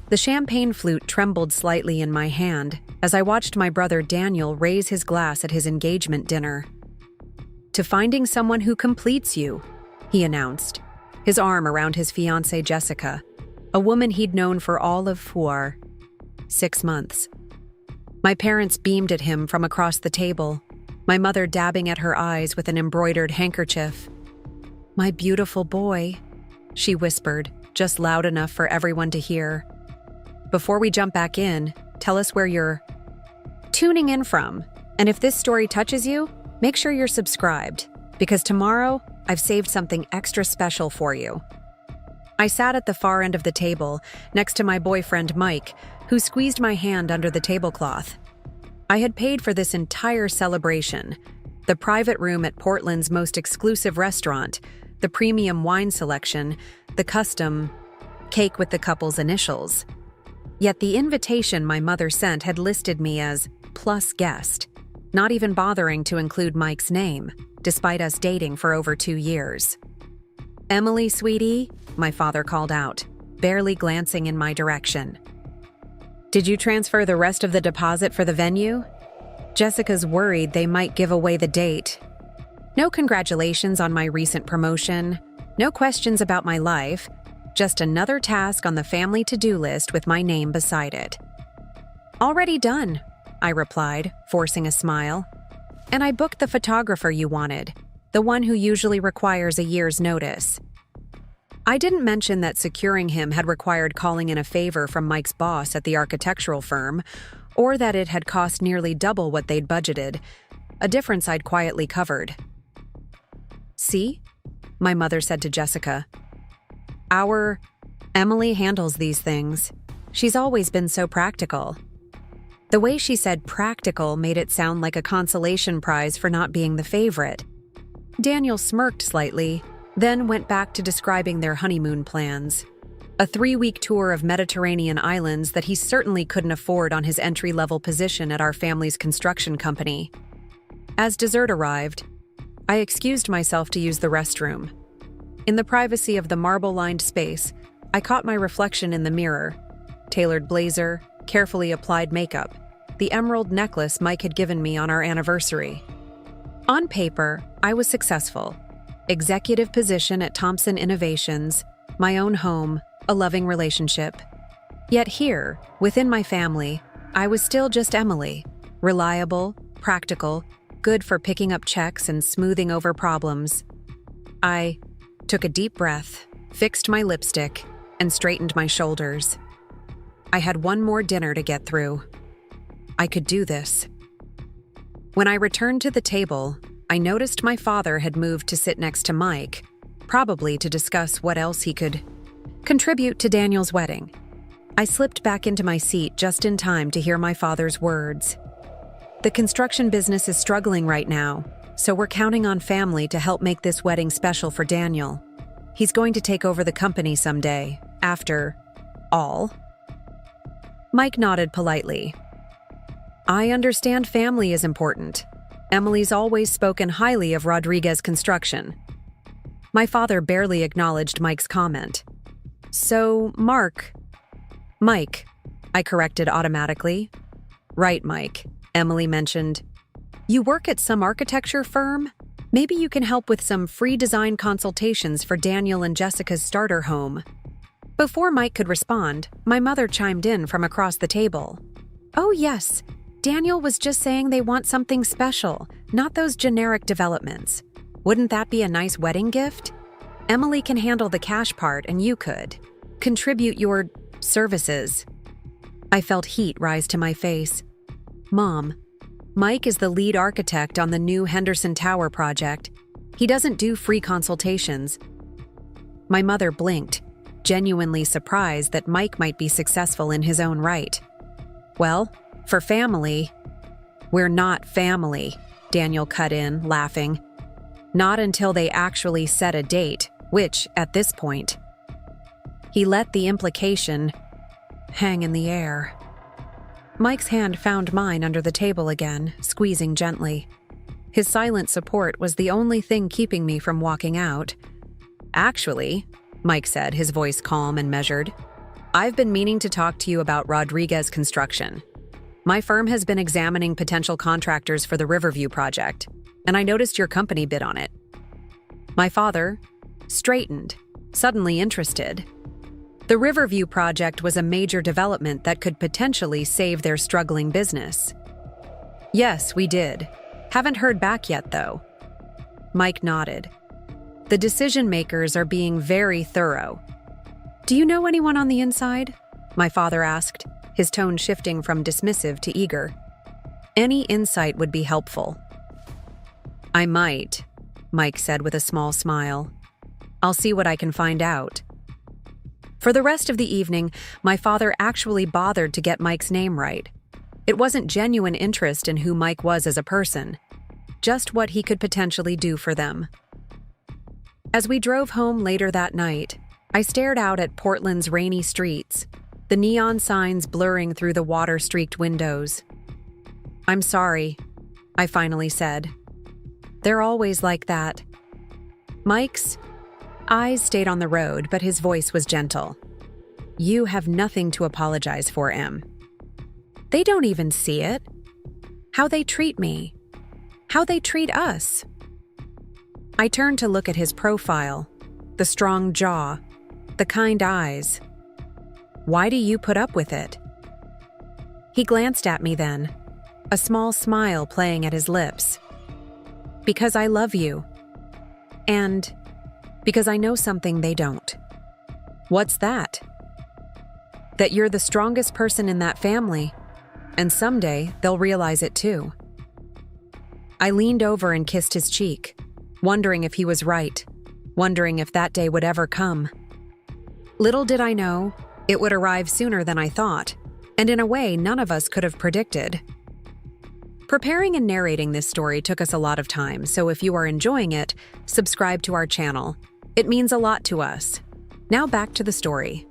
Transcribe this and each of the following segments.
The champagne flute trembled slightly in my hand as I watched my brother Daniel raise his glass at his engagement dinner. "To finding someone who completes you," he announced, his arm around his fiancée Jessica, a woman he'd known for all of 6 months. My parents beamed at him from across the table, my mother dabbing at her eyes with an embroidered handkerchief. "My beautiful boy," she whispered, just loud enough for everyone to hear. "Before we jump back in, tell us where you're tuning in from. And if this story touches you, make sure you're subscribed, because tomorrow I've saved something extra special for you." I sat at the far end of the table, next to my boyfriend Mike, who squeezed my hand under the tablecloth. I had paid for this entire celebration: the private room at Portland's most exclusive restaurant, the premium wine selection, the custom cake with the couple's initials. Yet the invitation my mother sent had listed me as plus guest, not even bothering to include Mike's name, despite us dating for over 2 years. "Emily, sweetie," my father called out, barely glancing in my direction. "Did you transfer the rest of the deposit for the venue?" Jessica's worried they might give away the date. No congratulations on my recent promotion, no questions about my life, just another task on the family to-do list with my name beside it. "Already done," I replied, forcing a smile. "And I booked the photographer you wanted, the one who usually requires a year's notice." I didn't mention that securing him had required calling in a favor from Mike's boss at the architectural firm, or that it had cost nearly double what they'd budgeted, a difference I'd quietly covered. "See?" my mother said to Jessica. "Our Emily handles these things. She's always been so practical." The way she said practical made it sound like a consolation prize for not being the favorite. Daniel smirked slightly, then went back to describing their honeymoon plans. A 3-week tour of Mediterranean islands that he certainly couldn't afford on his entry-level position at our family's construction company. As dessert arrived, I excused myself to use the restroom. In the privacy of the marble-lined space, I caught my reflection in the mirror. Tailored blazer, carefully applied makeup, the emerald necklace Mike had given me on our anniversary. On paper, I was successful. Executive position at Thompson Innovations, my own home, a loving relationship. Yet here, within my family, I was still just Emily, reliable, practical, good for picking up checks and smoothing over problems. I took a deep breath, fixed my lipstick, and straightened my shoulders. I had one more dinner to get through. I could do this. When I returned to the table, I noticed my father had moved to sit next to Mike, probably to discuss what else he could contribute to Daniel's wedding. I slipped back into my seat just in time to hear my father's words. "The construction business is struggling right now, so we're counting on family to help make this wedding special for Daniel. He's going to take over the company someday, after all." Mike nodded politely. "I understand family is important. Emily's always spoken highly of Rodriguez Construction." My father barely acknowledged Mike's comment. "So, Mike, I corrected automatically. "Right, Mike," Emily mentioned. "You work at some architecture firm? Maybe you can help with some free design consultations for Daniel and Jessica's starter home." Before Mike could respond, my mother chimed in from across the table. "Oh yes, Daniel was just saying they want something special, not those generic developments. Wouldn't that be a nice wedding gift? Emily can handle the cash part and you could contribute your services." I felt heat rise to my face. "Mom, Mike is the lead architect on the new Henderson Tower project. He doesn't do free consultations." My mother blinked, genuinely surprised that Mike might be successful in his own right. "Well, for family..." "We're not family," Daniel cut in, laughing. "Not until they actually set a date, which, at this point..." He let the implication hang in the air. Mike's hand found mine under the table again, squeezing gently. His silent support was the only thing keeping me from walking out. "Actually," Mike said, his voice calm and measured, I've been meaning to talk to you about Rodriguez Construction. My firm has been examining potential contractors for the Riverview project, and I noticed your company bid on it. My father straightened, suddenly interested. The Riverview project was a major development that could potentially save their struggling business. Yes, we did. Haven't heard back yet, though. Mike nodded. The decision makers are being very thorough. Do you know anyone on the inside? My father asked, his tone shifting from dismissive to eager. Any insight would be helpful. I might, Mike said with a small smile. I'll see what I can find out. For the rest of the evening, my father actually bothered to get Mike's name right. It wasn't genuine interest in who Mike was as a person, just what he could potentially do for them. As we drove home later that night, I stared out at Portland's rainy streets, the neon signs blurring through the water-streaked windows. I'm sorry, I finally said. They're always like that. Mike's eyes stayed on the road, but his voice was gentle. You have nothing to apologize for, Em. They don't even see it. How they treat me. How they treat us. I turned to look at his profile, the strong jaw, the kind eyes. Why do you put up with it? He glanced at me then, a small smile playing at his lips. Because I love you. And because I know something they don't. What's that? That you're the strongest person in that family, and someday they'll realize it too. I leaned over and kissed his cheek, wondering if he was right, wondering if that day would ever come. Little did I know, it would arrive sooner than I thought, and in a way none of us could have predicted. Preparing and narrating this story took us a lot of time, so if you are enjoying it, subscribe to our channel. It means a lot to us. Now back to the story.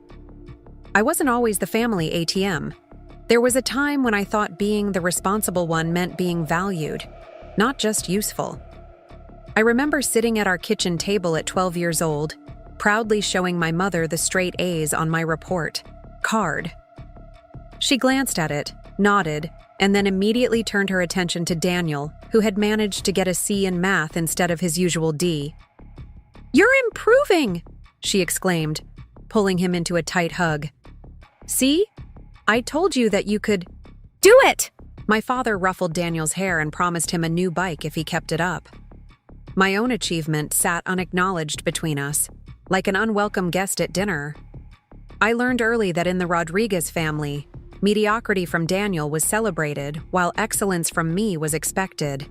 I wasn't always the family ATM. There was a time when I thought being the responsible one meant being valued, not just useful. I remember sitting at our kitchen table at 12 years old, proudly showing my mother the straight A's on my report card. She glanced at it, nodded, and then immediately turned her attention to Daniel, who had managed to get a C in math instead of his usual D. You're improving, she exclaimed, pulling him into a tight hug. See? I told you that you could do it! My father ruffled Daniel's hair and promised him a new bike if he kept it up. My own achievement sat unacknowledged between us, like an unwelcome guest at dinner. I learned early that in the Rodriguez family, mediocrity from Daniel was celebrated while excellence from me was expected.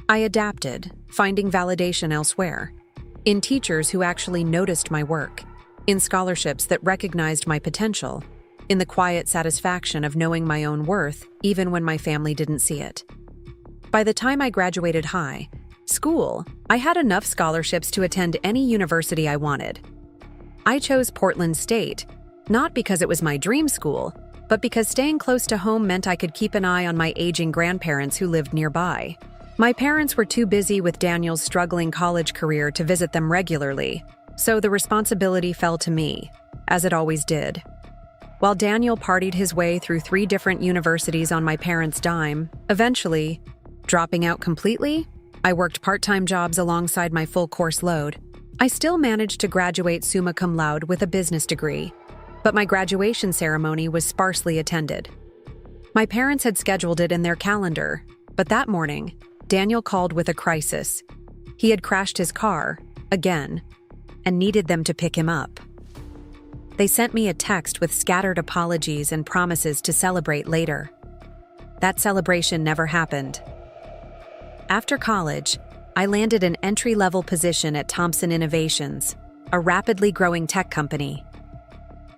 I adapted, finding validation elsewhere. In teachers who actually noticed my work, in scholarships that recognized my potential, in the quiet satisfaction of knowing my own worth even when my family didn't see it. By the time I graduated school, I had enough scholarships to attend any university I wanted. I chose Portland State, not because it was my dream school, but because staying close to home meant I could keep an eye on my aging grandparents who lived nearby. My parents were too busy with Daniel's struggling college career to visit them regularly, so the responsibility fell to me, as it always did. While Daniel partied his way through 3 different universities on my parents' dime, eventually, dropping out completely, I worked part-time jobs alongside my full course load. I still managed to graduate summa cum laude with a business degree, but my graduation ceremony was sparsely attended. My parents had scheduled it in their calendar, but that morning, Daniel called with a crisis. He had crashed his car, again, and needed them to pick him up. They sent me a text with scattered apologies and promises to celebrate later. That celebration never happened. After college, I landed an entry-level position at Thompson Innovations, a rapidly growing tech company.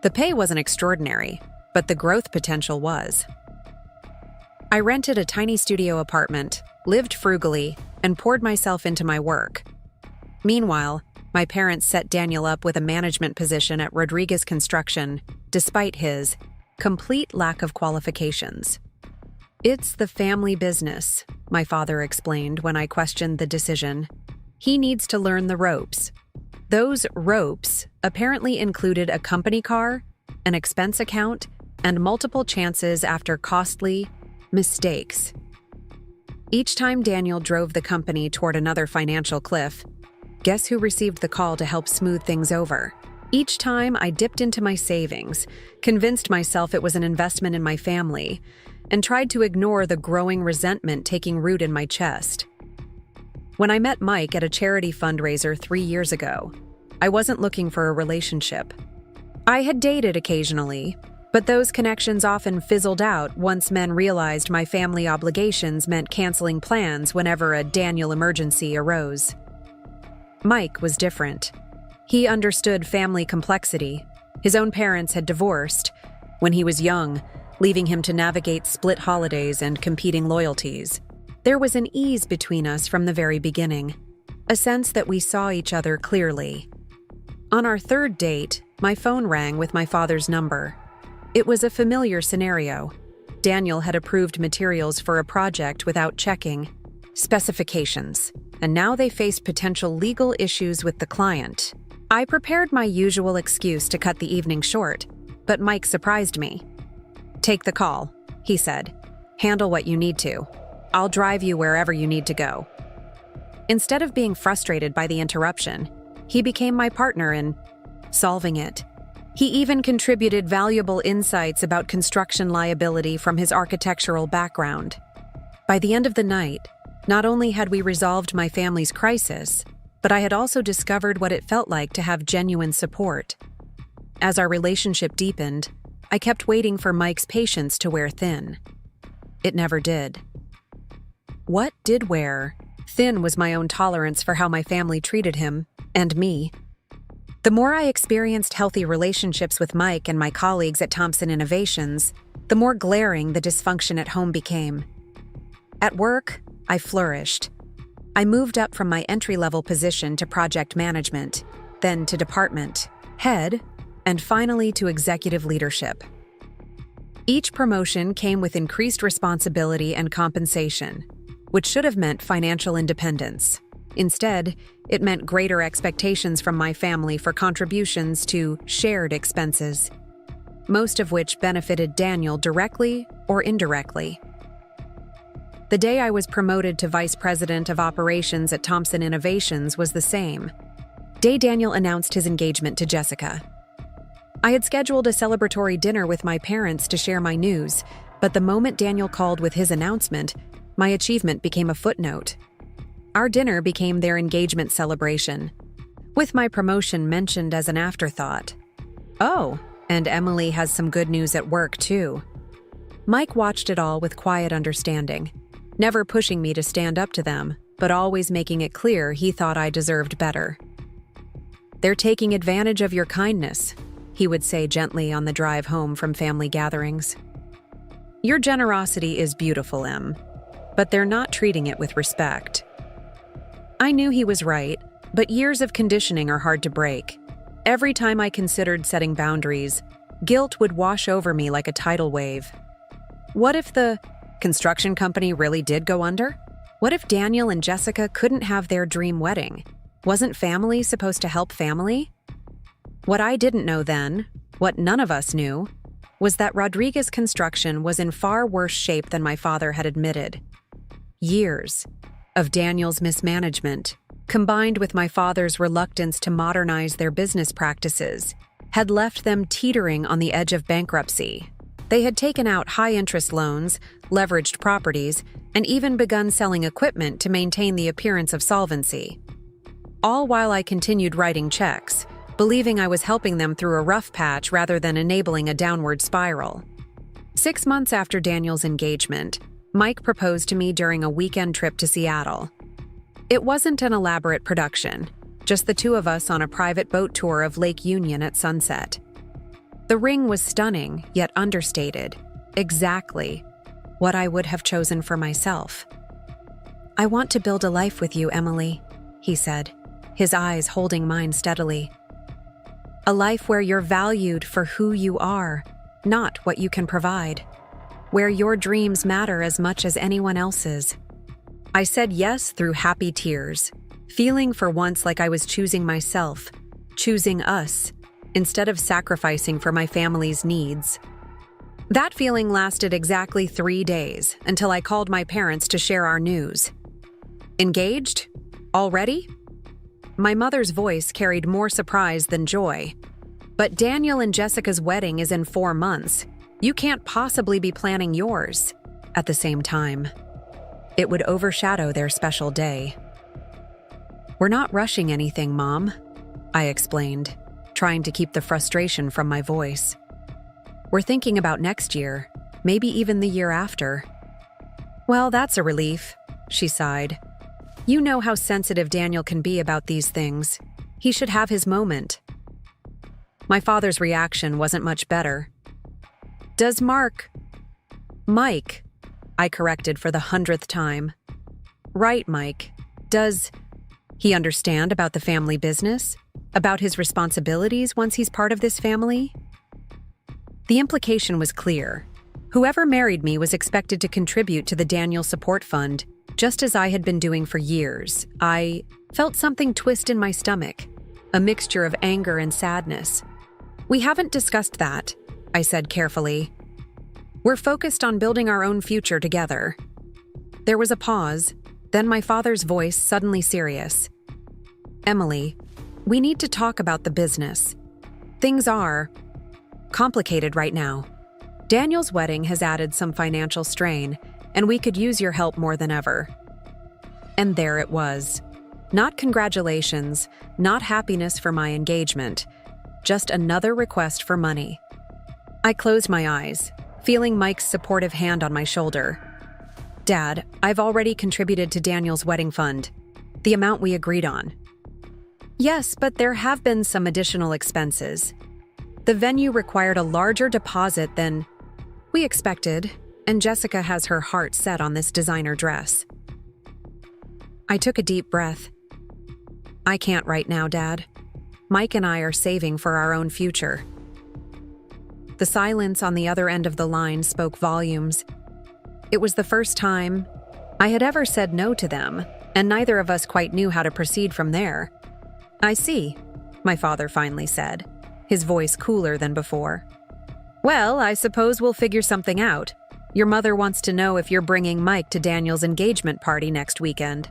The pay wasn't extraordinary, but the growth potential was. I rented a tiny studio apartment, lived frugally, and poured myself into my work. Meanwhile, my parents set Daniel up with a management position at Rodriguez Construction, despite his complete lack of qualifications. It's the family business, my father explained when I questioned the decision. He needs to learn the ropes. Those ropes apparently included a company car an expense account, and multiple chances after costly mistakes. Each time Daniel drove the company toward another financial cliff, guess who received the call to help smooth things over? Each time I dipped into my savings, convinced myself it was an investment in my family, and tried to ignore the growing resentment taking root in my chest. When I met Mike at a charity fundraiser 3 years ago, I wasn't looking for a relationship. I had dated occasionally, but those connections often fizzled out once men realized my family obligations meant canceling plans whenever a Daniel emergency arose. Mike was different. He understood family complexity. His own parents had divorced when he was young, leaving him to navigate split holidays and competing loyalties. There was an ease between us from the very beginning, a sense that we saw each other clearly. On our third date, my phone rang with my father's number. It was a familiar scenario. Daniel had approved materials for a project without checking specifications, and now they faced potential legal issues with the client. I prepared my usual excuse to cut the evening short, but Mike surprised me. "Take the call," he said. "Handle what you need to. I'll drive you wherever you need to go." Instead of being frustrated by the interruption, he became my partner in solving it. He even contributed valuable insights about construction liability from his architectural background. By the end of the night, not only had we resolved my family's crisis, but I had also discovered what it felt like to have genuine support. As our relationship deepened, I kept waiting for Mike's patience to wear thin. It never did. What did wear thin was my own tolerance for how my family treated him and me. The more I experienced healthy relationships with Mike and my colleagues at Thompson Innovations, the more glaring the dysfunction at home became. At work, I flourished. I moved up from my entry-level position to project management, then to department head, and finally to executive leadership. Each promotion came with increased responsibility and compensation, which should have meant financial independence. Instead, it meant greater expectations from my family for contributions to shared expenses, most of which benefited Daniel directly or indirectly. The day I was promoted to Vice President of Operations at Thompson Innovations was the same. Day Daniel announced his engagement to Jessica. I had scheduled a celebratory dinner with my parents to share my news, but the moment Daniel called with his announcement, my achievement became a footnote. Our dinner became their engagement celebration, with my promotion mentioned as an afterthought. "Oh, and Emily has some good news at work, too." Mike watched it all with quiet understanding, never pushing me to stand up to them, but always making it clear he thought I deserved better. "They're taking advantage of your kindness," he would say gently on the drive home from family gatherings. "Your generosity is beautiful, Em, but they're not treating it with respect." I knew he was right, but years of conditioning are hard to break. Every time I considered setting boundaries, guilt would wash over me like a tidal wave. What if the construction company really did go under? What if Daniel and Jessica couldn't have their dream wedding? Wasn't family supposed to help family? What I didn't know then, what none of us knew, was that Rodriguez Construction was in far worse shape than my father had admitted. Years of Daniel's mismanagement, combined with my father's reluctance to modernize their business practices, had left them teetering on the edge of bankruptcy. They had taken out high-interest loans, leveraged properties, and even begun selling equipment to maintain the appearance of solvency. All while I continued writing checks, believing I was helping them through a rough patch rather than enabling a downward spiral. 6 months after Daniel's engagement, Mike proposed to me during a weekend trip to Seattle. It wasn't an elaborate production, just the two of us on a private boat tour of Lake Union at sunset. The ring was stunning, yet understated. Exactly what I would have chosen for myself. "I want to build a life with you, Emily," he said, his eyes holding mine steadily. "A life where you're valued for who you are, not what you can provide. Where your dreams matter as much as anyone else's." I said yes through happy tears, feeling for once like I was choosing myself, choosing us, instead of sacrificing for my family's needs. That feeling lasted exactly 3 days until I called my parents to share our news. Engaged? Already? My mother's voice carried more surprise than joy. But Daniel and Jessica's wedding is in 4 months. You can't possibly be planning yours at the same time. It would overshadow their special day. We're not rushing anything, Mom, I explained, trying to keep the frustration from my voice. We're thinking about next year, maybe even the year after. Well, that's a relief, she sighed. You know how sensitive Daniel can be about these things. He should have his moment. My father's reaction wasn't much better. Does Mike, I corrected for the 100th time. Right, Mike. Does he understand about the family business? About his responsibilities once he's part of this family? The implication was clear. Whoever married me was expected to contribute to the Daniel Support Fund, just as I had been doing for years. I felt something twist in my stomach, a mixture of anger and sadness. We haven't discussed that, I said carefully. We're focused on building our own future together. There was a pause, then my father's voice suddenly serious. Emily, we need to talk about the business. Things are complicated right now. Daniel's wedding has added some financial strain, and we could use your help more than ever. And there it was. Not congratulations, not happiness for my engagement, just another request for money. I closed my eyes, feeling Mike's supportive hand on my shoulder. Dad, I've already contributed to Daniel's wedding fund, the amount we agreed on. Yes, but there have been some additional expenses. The venue required a larger deposit than we expected, and Jessica has her heart set on this designer dress. I took a deep breath. I can't right now, Dad. Mike and I are saving for our own future. The silence on the other end of the line spoke volumes. It was the first time I had ever said no to them, and neither of us quite knew how to proceed from there. I see, my father finally said, his voice cooler than before. Well, I suppose we'll figure something out. Your mother wants to know if you're bringing Mike to Daniel's engagement party next weekend.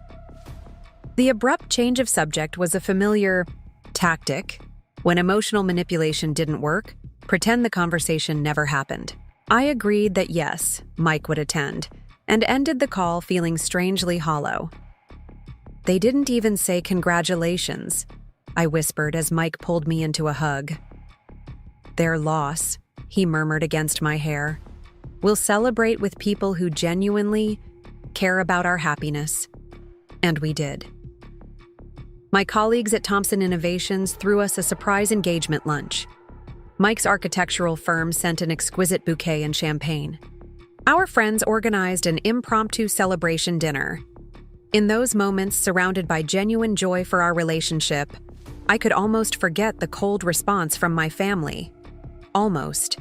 The abrupt change of subject was a familiar tactic. When emotional manipulation didn't work, pretend the conversation never happened. I agreed that yes, Mike would attend, and ended the call feeling strangely hollow. They didn't even say congratulations, I whispered as Mike pulled me into a hug. Their loss, he murmured against my hair. We'll celebrate with people who genuinely care about our happiness. And we did. My colleagues at Thompson Innovations threw us a surprise engagement lunch. Mike's architectural firm sent an exquisite bouquet and champagne. Our friends organized an impromptu celebration dinner. In those moments, surrounded by genuine joy for our relationship, I could almost forget the cold response from my family. Almost.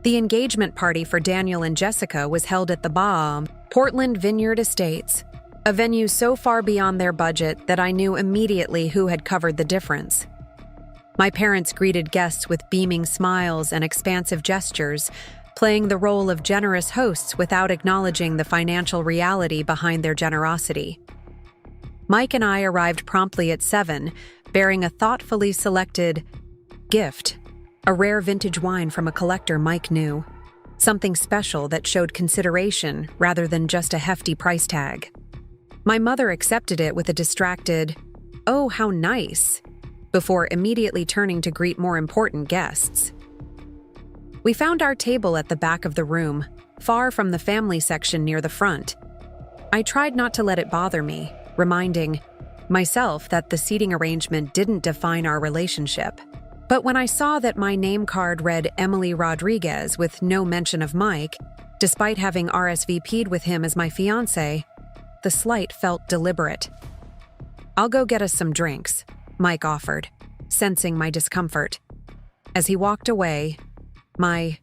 The engagement party for Daniel and Jessica was held at the Portland Vineyard Estates, a venue so far beyond their budget that I knew immediately who had covered the difference. My parents greeted guests with beaming smiles and expansive gestures, playing the role of generous hosts without acknowledging the financial reality behind their generosity. Mike and I arrived promptly at 7, bearing a thoughtfully selected gift, a rare vintage wine from a collector Mike knew, something special that showed consideration rather than just a hefty price tag. My mother accepted it with a distracted, "Oh, how nice," before immediately turning to greet more important guests. We found our table at the back of the room, far from the family section near the front. I tried not to let it bother me, reminding myself that the seating arrangement didn't define our relationship. But when I saw that my name card read Emily Rodriguez with no mention of Mike, despite having RSVP'd with him as my fiancé, the slight felt deliberate. "I'll go get us some drinks," Mike offered, sensing my discomfort. As he walked away, my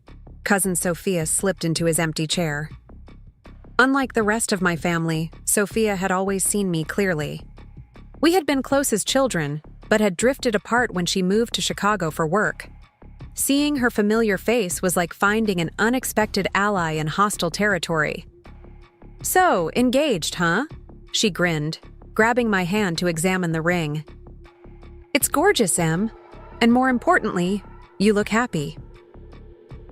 cousin Sophia slipped into his empty chair. Unlike the rest of my family, Sophia had always seen me clearly. We had been close as children, but had drifted apart when she moved to Chicago for work. Seeing her familiar face was like finding an unexpected ally in hostile territory. "So, engaged, huh?" She grinned, grabbing my hand to examine the ring. "It's gorgeous, Em. And more importantly, you look happy."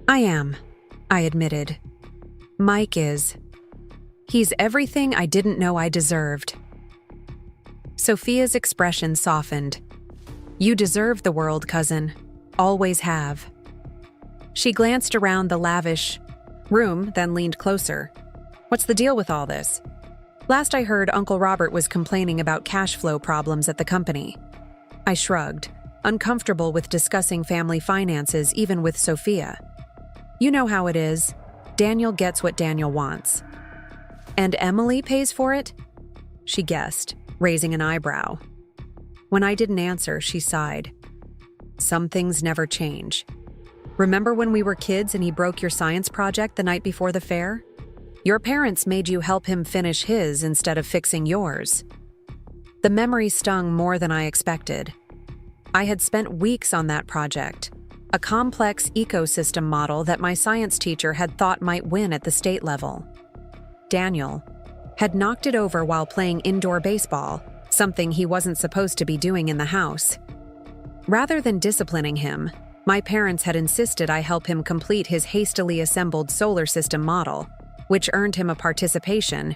"I am," I admitted. "Mike is. He's everything I didn't know I deserved." Sophia's expression softened. "You deserve the world, cousin. Always have." She glanced around the lavish room, then leaned closer. "What's the deal with all this? Last I heard, Uncle Robert was complaining about cash flow problems at the company." I shrugged, uncomfortable with discussing family finances even with Sophia. "You know how it is. Daniel gets what Daniel wants." "And Emily pays for it?" she guessed, raising an eyebrow. When I didn't answer, she sighed. "Some things never change. Remember when we were kids and he broke your science project the night before the fair? Your parents made you help him finish his instead of fixing yours." The memory stung more than I expected. I had spent weeks on that project, a complex ecosystem model that my science teacher had thought might win at the state level. Daniel had knocked it over while playing indoor baseball, something he wasn't supposed to be doing in the house. Rather than disciplining him, my parents had insisted I help him complete his hastily assembled solar system model, which earned him a participation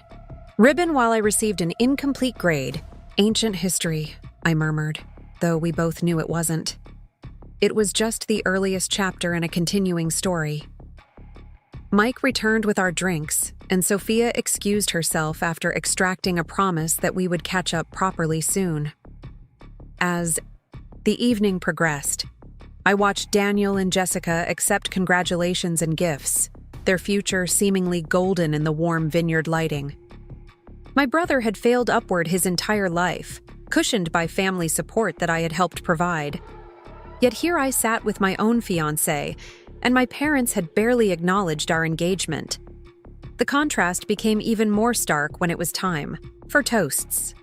ribbon while I received an incomplete grade. "Ancient history," I murmured, though we both knew it wasn't. It was just the earliest chapter in a continuing story. Mike returned with our drinks, and Sophia excused herself after extracting a promise that we would catch up properly soon. As the evening progressed, I watched Daniel and Jessica accept congratulations and gifts, their future seemingly golden in the warm vineyard lighting. My brother had failed upward his entire life, cushioned by family support that I had helped provide. Yet here I sat with my own fiancé, and my parents had barely acknowledged our engagement. The contrast became even more stark when it was time for toasts.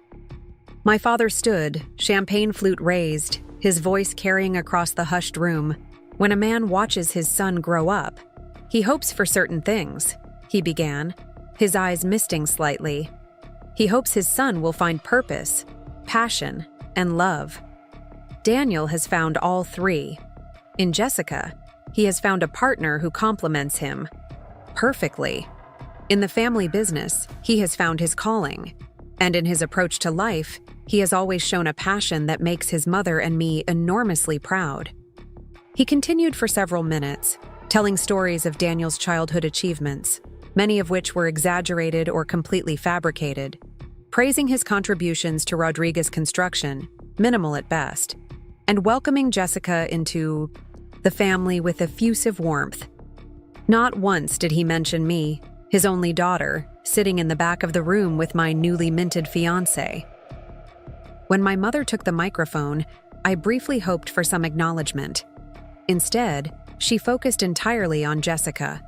My father stood, champagne flute raised, his voice carrying across the hushed room. When a man watches his son grow up, he hopes for certain things, he began, his eyes misting slightly. He hopes his son will find purpose, passion, and love. Daniel has found all three. In Jessica, he has found a partner who complements him perfectly. In the family business, he has found his calling. And in his approach to life, he has always shown a passion that makes his mother and me enormously proud. He continued for several minutes, telling stories of Daniel's childhood achievements, many of which were exaggerated or completely fabricated, praising his contributions to Rodriguez construction, minimal at best, and welcoming Jessica into the family with effusive warmth. Not once did he mention me, his only daughter, sitting in the back of the room with my newly minted fiancé. When my mother took the microphone, I briefly hoped for some acknowledgement. Instead, she focused entirely on Jessica,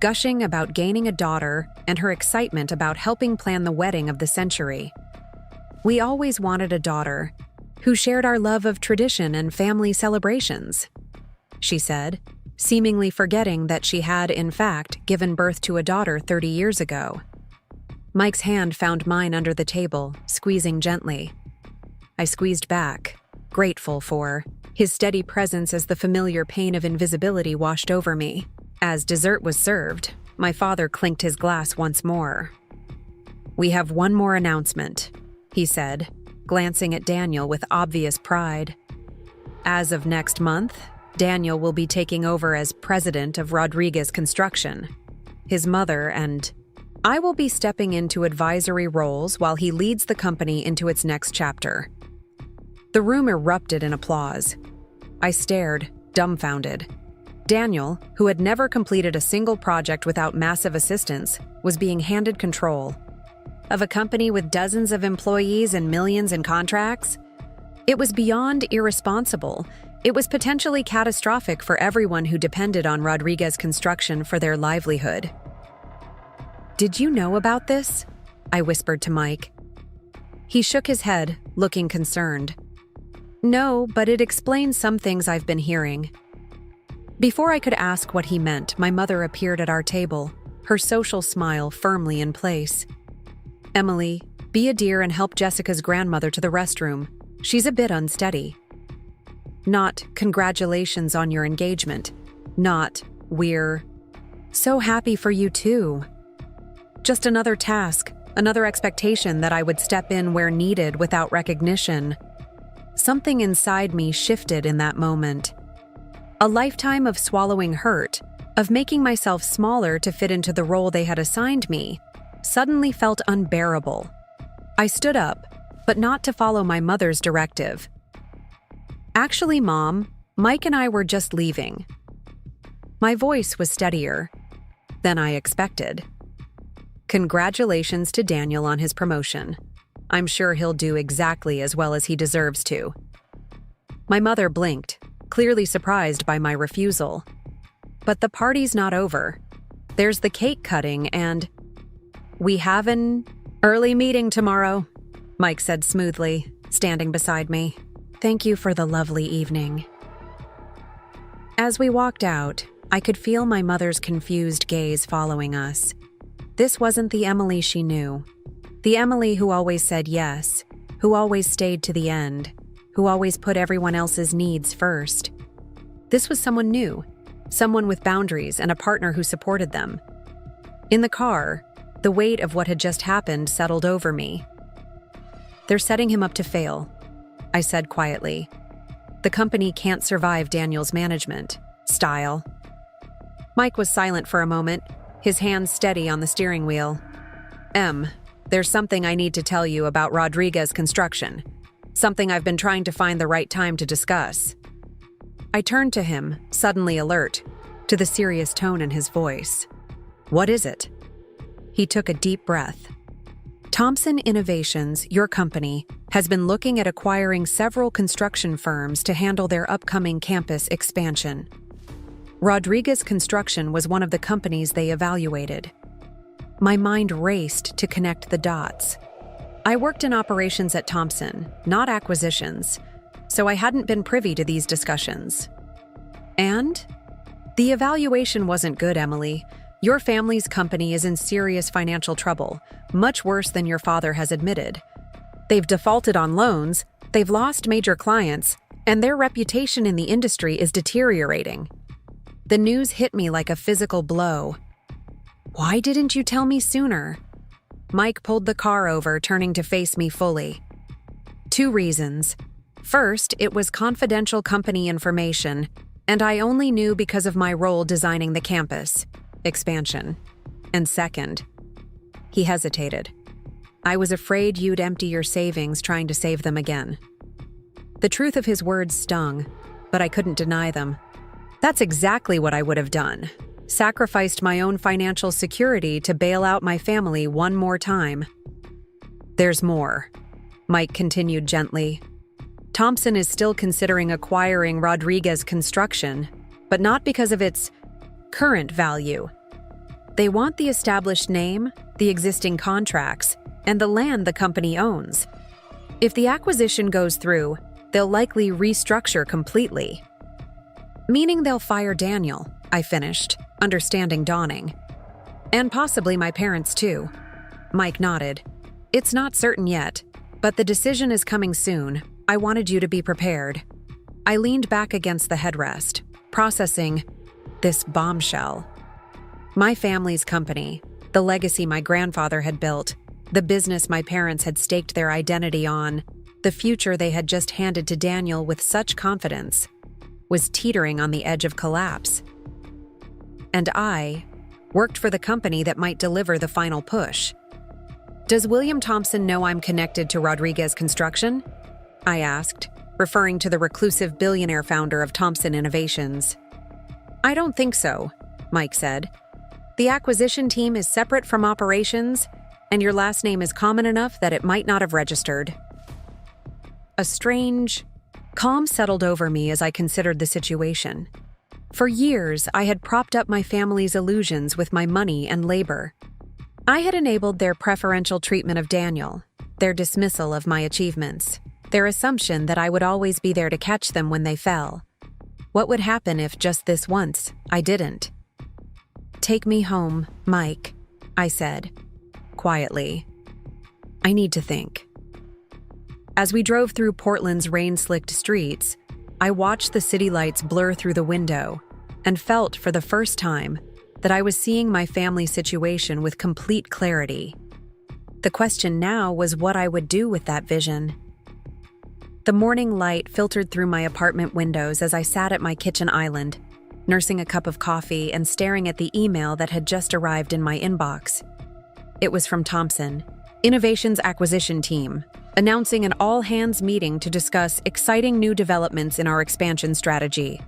gushing about gaining a daughter and her excitement about helping plan the wedding of the century. "We always wanted a daughter who shared our love of tradition and family celebrations," she said, seemingly forgetting that she had, in fact, given birth to a daughter 30 years ago. Mike's hand found mine under the table, squeezing gently. I squeezed back, grateful for his steady presence as the familiar pain of invisibility washed over me. As dessert was served, my father clinked his glass once more. "We have one more announcement," he said, glancing at Daniel with obvious pride. "As of next month, Daniel will be taking over as president of Rodriguez Construction. His mother and I will be stepping into advisory roles while he leads the company into its next chapter." The room erupted in applause. I stared, dumbfounded. Daniel, who had never completed a single project without massive assistance, was being handed control of a company with dozens of employees and millions in contracts. It was beyond irresponsible. It was potentially catastrophic for everyone who depended on Rodriguez Construction for their livelihood. "Did you know about this?" I whispered to Mike. He shook his head, looking concerned. "No, but it explains some things I've been hearing." Before I could ask what he meant, my mother appeared at our table, her social smile firmly in place. "Emily, be a dear and help Jessica's grandmother to the restroom. She's a bit unsteady." Not "congratulations on your engagement." Not "we're so happy for you too." Just another task, another expectation that I would step in where needed without recognition. Something inside me shifted in that moment. A lifetime of swallowing hurt, of making myself smaller to fit into the role they had assigned me, suddenly felt unbearable. I stood up, but not to follow my mother's directive. "Actually, Mom, Mike and I were just leaving." My voice was steadier than I expected. "Congratulations to Daniel on his promotion. I'm sure he'll do exactly as well as he deserves to." My mother blinked, clearly surprised by my refusal. "But the party's not over. There's the cake cutting and—" "We have an early meeting tomorrow," Mike said smoothly, standing beside me. "Thank you for the lovely evening." As we walked out, I could feel my mother's confused gaze following us. This wasn't the Emily she knew. The Emily who always said yes, who always stayed to the end, who always put everyone else's needs first. This was someone new, someone with boundaries and a partner who supported them. In the car, the weight of what had just happened settled over me. "They're setting him up to fail," I said quietly. "The company can't survive Daniel's management style." Mike was silent for a moment, his hands steady on the steering wheel. There's something I need to tell you about Rodriguez Construction. Something I've been trying to find the right time to discuss." I turned to him, suddenly alert, to the serious tone in his voice. "What is it?" He took a deep breath. "Thompson Innovations, your company, has been looking at acquiring several construction firms to handle their upcoming campus expansion. Rodriguez Construction was one of the companies they evaluated." My mind raced to connect the dots. I worked in operations at Thompson, not acquisitions, so I hadn't been privy to these discussions. "And? The evaluation wasn't good, Emily. Your family's company is in serious financial trouble, much worse than your father has admitted. They've defaulted on loans, they've lost major clients, and their reputation in the industry is deteriorating." The news hit me like a physical blow. "Why didn't you tell me sooner?" Mike pulled the car over, turning to face me fully. "Two reasons. First, it was confidential company information, and I only knew because of my role designing the campus expansion. And second," he hesitated, "I was afraid you'd empty your savings trying to save them again." The truth of his words stung, but I couldn't deny them. That's exactly what I would have done. Sacrificed my own financial security to bail out my family one more time. "There's more," Mike continued gently. "Thompson is still considering acquiring Rodriguez Construction, but not because of its current value. They want the established name, the existing contracts, and the land the company owns. If the acquisition goes through, they'll likely restructure completely." "Meaning they'll fire Daniel," I finished, understanding dawning. "And possibly my parents too." Mike nodded. "It's not certain yet, but the decision is coming soon. I wanted you to be prepared." I leaned back against the headrest, processing this bombshell. My family's company, the legacy my grandfather had built, the business my parents had staked their identity on, the future they had just handed to Daniel with such confidence, was teetering on the edge of collapse. And I worked for the company that might deliver the final push. "Does William Thompson know I'm connected to Rodriguez Construction?" I asked, referring to the reclusive billionaire founder of Thompson Innovations. "I don't think so," Mike said. "The acquisition team is separate from operations, and your last name is common enough that it might not have registered." A strange calm settled over me as I considered the situation. For years, I had propped up my family's illusions with my money and labor. I had enabled their preferential treatment of Daniel, their dismissal of my achievements, their assumption that I would always be there to catch them when they fell. What would happen if just this once I didn't? "Take me home, Mike," I said, quietly. "I need to think." As we drove through Portland's rain-slicked streets, I watched the city lights blur through the window and felt for the first time that I was seeing my family situation with complete clarity. The question now was what I would do with that vision. The morning light filtered through my apartment windows as I sat at my kitchen island, nursing a cup of coffee and staring at the email that had just arrived in my inbox. It was from Thomson, Innovations Acquisition Team, announcing an all-hands meeting to discuss exciting new developments in our expansion strategy.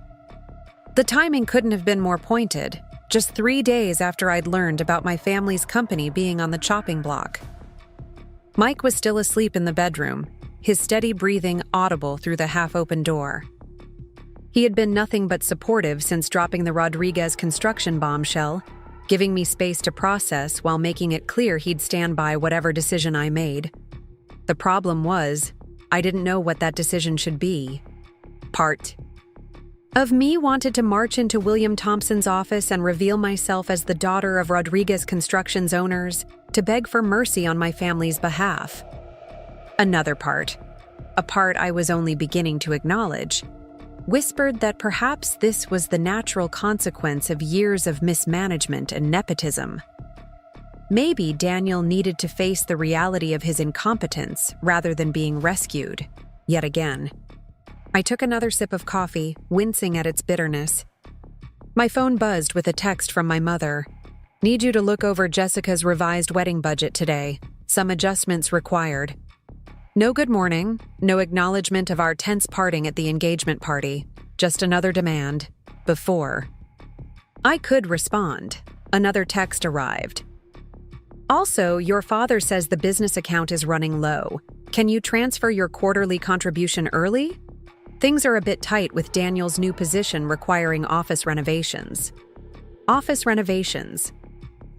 The timing couldn't have been more pointed, just 3 days after I'd learned about my family's company being on the chopping block. Mike was still asleep in the bedroom, his steady breathing audible through the half-open door. He had been nothing but supportive since dropping the Rodriguez construction bombshell, giving me space to process while making it clear he'd stand by whatever decision I made. The problem was, I didn't know what that decision should be. Part of me wanted to march into William Thompson's office and reveal myself as the daughter of Rodriguez Construction's owners to beg for mercy on my family's behalf. Another part, a part I was only beginning to acknowledge, whispered that perhaps this was the natural consequence of years of mismanagement and nepotism. Maybe Daniel needed to face the reality of his incompetence rather than being rescued, yet again. I took another sip of coffee, wincing at its bitterness. My phone buzzed with a text from my mother. "Need you to look over Jessica's revised wedding budget today. Some adjustments required." No good morning, no acknowledgement of our tense parting at the engagement party, just another demand. Before I could respond, another text arrived. "Also, your father says the business account is running low. Can you transfer your quarterly contribution early? Things are a bit tight with Daniel's new position requiring office renovations." Office renovations.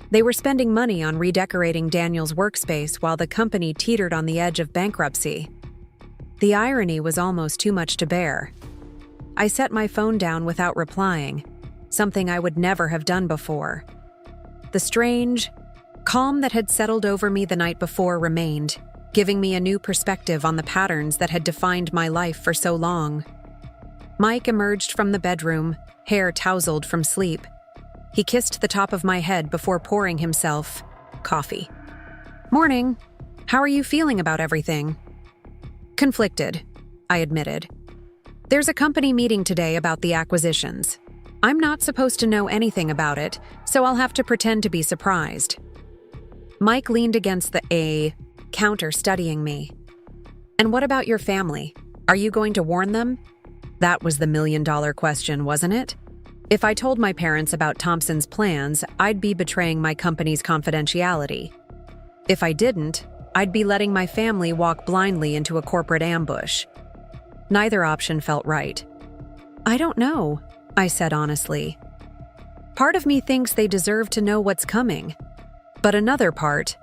They were spending money on redecorating Daniel's workspace while the company teetered on the edge of bankruptcy. The irony was almost too much to bear. I set my phone down without replying, something I would never have done before. The strange calm that had settled over me the night before remained, giving me a new perspective on the patterns that had defined my life for so long. Mike emerged from the bedroom, hair tousled from sleep. He kissed the top of my head before pouring himself coffee. "Morning. How are you feeling about everything?" "Conflicted," I admitted. "There's a company meeting today about the acquisitions. I'm not supposed to know anything about it, so I'll have to pretend to be surprised." Mike leaned against the counter, studying me. "And what about your family? Are you going to warn them?" That was the million-dollar question, wasn't it? If I told my parents about Thompson's plans, I'd be betraying my company's confidentiality. If I didn't, I'd be letting my family walk blindly into a corporate ambush. Neither option felt right. "I don't know," I said honestly. "Part of me thinks they deserve to know what's coming, but another part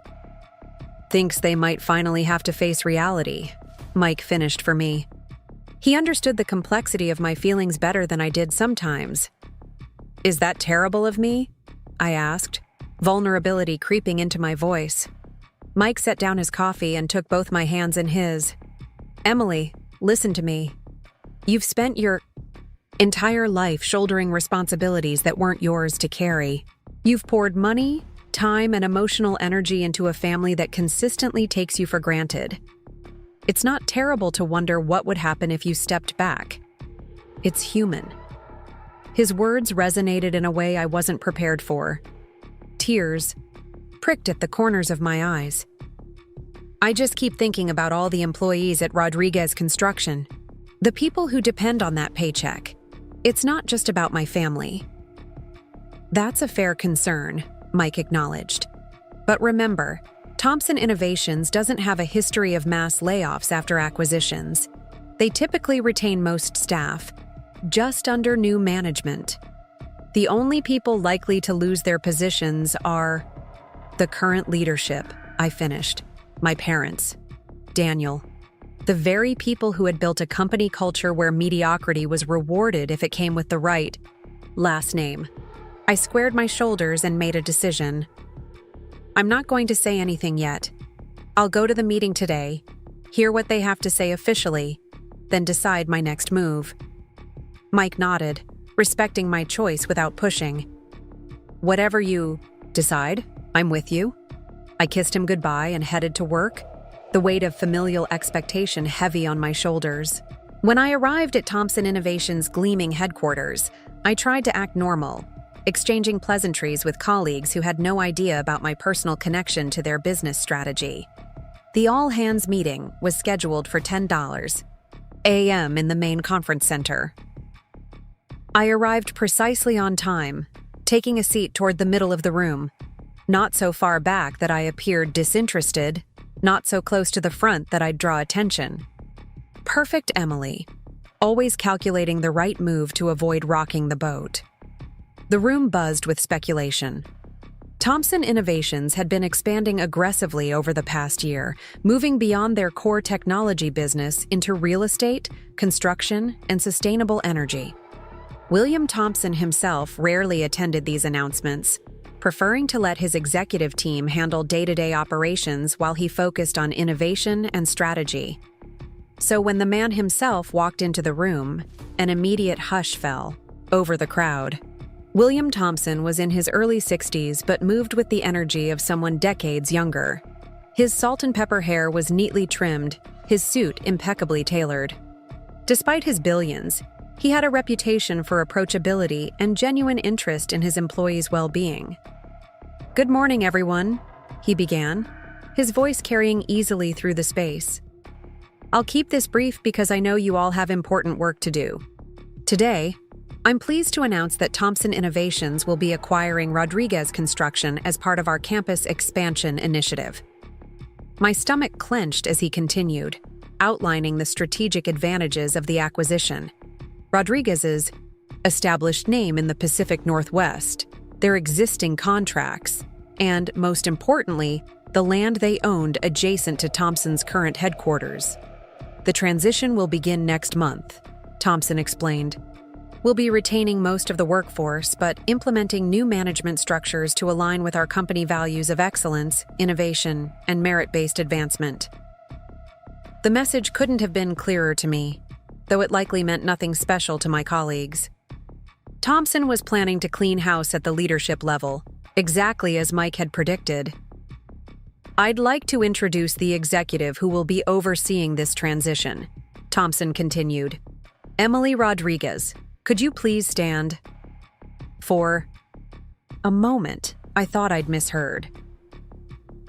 thinks they might finally have to face reality," Mike finished for me. He understood the complexity of my feelings better than I did sometimes. "Is that terrible of me?" I asked, vulnerability creeping into my voice. Mike set down his coffee and took both my hands in his. "Emily, listen to me. You've spent your entire life shouldering responsibilities that weren't yours to carry. You've poured money, time, and emotional energy into a family that consistently takes you for granted. It's not terrible to wonder what would happen if you stepped back. It's human." His words resonated in a way I wasn't prepared for. Tears pricked at the corners of my eyes. "I just keep thinking about all the employees at Rodriguez Construction, the people who depend on that paycheck. It's not just about my family." "That's a fair concern," Mike acknowledged. "But remember, Thompson Innovations doesn't have a history of mass layoffs after acquisitions. They typically retain most staff, just under new management. The only people likely to lose their positions are the current leadership," I finished. "My parents, Daniel, The very people who had built a company culture where mediocrity was rewarded if it came with the right last name. I squared my shoulders and made a decision. I'm not going to say anything yet. I'll go to the meeting today, hear what they have to say officially, then decide my next move. Mike nodded, respecting my choice without pushing. Whatever you decide, I'm with you. I kissed him goodbye and headed to work, the weight of familial expectation heavy on my shoulders. When I arrived at Thomson Innovation's gleaming headquarters, I tried to act normal, exchanging pleasantries with colleagues who had no idea about my personal connection to their business strategy. The all-hands meeting was scheduled for 10 a.m. in the main conference center. I arrived precisely on time, taking a seat toward the middle of the room, not so far back that I appeared disinterested, not so close to the front that I'd draw attention. Perfect Emily, always calculating the right move to avoid rocking the boat. The room buzzed with speculation. Thomson Innovations had been expanding aggressively over the past year, moving beyond their core technology business into real estate, construction, and sustainable energy. William Thomson himself rarely attended these announcements, preferring to let his executive team handle day-to-day operations while he focused on innovation and strategy. So when the man himself walked into the room, an immediate hush fell over the crowd. William Thomson was in his early 60s but moved with the energy of someone decades younger. His salt and pepper hair was neatly trimmed, his suit impeccably tailored. Despite his billions, he had a reputation for approachability and genuine interest in his employees' well-being. "Good morning, everyone," he began, his voice carrying easily through the space. "I'll keep this brief because I know you all have important work to do. Today, I'm pleased to announce that Thomson Innovations will be acquiring Rodriguez Construction as part of our campus expansion initiative." My stomach clenched as he continued, outlining the strategic advantages of the acquisition. Rodriguez's established name in the Pacific Northwest, their existing contracts, and, most importantly, the land they owned adjacent to Thomson's current headquarters. "The transition will begin next month," Thomson explained. "We'll be retaining most of the workforce, but implementing new management structures to align with our company values of excellence, innovation, and merit-based advancement." The message couldn't have been clearer to me, though it likely meant nothing special to my colleagues. Thomson was planning to clean house at the leadership level, exactly as Mike had predicted. "I'd like to introduce the executive who will be overseeing this transition," Thomson continued. "Emily Rodriguez, could you please stand?" For a moment, I thought I'd misheard.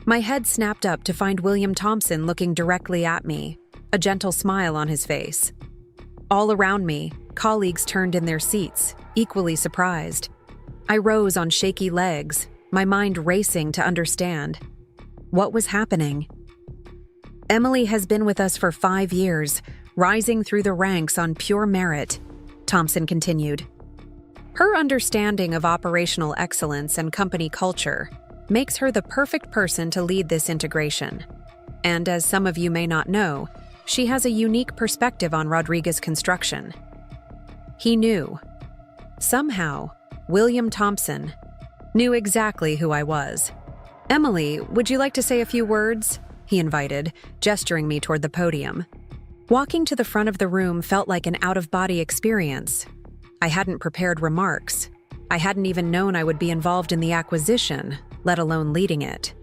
My head snapped up to find William Thomson looking directly at me, a gentle smile on his face. All around me, colleagues turned in their seats, equally surprised. I rose on shaky legs, my mind racing to understand. What was happening? "Emily has been with us for 5 years, rising through the ranks on pure merit," Thomson continued. "Her understanding of operational excellence and company culture makes her the perfect person to lead this integration. And as some of you may not know, she has a unique perspective on Rodriguez Construction." He knew. Somehow, William Thomson knew exactly who I was. "Emily, would you like to say a few words?" he invited, gesturing me toward the podium. Walking to the front of the room felt like an out-of-body experience. I hadn't prepared remarks. I hadn't even known I would be involved in the acquisition, let alone leading it.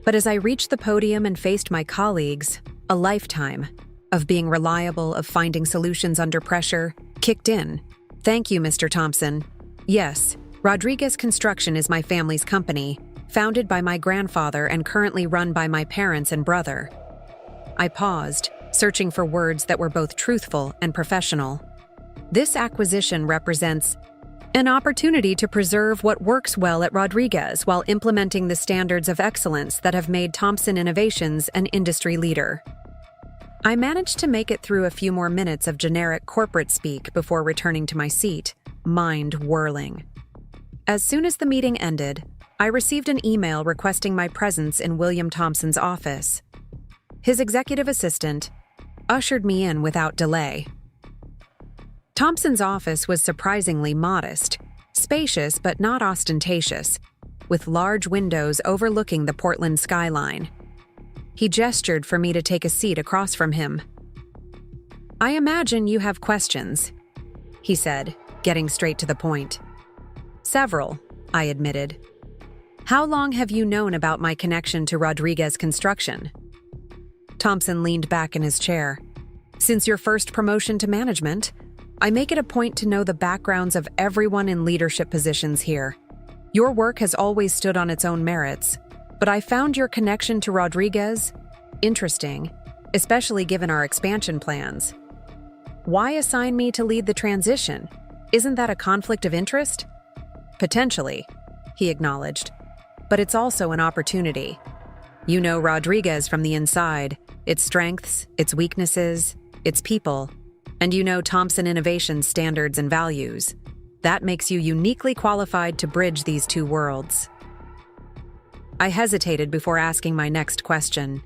But as I reached the podium and faced my colleagues, a lifetime of being reliable, of finding solutions under pressure, kicked in. "Thank you, Mr. Thomson. Yes, Rodriguez Construction is my family's company, founded by my grandfather and currently run by my parents and brother." I paused, searching for words that were both truthful and professional. "This acquisition represents an opportunity to preserve what works well at Rodriguez while implementing the standards of excellence that have made Thomson Innovations an industry leader." I managed to make it through a few more minutes of generic corporate speak before returning to my seat, mind whirling. As soon as the meeting ended, I received an email requesting my presence in William Thomson's office. His executive assistant, ushered me in without delay. Thompson's office was surprisingly modest, spacious but not ostentatious, with large windows overlooking the Portland skyline. He gestured for me to take a seat across from him. "I imagine you have questions," he said, getting straight to the point. "Several," I admitted. "How long have you known about my connection to Rodriguez Construction?" Thompson leaned back in his chair. "Since your first promotion to management, I make it a point to know the backgrounds of everyone in leadership positions here. Your work has always stood on its own merits, but I found your connection to Rodriguez interesting, especially given our expansion plans. Why assign me to lead the transition? Isn't that a conflict of interest?" "Potentially," he acknowledged. "But it's also an opportunity. You know Rodriguez from the inside, its strengths, its weaknesses, its people, and you know Thompson Innovation's standards and values. That makes you uniquely qualified to bridge these two worlds." I hesitated before asking my next question.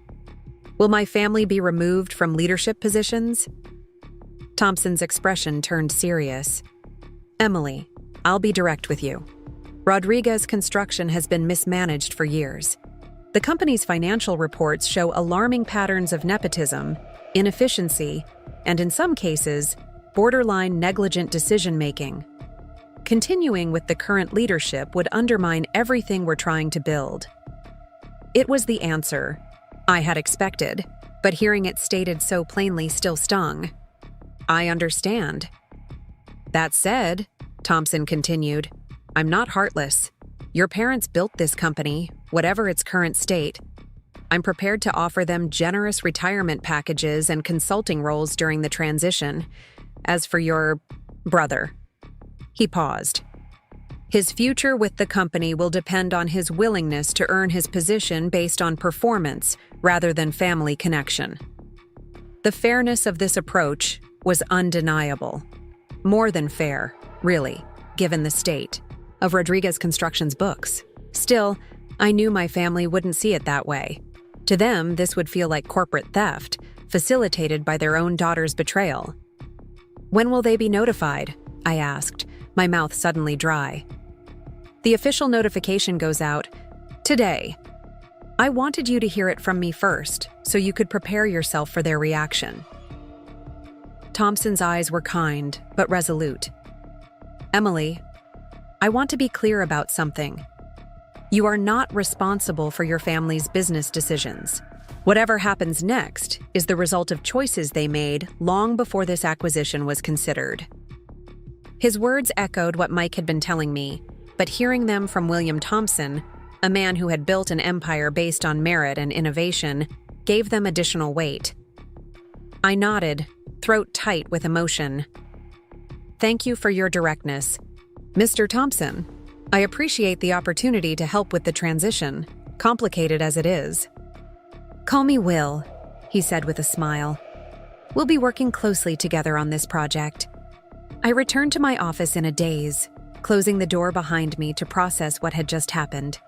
"Will my family be removed from leadership positions?" Thompson's expression turned serious. "Emily, I'll be direct with you. Rodriguez Construction has been mismanaged for years. The company's financial reports show alarming patterns of nepotism, inefficiency, and in some cases, borderline negligent decision-making. Continuing with the current leadership would undermine everything we're trying to build." It was the answer I had expected, but hearing it stated so plainly still stung. "I understand." "That said," Thompson continued, "I'm not heartless. Your parents built this company, whatever its current state. I'm prepared to offer them generous retirement packages and consulting roles during the transition. As for your brother..." He paused. "His future with the company will depend on his willingness to earn his position based on performance rather than family connection." The fairness of this approach was undeniable. More than fair, really, given the state of Rodriguez Construction's books. Still, I knew my family wouldn't see it that way. To them, this would feel like corporate theft, facilitated by their own daughter's betrayal. "When will they be notified?" I asked, my mouth suddenly dry. "The official notification goes out today. I wanted you to hear it from me first, so you could prepare yourself for their reaction." Thompson's eyes were kind, but resolute. "Emily, I want to be clear about something. You are not responsible for your family's business decisions. Whatever happens next is the result of choices they made long before this acquisition was considered." His words echoed what Mike had been telling me, but hearing them from William Thompson, a man who had built an empire based on merit and innovation, gave them additional weight. I nodded, throat tight with emotion. "Thank you for your directness. Mr. Thompson, I appreciate the opportunity to help with the transition, complicated as it is." "Call me Will," he said with a smile. "We'll be working closely together on this project." I returned to my office in a daze, closing the door behind me to process what had just happened.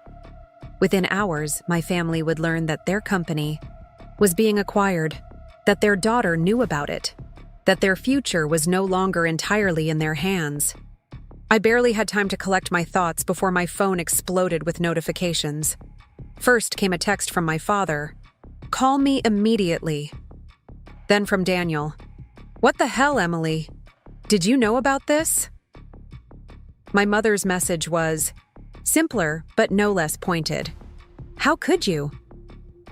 Within hours, my family would learn that their company was being acquired, that their daughter knew about it, that their future was no longer entirely in their hands. I barely had time to collect my thoughts before my phone exploded with notifications. First came a text from my father. "Call me immediately." Then from Daniel. "What the hell, Emily? Did you know about this?" My mother's message was simpler, but no less pointed. "How could you?"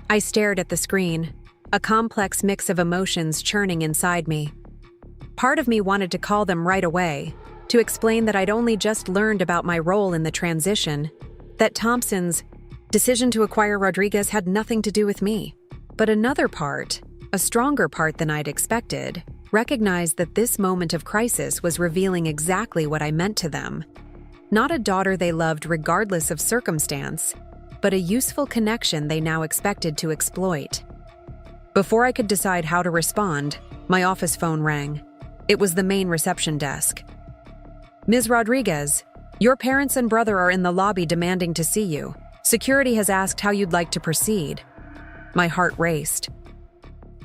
I stared at the screen, a complex mix of emotions churning inside me. Part of me wanted to call them right away, to explain that I'd only just learned about my role in the transition, that Thompson's decision to acquire Rodriguez had nothing to do with me. But another part, a stronger part than I'd expected, recognized that this moment of crisis was revealing exactly what I meant to them. Not a daughter they loved regardless of circumstance, but a useful connection they now expected to exploit. Before I could decide how to respond, my office phone rang. It was the main reception desk. "Ms. Rodriguez, your parents and brother are in the lobby demanding to see you. Security has asked how you'd like to proceed." My heart raced.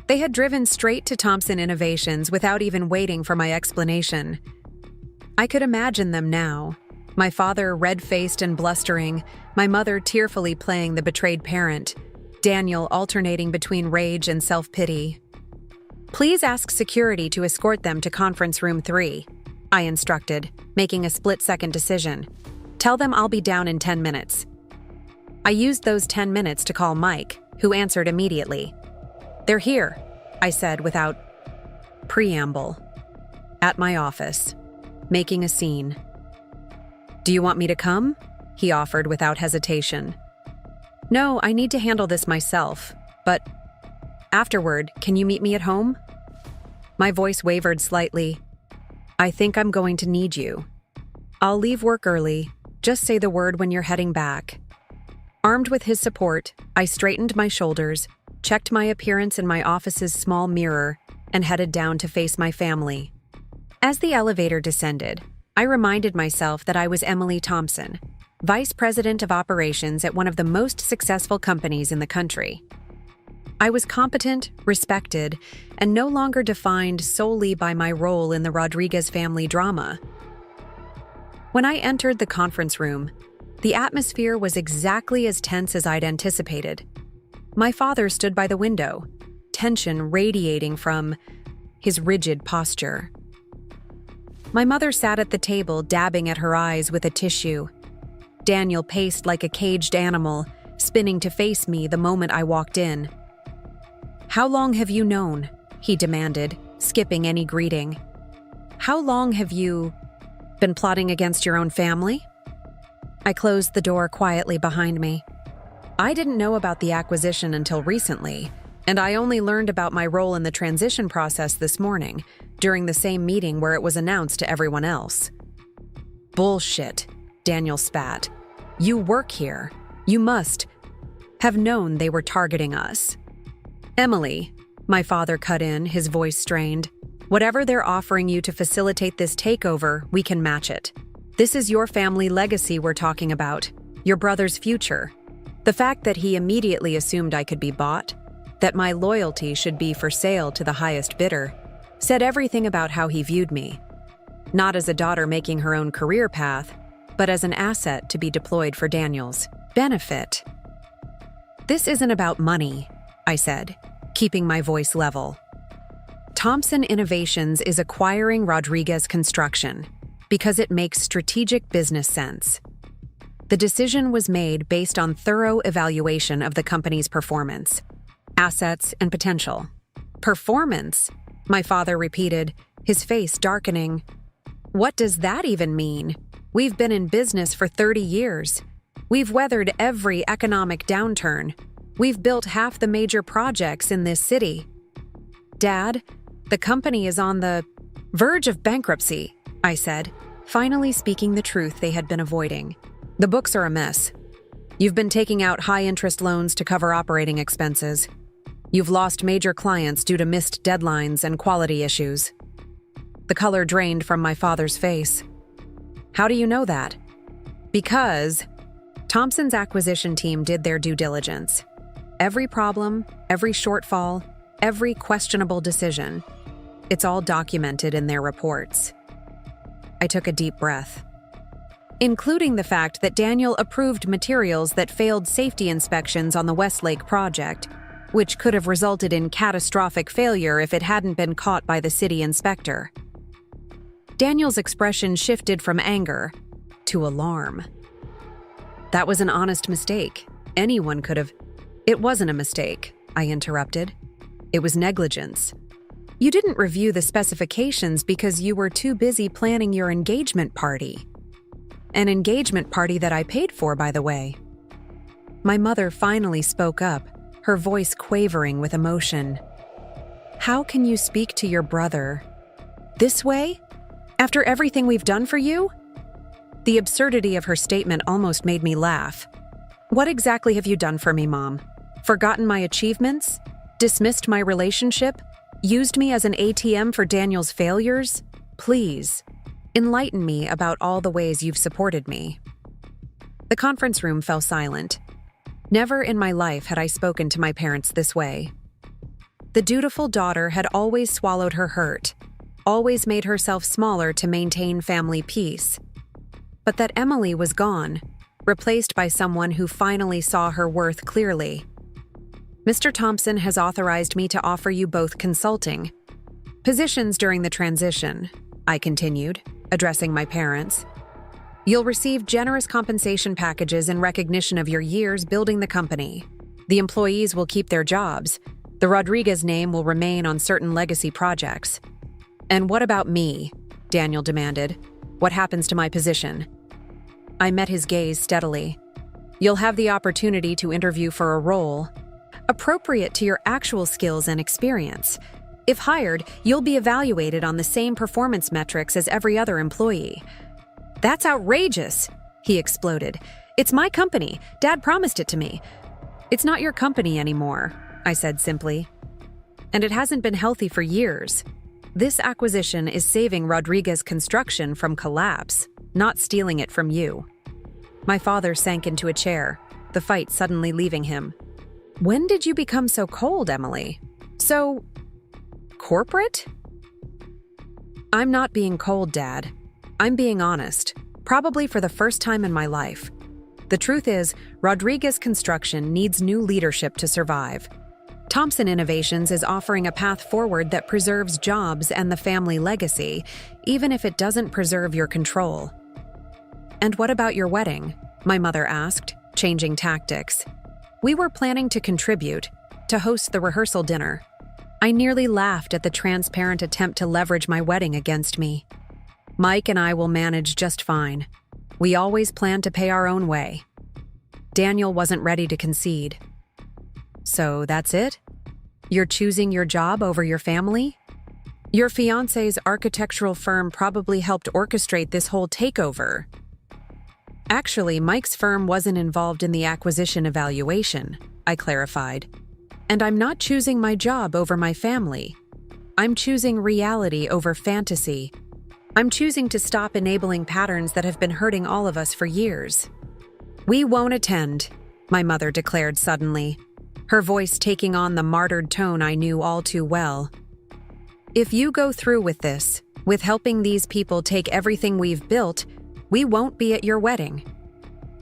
They had driven straight to Thompson Innovations without even waiting for my explanation. I could imagine them now. My father red-faced and blustering, my mother tearfully playing the betrayed parent, Daniel alternating between rage and self-pity. "Please ask security to escort them to conference room 3, I instructed, making a split-second decision. "Tell them I'll be down in 10 minutes. I used those 10 minutes to call Mike, who answered immediately. "They're here," I said without preamble. "At my office, making a scene." "Do you want me to come?" he offered without hesitation. "No, I need to handle this myself, but afterward, can you meet me at home?" My voice wavered slightly. "I think I'm going to need you. I'll leave work early. Just say the word when you're heading back." Armed with his support, I straightened my shoulders, checked my appearance in my office's small mirror, and headed down to face my family. As the elevator descended, I reminded myself that I was Emily Thompson, Vice President of Operations at one of the most successful companies in the country. I was competent, respected, and no longer defined solely by my role in the Rodriguez family drama. When I entered the conference room, the atmosphere was exactly as tense as I'd anticipated. My father stood by the window, tension radiating from his rigid posture. My mother sat at the table, dabbing at her eyes with a tissue. Daniel paced like a caged animal, spinning to face me the moment I walked in. "How long have you known?" he demanded, skipping any greeting. "How long have you been plotting against your own family?" I closed the door quietly behind me. I didn't know about the acquisition until recently, and I only learned about my role in the transition process this morning, during the same meeting where it was announced to everyone else. "Bullshit," Daniel spat. "You work here. You must have known they were targeting us." "Emily," my father cut in, his voice strained, "whatever they're offering you to facilitate this takeover, we can match it. This is your family legacy we're talking about, your brother's future." The fact that he immediately assumed I could be bought, that my loyalty should be for sale to the highest bidder, said everything about how he viewed me. Not as a daughter making her own career path, but as an asset to be deployed for Daniel's benefit. "This isn't about money," I said, keeping my voice level. "Thompson Innovations is acquiring Rodriguez Construction because it makes strategic business sense. The decision was made based on thorough evaluation of the company's performance, assets, and potential." "Performance?" my father repeated, his face darkening. "What does that even mean? We've been in business for 30 years. We've weathered every economic downturn. We've built half the major projects in this city. Dad, the company is on the verge of bankruptcy," I said, finally speaking the truth they had been avoiding. "The books are a mess. You've been taking out high-interest loans to cover operating expenses. You've lost major clients due to missed deadlines and quality issues." The color drained from my father's face. "How do you know that?" "Because Thompson's acquisition team did their due diligence. Every problem, every shortfall, every questionable decision. It's all documented in their reports." I took a deep breath. "Including the fact that Daniel approved materials that failed safety inspections on the Westlake project, which could have resulted in catastrophic failure if it hadn't been caught by the city inspector." Daniel's expression shifted from anger to alarm. "That was an honest mistake. Anyone could have—" "It wasn't a mistake," I interrupted. "It was negligence. You didn't review the specifications because you were too busy planning your engagement party. An engagement party that I paid for, by the way." My mother finally spoke up, her voice quavering with emotion. "How can you speak to your brother this way? After everything we've done for you?" The absurdity of her statement almost made me laugh. "What exactly have you done for me, Mom? Forgotten my achievements? Dismissed my relationship? Used me as an ATM for Daniel's failures? Please, enlighten me about all the ways you've supported me." The conference room fell silent. Never in my life had I spoken to my parents this way. The dutiful daughter had always swallowed her hurt, always made herself smaller to maintain family peace. But that Emily was gone, replaced by someone who finally saw her worth clearly. Mr. Thompson has authorized me to offer you both consulting positions during the transition, I continued, addressing my parents. You'll receive generous compensation packages in recognition of your years building the company. The employees will keep their jobs. The Rodriguez name will remain on certain legacy projects. And what about me? Daniel demanded. What happens to my position? I met his gaze steadily. You'll have the opportunity to interview for a role appropriate to your actual skills and experience. If hired, you'll be evaluated on the same performance metrics as every other employee. That's outrageous, he exploded. It's my company. Dad promised it to me. It's not your company anymore, I said simply. And it hasn't been healthy for years. This acquisition is saving Rodriguez Construction from collapse, not stealing it from you. My father sank into a chair, the fight suddenly leaving him. When did you become so cold, Emily? So corporate? I'm not being cold, Dad. I'm being honest, probably for the first time in my life. The truth is, Rodriguez Construction needs new leadership to survive. Thompson Innovations is offering a path forward that preserves jobs and the family legacy, even if it doesn't preserve your control. And what about your wedding? My mother asked, changing tactics. We were planning to contribute, to host the rehearsal dinner. I nearly laughed at the transparent attempt to leverage my wedding against me. Mike and I will manage just fine. We always plan to pay our own way. Daniel wasn't ready to concede. So that's it? You're choosing your job over your family? Your fiancé's architectural firm probably helped orchestrate this whole takeover. Actually, Mike's firm wasn't involved in the acquisition evaluation, I clarified. And I'm not choosing my job over my family. I'm choosing reality over fantasy. I'm choosing to stop enabling patterns that have been hurting all of us for years. We won't attend, my mother declared suddenly, her voice taking on the martyred tone I knew all too well. If you go through with this, with helping these people take everything we've built, we won't be at your wedding.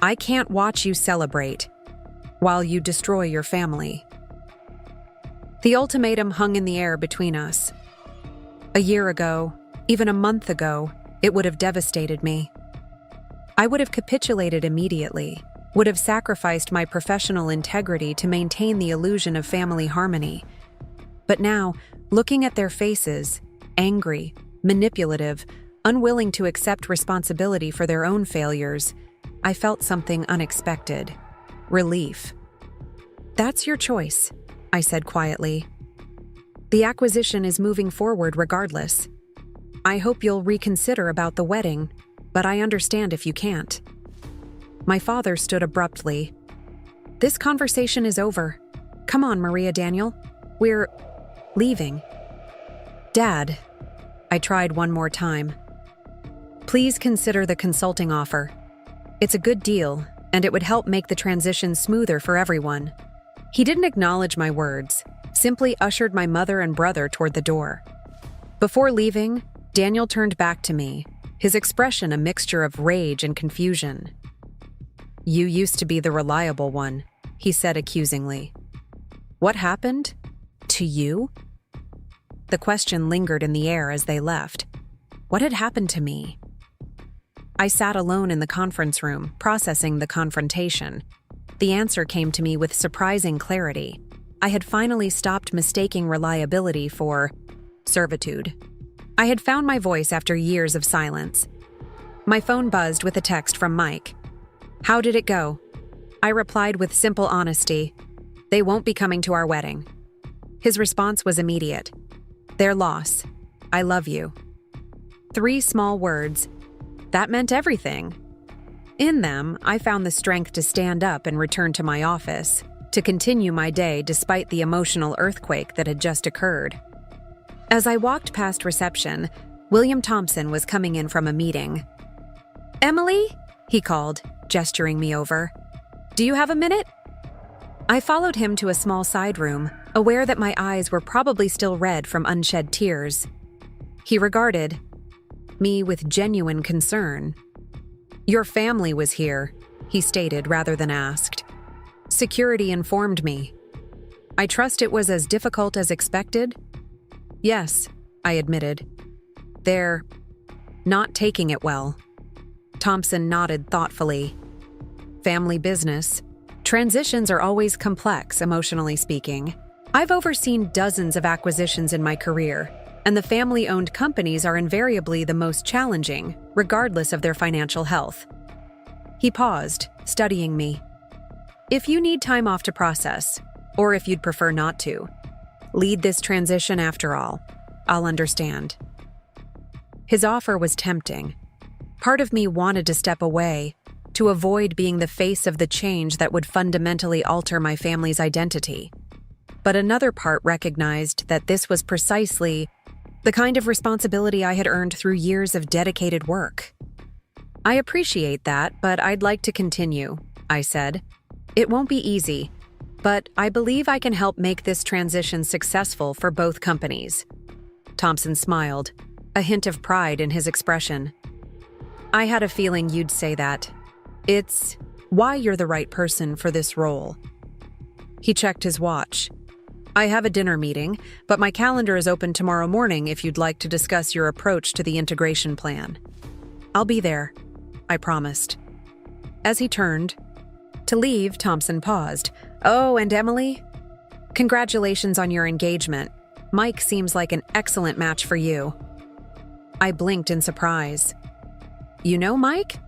I can't watch you celebrate while you destroy your family. The ultimatum hung in the air between us. A year ago, even a month ago, it would have devastated me. I would have capitulated immediately, would have sacrificed my professional integrity to maintain the illusion of family harmony. But now, looking at their faces, angry, manipulative, unwilling to accept responsibility for their own failures, I felt something unexpected. Relief. That's your choice, I said quietly. The acquisition is moving forward regardless. I hope you'll reconsider about the wedding, but I understand if you can't. My father stood abruptly. This conversation is over. Come on, Maria Daniel. We're leaving. Dad, I tried one more time. Please consider the consulting offer. It's a good deal, and it would help make the transition smoother for everyone. He didn't acknowledge my words, simply ushered my mother and brother toward the door. Before leaving, Daniel turned back to me, his expression a mixture of rage and confusion. You used to be the reliable one, he said accusingly. What happened? To you? The question lingered in the air as they left. What had happened to me? I sat alone in the conference room, processing the confrontation. The answer came to me with surprising clarity. I had finally stopped mistaking reliability for servitude. I had found my voice after years of silence. My phone buzzed with a text from Mike. How did it go? I replied with simple honesty. They won't be coming to our wedding. His response was immediate. Their loss. I love you. 3 small words. That meant everything. In them, I found the strength to stand up and return to my office, to continue my day despite the emotional earthquake that had just occurred. As I walked past reception, William Thompson was coming in from a meeting. Emily? He called, gesturing me over. Do you have a minute? I followed him to a small side room, aware that my eyes were probably still red from unshed tears. He regarded me with genuine concern. "Your family was here," he stated rather than asked. "Security informed me. I trust it was as difficult as expected?" "Yes," I admitted. "They're not taking it well." Thompson nodded thoughtfully. "Family business. Transitions are always complex, emotionally speaking. I've overseen dozens of acquisitions in my career, and the family-owned companies are invariably the most challenging, regardless of their financial health." He paused, studying me. "If you need time off to process, or if you'd prefer not to, lead this transition after all. I'll understand." His offer was tempting. Part of me wanted to step away, to avoid being the face of the change that would fundamentally alter my family's identity. But another part recognized that this was precisely the kind of responsibility I had earned through years of dedicated work. "I appreciate that, but I'd like to continue," I said. "It won't be easy, but I believe I can help make this transition successful for both companies." Thompson smiled, a hint of pride in his expression. "I had a feeling you'd say that. It's why you're the right person for this role." He checked his watch. "I have a dinner meeting, but my calendar is open tomorrow morning if you'd like to discuss your approach to the integration plan." "I'll be there," I promised. As he turned to leave, Thompson paused. "Oh, and Emily? Congratulations on your engagement. Mike seems like an excellent match for you." I blinked in surprise. "You know Mike?"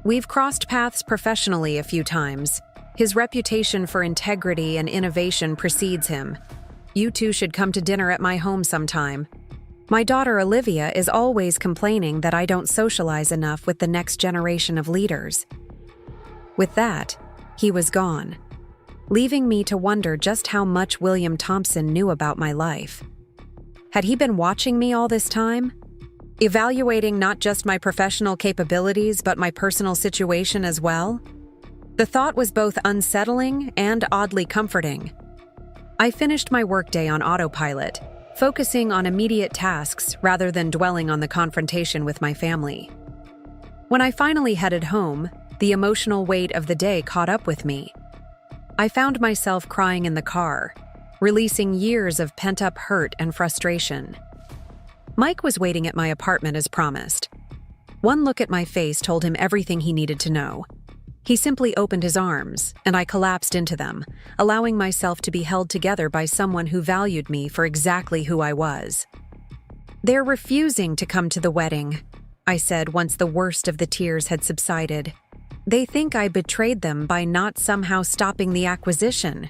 "We've crossed paths professionally a few times. His reputation for integrity and innovation precedes him. You two should come to dinner at my home sometime. My daughter Olivia is always complaining that I don't socialize enough with the next generation of leaders." With that, he was gone, leaving me to wonder just how much William Thompson knew about my life. Had he been watching me all this time? Evaluating not just my professional capabilities but my personal situation as well? The thought was both unsettling and oddly comforting. I finished my workday on autopilot, focusing on immediate tasks rather than dwelling on the confrontation with my family. When I finally headed home, the emotional weight of the day caught up with me. I found myself crying in the car, releasing years of pent-up hurt and frustration. Mike was waiting at my apartment as promised. One look at my face told him everything he needed to know. He simply opened his arms, and I collapsed into them, allowing myself to be held together by someone who valued me for exactly who I was. "They're refusing to come to the wedding," I said once the worst of the tears had subsided. "They think I betrayed them by not somehow stopping the acquisition."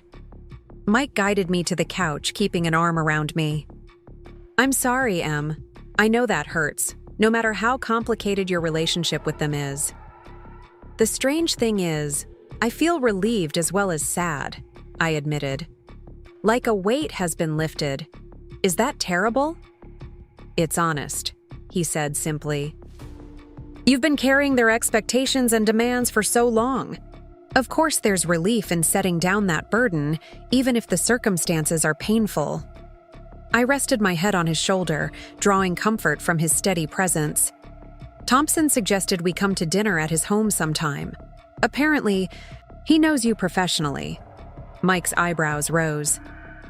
Mike guided me to the couch, keeping an arm around me. "I'm sorry, Em. I know that hurts, no matter how complicated your relationship with them is. The strange thing is, I feel relieved as well as sad," I admitted. "Like a weight has been lifted. Is that terrible?" "It's honest," he said simply. "You've been carrying their expectations and demands for so long. Of course there's relief in setting down that burden, even if the circumstances are painful." I rested my head on his shoulder, drawing comfort from his steady presence. Thompson suggested we come to dinner at his home sometime. Apparently, he knows you professionally. Mike's eyebrows rose.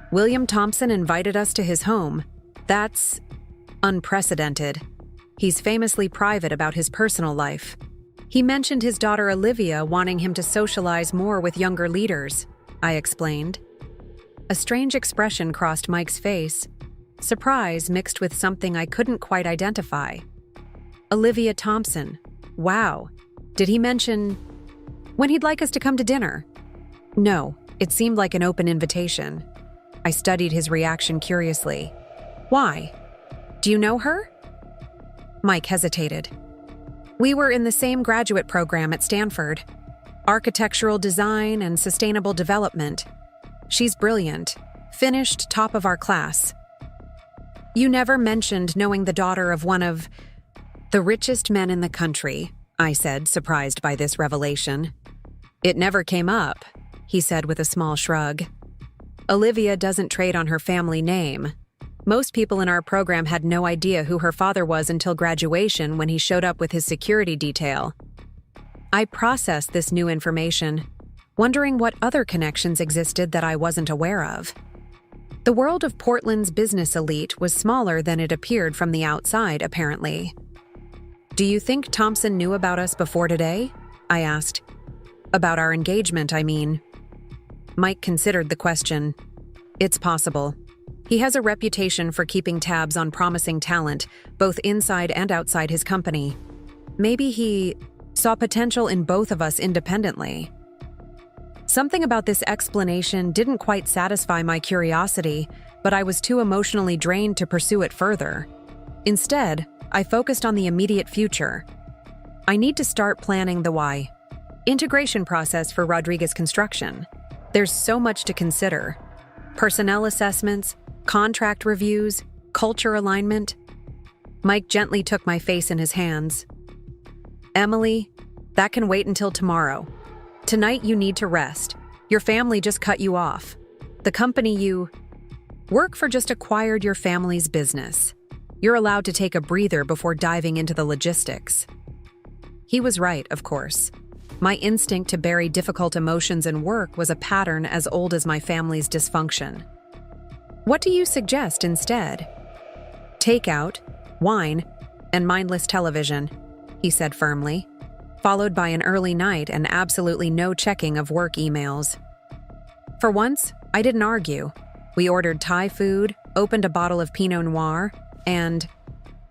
William Thompson invited us to his home. That's unprecedented. He's famously private about his personal life. He mentioned his daughter Olivia wanting him to socialize more with younger leaders, I explained. A strange expression crossed Mike's face, surprise mixed with something I couldn't quite identify. Olivia Thompson. Wow. Did he mention when he'd like us to come to dinner? No, it seemed like an open invitation. I studied his reaction curiously. Why? Do you know her? Mike hesitated. We were in the same graduate program at Stanford. Architectural design and sustainable development. She's brilliant. Finished top of our class. You never mentioned knowing the daughter of one of the richest men in the country, I said, surprised by this revelation. It never came up, he said with a small shrug. Olivia doesn't trade on her family name. Most people in our program had no idea who her father was until graduation when he showed up with his security detail. I processed this new information, wondering what other connections existed that I wasn't aware of. The world of Portland's business elite was smaller than it appeared from the outside, apparently. "Do you think Thompson knew about us before today?" I asked. "About our engagement, I mean." Mike considered the question. "It's possible. He has a reputation for keeping tabs on promising talent, both inside and outside his company. Maybe he saw potential in both of us independently." Something about this explanation didn't quite satisfy my curiosity, but I was too emotionally drained to pursue it further. Instead, I focused on the immediate future. I need to start planning the why. Integration process for Rodriguez Construction. There's so much to consider. Personnel assessments, contract reviews, culture alignment. Mike gently took my face in his hands. "Emily, that can wait until tomorrow. Tonight you need to rest. Your family just cut you off. The company you work for just acquired your family's business. You're allowed to take a breather before diving into the logistics." He was right, of course. My instinct to bury difficult emotions in work was a pattern as old as my family's dysfunction. "What do you suggest instead?" "Takeout, wine, and mindless television," he said firmly, followed by an early night and absolutely no checking of work emails. For once, I didn't argue. We ordered Thai food, opened a bottle of Pinot Noir, and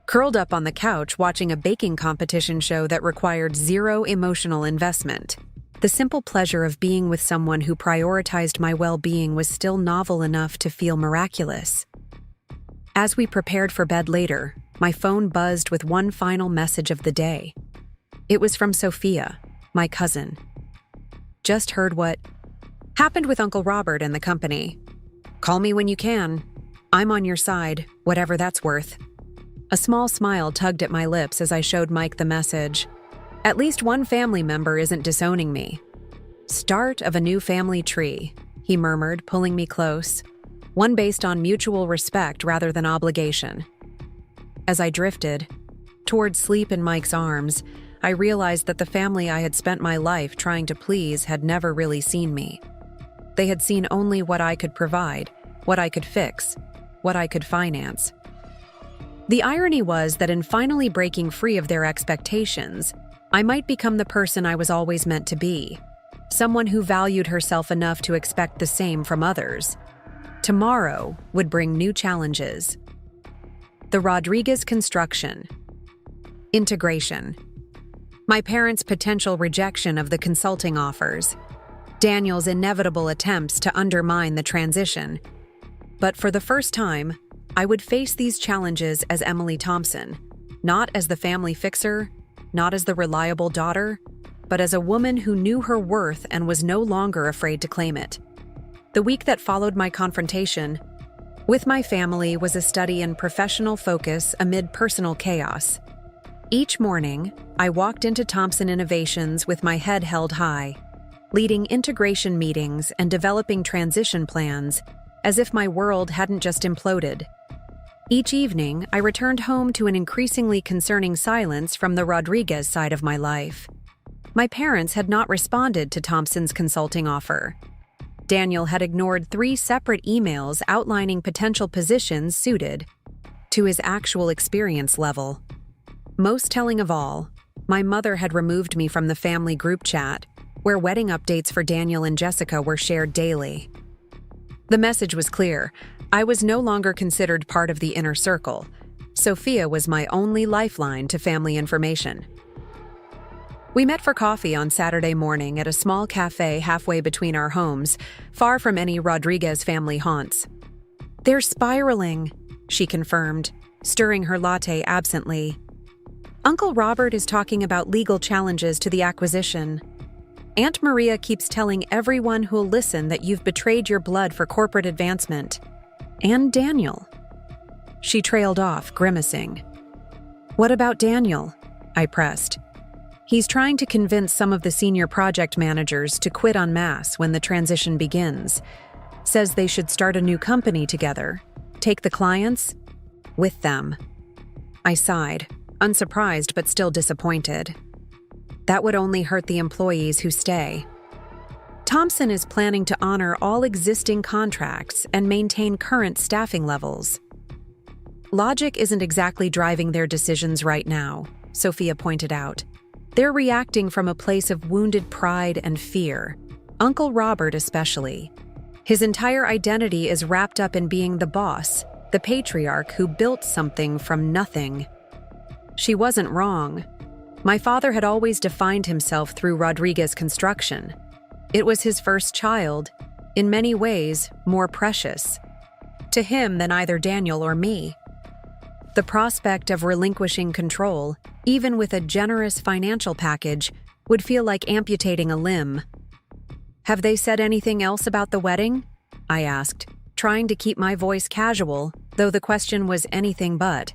curled up on the couch watching a baking competition show that required zero emotional investment. The simple pleasure of being with someone who prioritized my well-being was still novel enough to feel miraculous. As we prepared for bed later, my phone buzzed with one final message of the day. It was from Sophia, my cousin. "Just heard what happened with Uncle Robert and the company. Call me when you can. I'm on your side, whatever that's worth." A small smile tugged at my lips as I showed Mike the message. At least one family member isn't disowning me. "Start of a new family tree," he murmured, pulling me close. "One based on mutual respect rather than obligation." As I drifted toward sleep in Mike's arms, I realized that the family I had spent my life trying to please had never really seen me. They had seen only what I could provide, what I could fix, what I could finance. The irony was that in finally breaking free of their expectations, I might become the person I was always meant to be, someone who valued herself enough to expect the same from others. Tomorrow would bring new challenges. The Rodriguez Construction. Integration. My parents' potential rejection of the consulting offers. Daniel's inevitable attempts to undermine the transition. But for the first time, I would face these challenges as Emily Thompson, not as the family fixer, not as the reliable daughter, but as a woman who knew her worth and was no longer afraid to claim it. The week that followed my confrontation with my family was a study in professional focus amid personal chaos. Each morning, I walked into Thompson Innovations with my head held high, leading integration meetings and developing transition plans as if my world hadn't just imploded. Each evening, I returned home to an increasingly concerning silence from the Rodriguez side of my life. My parents had not responded to Thompson's consulting offer. Daniel had ignored 3 separate emails outlining potential positions suited to his actual experience level. Most telling of all, my mother had removed me from the family group chat, where wedding updates for Daniel and Jessica were shared daily. The message was clear. I was no longer considered part of the inner circle. Sophia was my only lifeline to family information. We met for coffee on Saturday morning at a small cafe halfway between our homes, far from any Rodriguez family haunts. "They're spiraling," she confirmed, stirring her latte absently. "Uncle Robert is talking about legal challenges to the acquisition. Aunt Maria keeps telling everyone who'll listen that you've betrayed your blood for corporate advancement. And Daniel." She trailed off, grimacing. "What about Daniel?" I pressed. "He's trying to convince some of the senior project managers to quit en masse when the transition begins. Says they should start a new company together. Take the clients with them. I sighed, unsurprised but still disappointed. That would only hurt the employees who stay. Thompson is planning to honor all existing contracts and maintain current staffing levels. Logic isn't exactly driving their decisions right now, Sophia pointed out. They're reacting from a place of wounded pride and fear, Uncle Robert especially. His entire identity is wrapped up in being the boss, the patriarch who built something from nothing. She wasn't wrong. My father had always defined himself through Rodriguez Construction. It was his first child, in many ways more precious to him than either Daniel or me. The prospect of relinquishing control, even with a generous financial package, would feel like amputating a limb. Have they said anything else about the wedding? I asked, trying to keep my voice casual, though the question was anything but.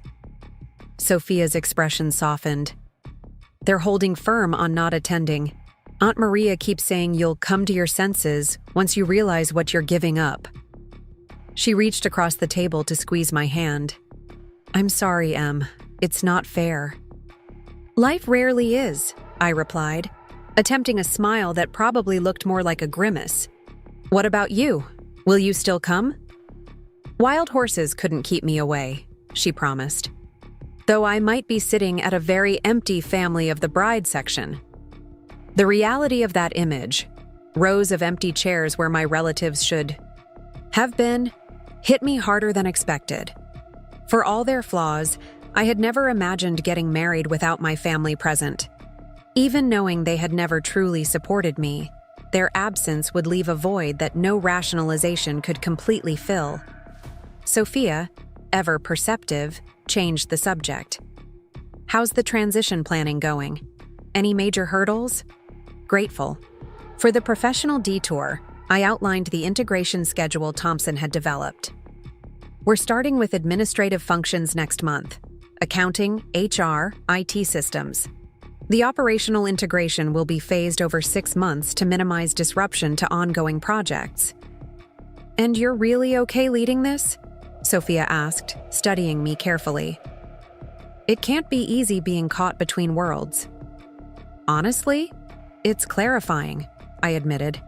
Sophia's expression softened. They're holding firm on not attending. Aunt Maria keeps saying you'll come to your senses once you realize what you're giving up. She reached across the table to squeeze my hand. I'm sorry, Em. It's not fair. Life rarely is, I replied, attempting a smile that probably looked more like a grimace. What about you? Will you still come? Wild horses couldn't keep me away, she promised. Though I might be sitting at a very empty family of the bride section. The reality of that image, rows of empty chairs where my relatives should have been, hit me harder than expected. For all their flaws, I had never imagined getting married without my family present. Even knowing they had never truly supported me, their absence would leave a void that no rationalization could completely fill. Sophia, ever perceptive, changed the subject. How's the transition planning going? Any major hurdles? Grateful. For the professional detour, I outlined the integration schedule Thompson had developed. We're starting with administrative functions next month: accounting, HR, IT systems. The operational integration will be phased over 6 months to minimize disruption to ongoing projects. And you're really okay leading this? Sophia asked, studying me carefully. It can't be easy being caught between worlds. Honestly, it's clarifying, I admitted.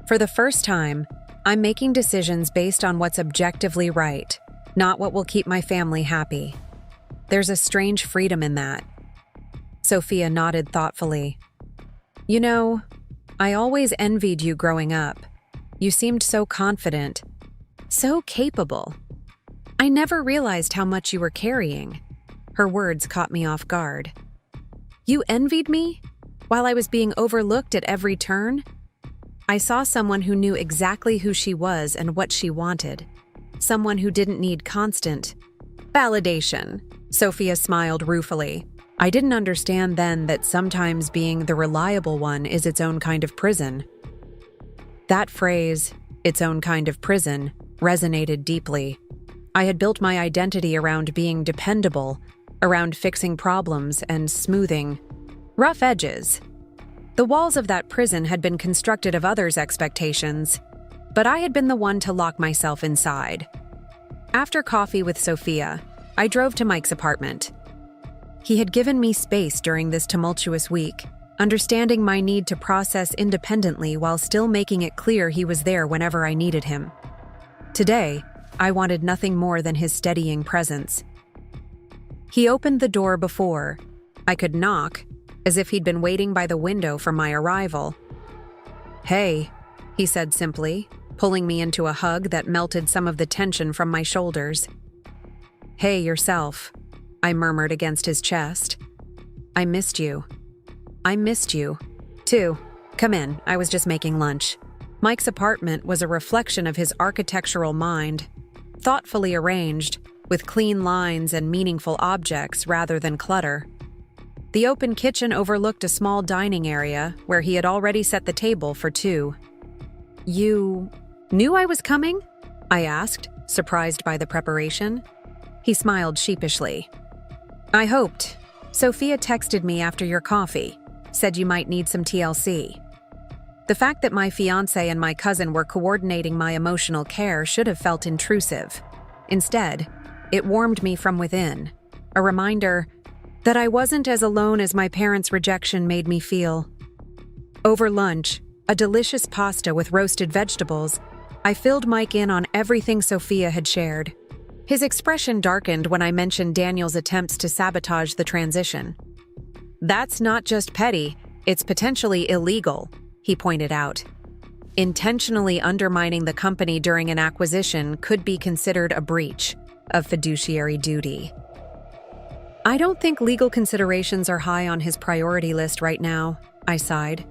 For the first time, I'm making decisions based on what's objectively right, not what will keep my family happy. There's a strange freedom in that. Sophia nodded thoughtfully. You know, I always envied you growing up. You seemed so confident, so capable. I never realized how much you were carrying. Her words caught me off guard. You envied me? While I was being overlooked at every turn? I saw someone who knew exactly who she was and what she wanted. Someone who didn't need constant validation. Sophia smiled ruefully. I didn't understand then that sometimes being the reliable one is its own kind of prison. That phrase, its own kind of prison, resonated deeply. I had built my identity around being dependable, around fixing problems and smoothing rough edges. The walls of that prison had been constructed of others' expectations, but I had been the one to lock myself inside. After coffee with Sophia, I drove to Mike's apartment. He had given me space during this tumultuous week, understanding my need to process independently while still making it clear he was there whenever I needed him. Today, I wanted nothing more than his steadying presence. He opened the door before I could knock, as if he'd been waiting by the window for my arrival. Hey, he said simply, pulling me into a hug that melted some of the tension from my shoulders. Hey, yourself, I murmured against his chest. I missed you. I missed you, too. Come in, I was just making lunch. Mike's apartment was a reflection of his architectural mind, thoughtfully arranged, with clean lines and meaningful objects rather than clutter. The open kitchen overlooked a small dining area where he had already set the table for 2. You knew I was coming? I asked, surprised by the preparation. He smiled sheepishly. I hoped. Sophia texted me after your coffee, said you might need some TLC. The fact that my fiancé and my cousin were coordinating my emotional care should have felt intrusive. Instead, it warmed me from within, a reminder that I wasn't as alone as my parents' rejection made me feel. Over lunch, a delicious pasta with roasted vegetables, I filled Mike in on everything Sophia had shared. His expression darkened when I mentioned Daniel's attempts to sabotage the transition. "That's not just petty, it's potentially illegal," he pointed out. Intentionally undermining the company during an acquisition could be considered a breach of fiduciary duty. "I don't think legal considerations are high on his priority list right now," I sighed.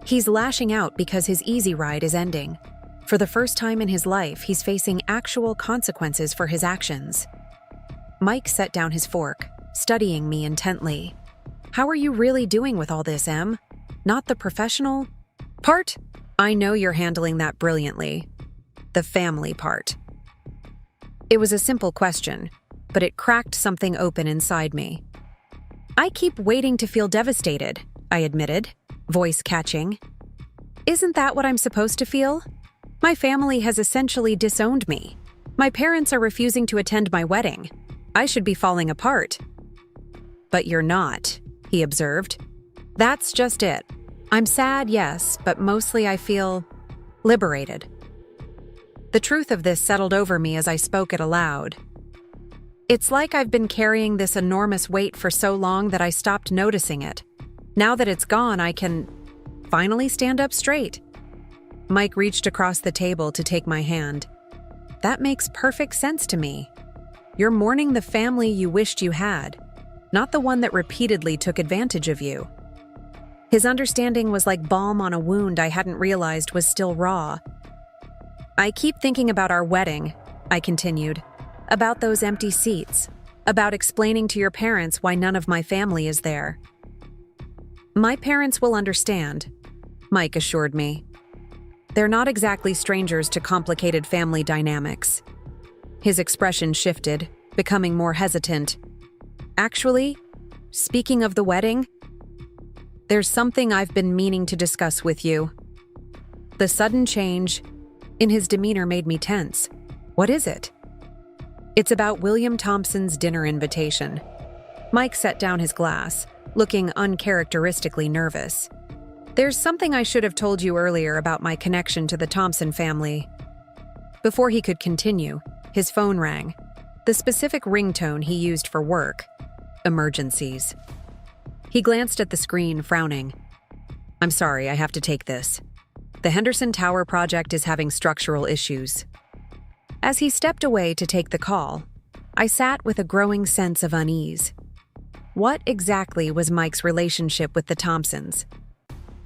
"He's lashing out because his easy ride is ending. For the first time in his life, he's facing actual consequences for his actions." Mike set down his fork, studying me intently. "How are you really doing with all this, Em? Not the professional part? I know you're handling that brilliantly. The family part." It was a simple question, but it cracked something open inside me. "I keep waiting to feel devastated," I admitted, voice catching. "Isn't that what I'm supposed to feel? My family has essentially disowned me. My parents are refusing to attend my wedding. I should be falling apart." "But you're not," he observed. "That's just it. I'm sad, yes, but mostly I feel liberated." The truth of this settled over me as I spoke it aloud. "It's like I've been carrying this enormous weight for so long that I stopped noticing it. Now that it's gone, I can finally stand up straight." Mike reached across the table to take my hand. "That makes perfect sense to me. You're mourning the family you wished you had, not the one that repeatedly took advantage of you." His understanding was like balm on a wound I hadn't realized was still raw. "I keep thinking about our wedding," I continued, "about those empty seats, about explaining to your parents why none of my family is there." "My parents will understand," Mike assured me. "They're not exactly strangers to complicated family dynamics." His expression shifted, becoming more hesitant. "Actually, speaking of the wedding, there's something I've been meaning to discuss with you." The sudden change in his demeanor made me tense. "What is it?" "It's about William Thompson's dinner invitation." Mike set down his glass, looking uncharacteristically nervous. "There's something I should have told you earlier about my connection to the Thompson family." Before he could continue, his phone rang, the specific ringtone he used for work. Emergencies. He glanced at the screen, frowning. "I'm sorry, I have to take this. The Henderson Tower project is having structural issues." As he stepped away to take the call, I sat with a growing sense of unease. What exactly was Mike's relationship with the Thompsons?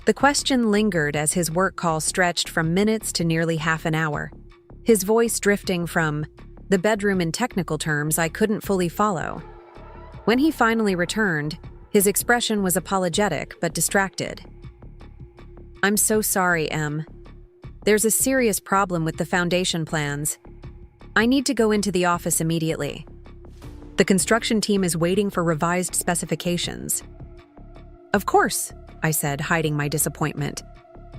The question lingered as his work call stretched from minutes to nearly half an hour, his voice drifting from the bedroom in technical terms I couldn't fully follow. When he finally returned, his expression was apologetic but distracted. "I'm so sorry, Em. There's a serious problem with the foundation plans. I need to go into the office immediately. The construction team is waiting for revised specifications." "Of course," I said, hiding my disappointment.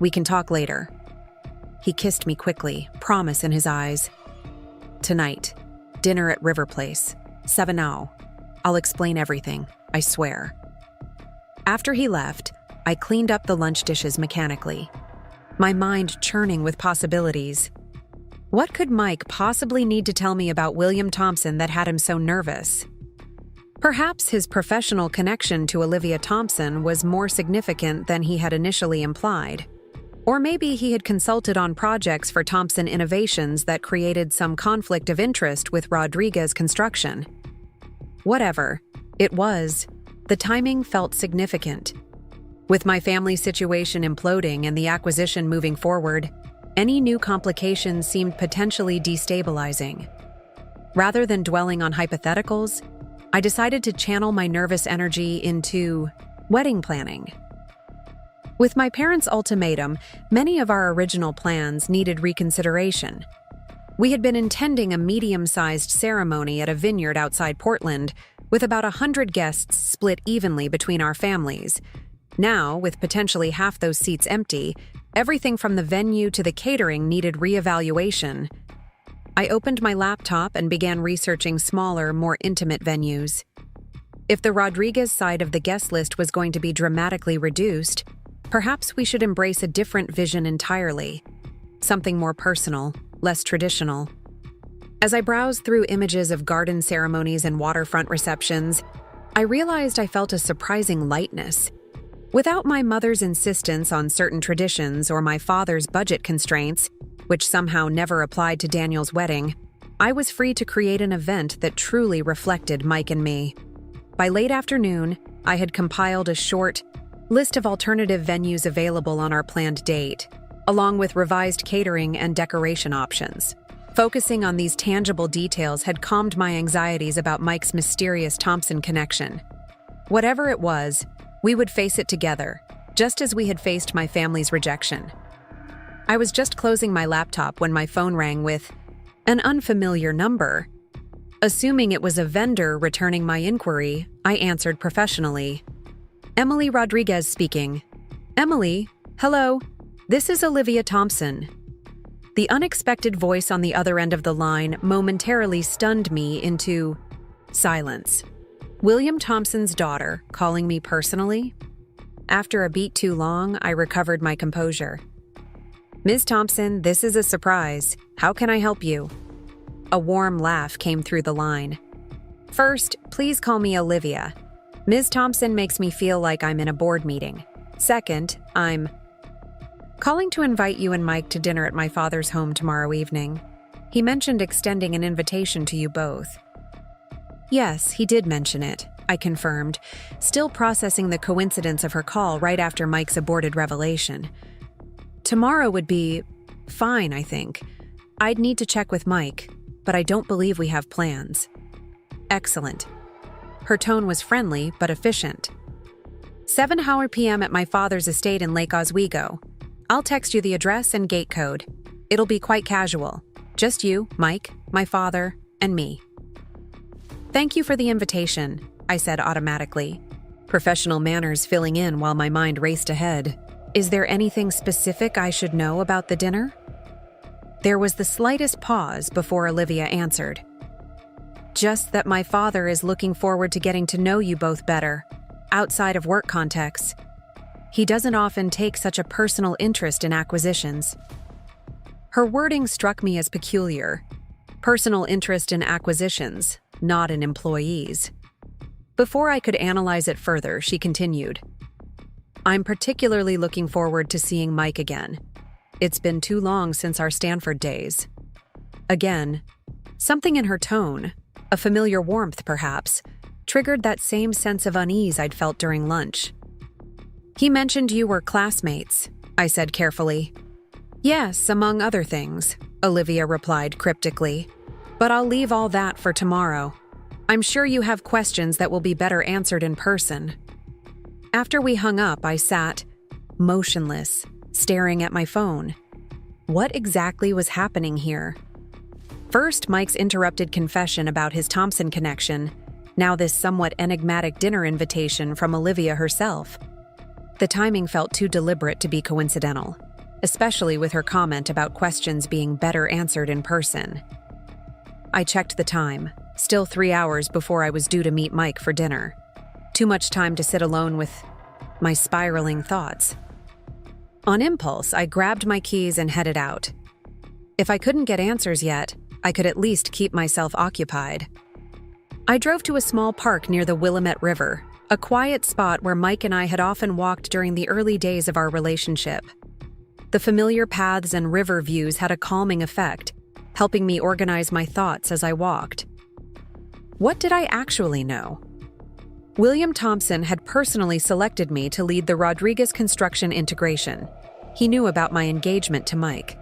"We can talk later." He kissed me quickly, promise in his eyes. "Tonight, dinner at River Place, 7:00. I'll explain everything, I swear." After he left, I cleaned up the lunch dishes mechanically, my mind churning with possibilities. What could Mike possibly need to tell me about William Thompson that had him so nervous? Perhaps his professional connection to Olivia Thompson was more significant than he had initially implied. Or maybe he had consulted on projects for Thompson Innovations that created some conflict of interest with Rodriguez Construction. Whatever it was, the timing felt significant. With my family situation imploding and the acquisition moving forward, any new complications seemed potentially destabilizing. Rather than dwelling on hypotheticals, I decided to channel my nervous energy into wedding planning. With my parents' ultimatum, many of our original plans needed reconsideration. We had been intending a medium-sized ceremony at a vineyard outside Portland, with about 100 guests split evenly between our families. Now, with potentially half those seats empty, Everything from the venue to the catering needed reevaluation. I opened my laptop and began researching smaller, more intimate venues. If the Rodriguez side of the guest list was going to be dramatically reduced, perhaps we should embrace a different vision entirely. Something more personal, less traditional. As I browsed through images of garden ceremonies and waterfront receptions, I realized I felt a surprising lightness. Without my mother's insistence on certain traditions or my father's budget constraints, which somehow never applied to Daniel's wedding, I was free to create an event that truly reflected Mike and me. By late afternoon, I had compiled a short list of alternative venues available on our planned date, along with revised catering and decoration options. Focusing on these tangible details had calmed my anxieties about Mike's mysterious Thompson connection. Whatever it was, we would face it together, just as we had faced my family's rejection. I was just closing my laptop when my phone rang with an unfamiliar number. Assuming it was a vendor returning my inquiry, I answered professionally. Emily Rodriguez speaking. Emily, hello. This is Olivia Thompson. The unexpected voice on the other end of the line momentarily stunned me into silence. William Thompson's daughter calling me personally? After a beat too long, I recovered my composure. Ms. Thompson, this is a surprise. How can I help you? A warm laugh came through the line. First, please call me Olivia. Ms. Thompson makes me feel like I'm in a board meeting. Second, I'm calling to invite you and Mike to dinner at my father's home tomorrow evening. He mentioned extending an invitation to you both. Yes, he did mention it, I confirmed, still processing the coincidence of her call right after Mike's aborted revelation. Tomorrow would be fine, I think. I'd need to check with Mike, but I don't believe we have plans. Excellent. Her tone was friendly but efficient. 7 p.m. at my father's estate in Lake Oswego. I'll text you the address and gate code. It'll be quite casual. Just you, Mike, my father, and me. Thank you for the invitation, I said automatically, professional manners filling in while my mind raced ahead. Is there anything specific I should know about the dinner? There was the slightest pause before Olivia answered. Just that my father is looking forward to getting to know you both better, outside of work contexts. He doesn't often take such a personal interest in acquisitions. Her wording struck me as peculiar. Personal interest in acquisitions, not in employees. Before I could analyze it further, she continued. I'm particularly looking forward to seeing Mike again. It's been too long since our Stanford days. Again, something in her tone, a familiar warmth perhaps, triggered that same sense of unease I'd felt during lunch. He mentioned you were classmates, I said carefully. Yes, among other things, Olivia replied cryptically. But I'll leave all that for tomorrow. I'm sure you have questions that will be better answered in person. After we hung up, I sat, motionless, staring at my phone. What exactly was happening here? First, Mike's interrupted confession about his Thompson connection, now this somewhat enigmatic dinner invitation from Olivia herself. The timing felt too deliberate to be coincidental, especially with her comment about questions being better answered in person. I checked the time, still 3 hours before I was due to meet Mike for dinner. Too much time to sit alone with my spiraling thoughts. On impulse, I grabbed my keys and headed out. If I couldn't get answers yet, I could at least keep myself occupied. I drove to a small park near the Willamette River, a quiet spot where Mike and I had often walked during the early days of our relationship. The familiar paths and river views had a calming effect, helping me organize my thoughts as I walked. What did I actually know? William Thompson had personally selected me to lead the Rodriguez construction integration. He knew about my engagement to Mike.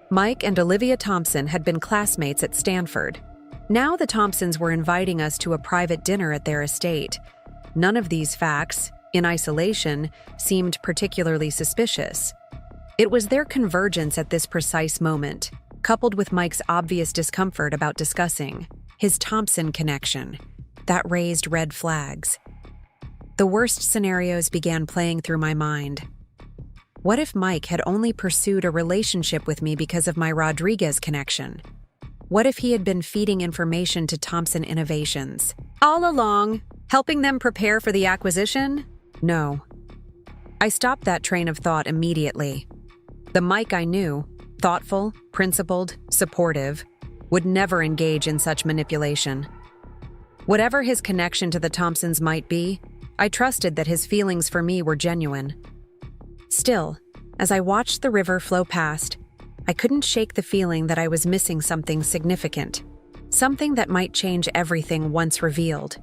Mike and Olivia Thompson had been classmates at Stanford. Now the Thompsons were inviting us to a private dinner at their estate. None of these facts, in isolation, seemed particularly suspicious. It was their convergence at this precise moment, coupled with Mike's obvious discomfort about discussing his Thompson connection, that raised red flags. The worst scenarios began playing through my mind. What if Mike had only pursued a relationship with me because of my Rodriguez connection? What if he had been feeding information to Thompson Innovations all along, helping them prepare for the acquisition? No. I stopped that train of thought immediately. The Mike I knew, thoughtful, principled, supportive, would never engage in such manipulation. Whatever his connection to the Thompsons might be, I trusted that his feelings for me were genuine. Still, as I watched the river flow past, I couldn't shake the feeling that I was missing something significant, something that might change everything once revealed.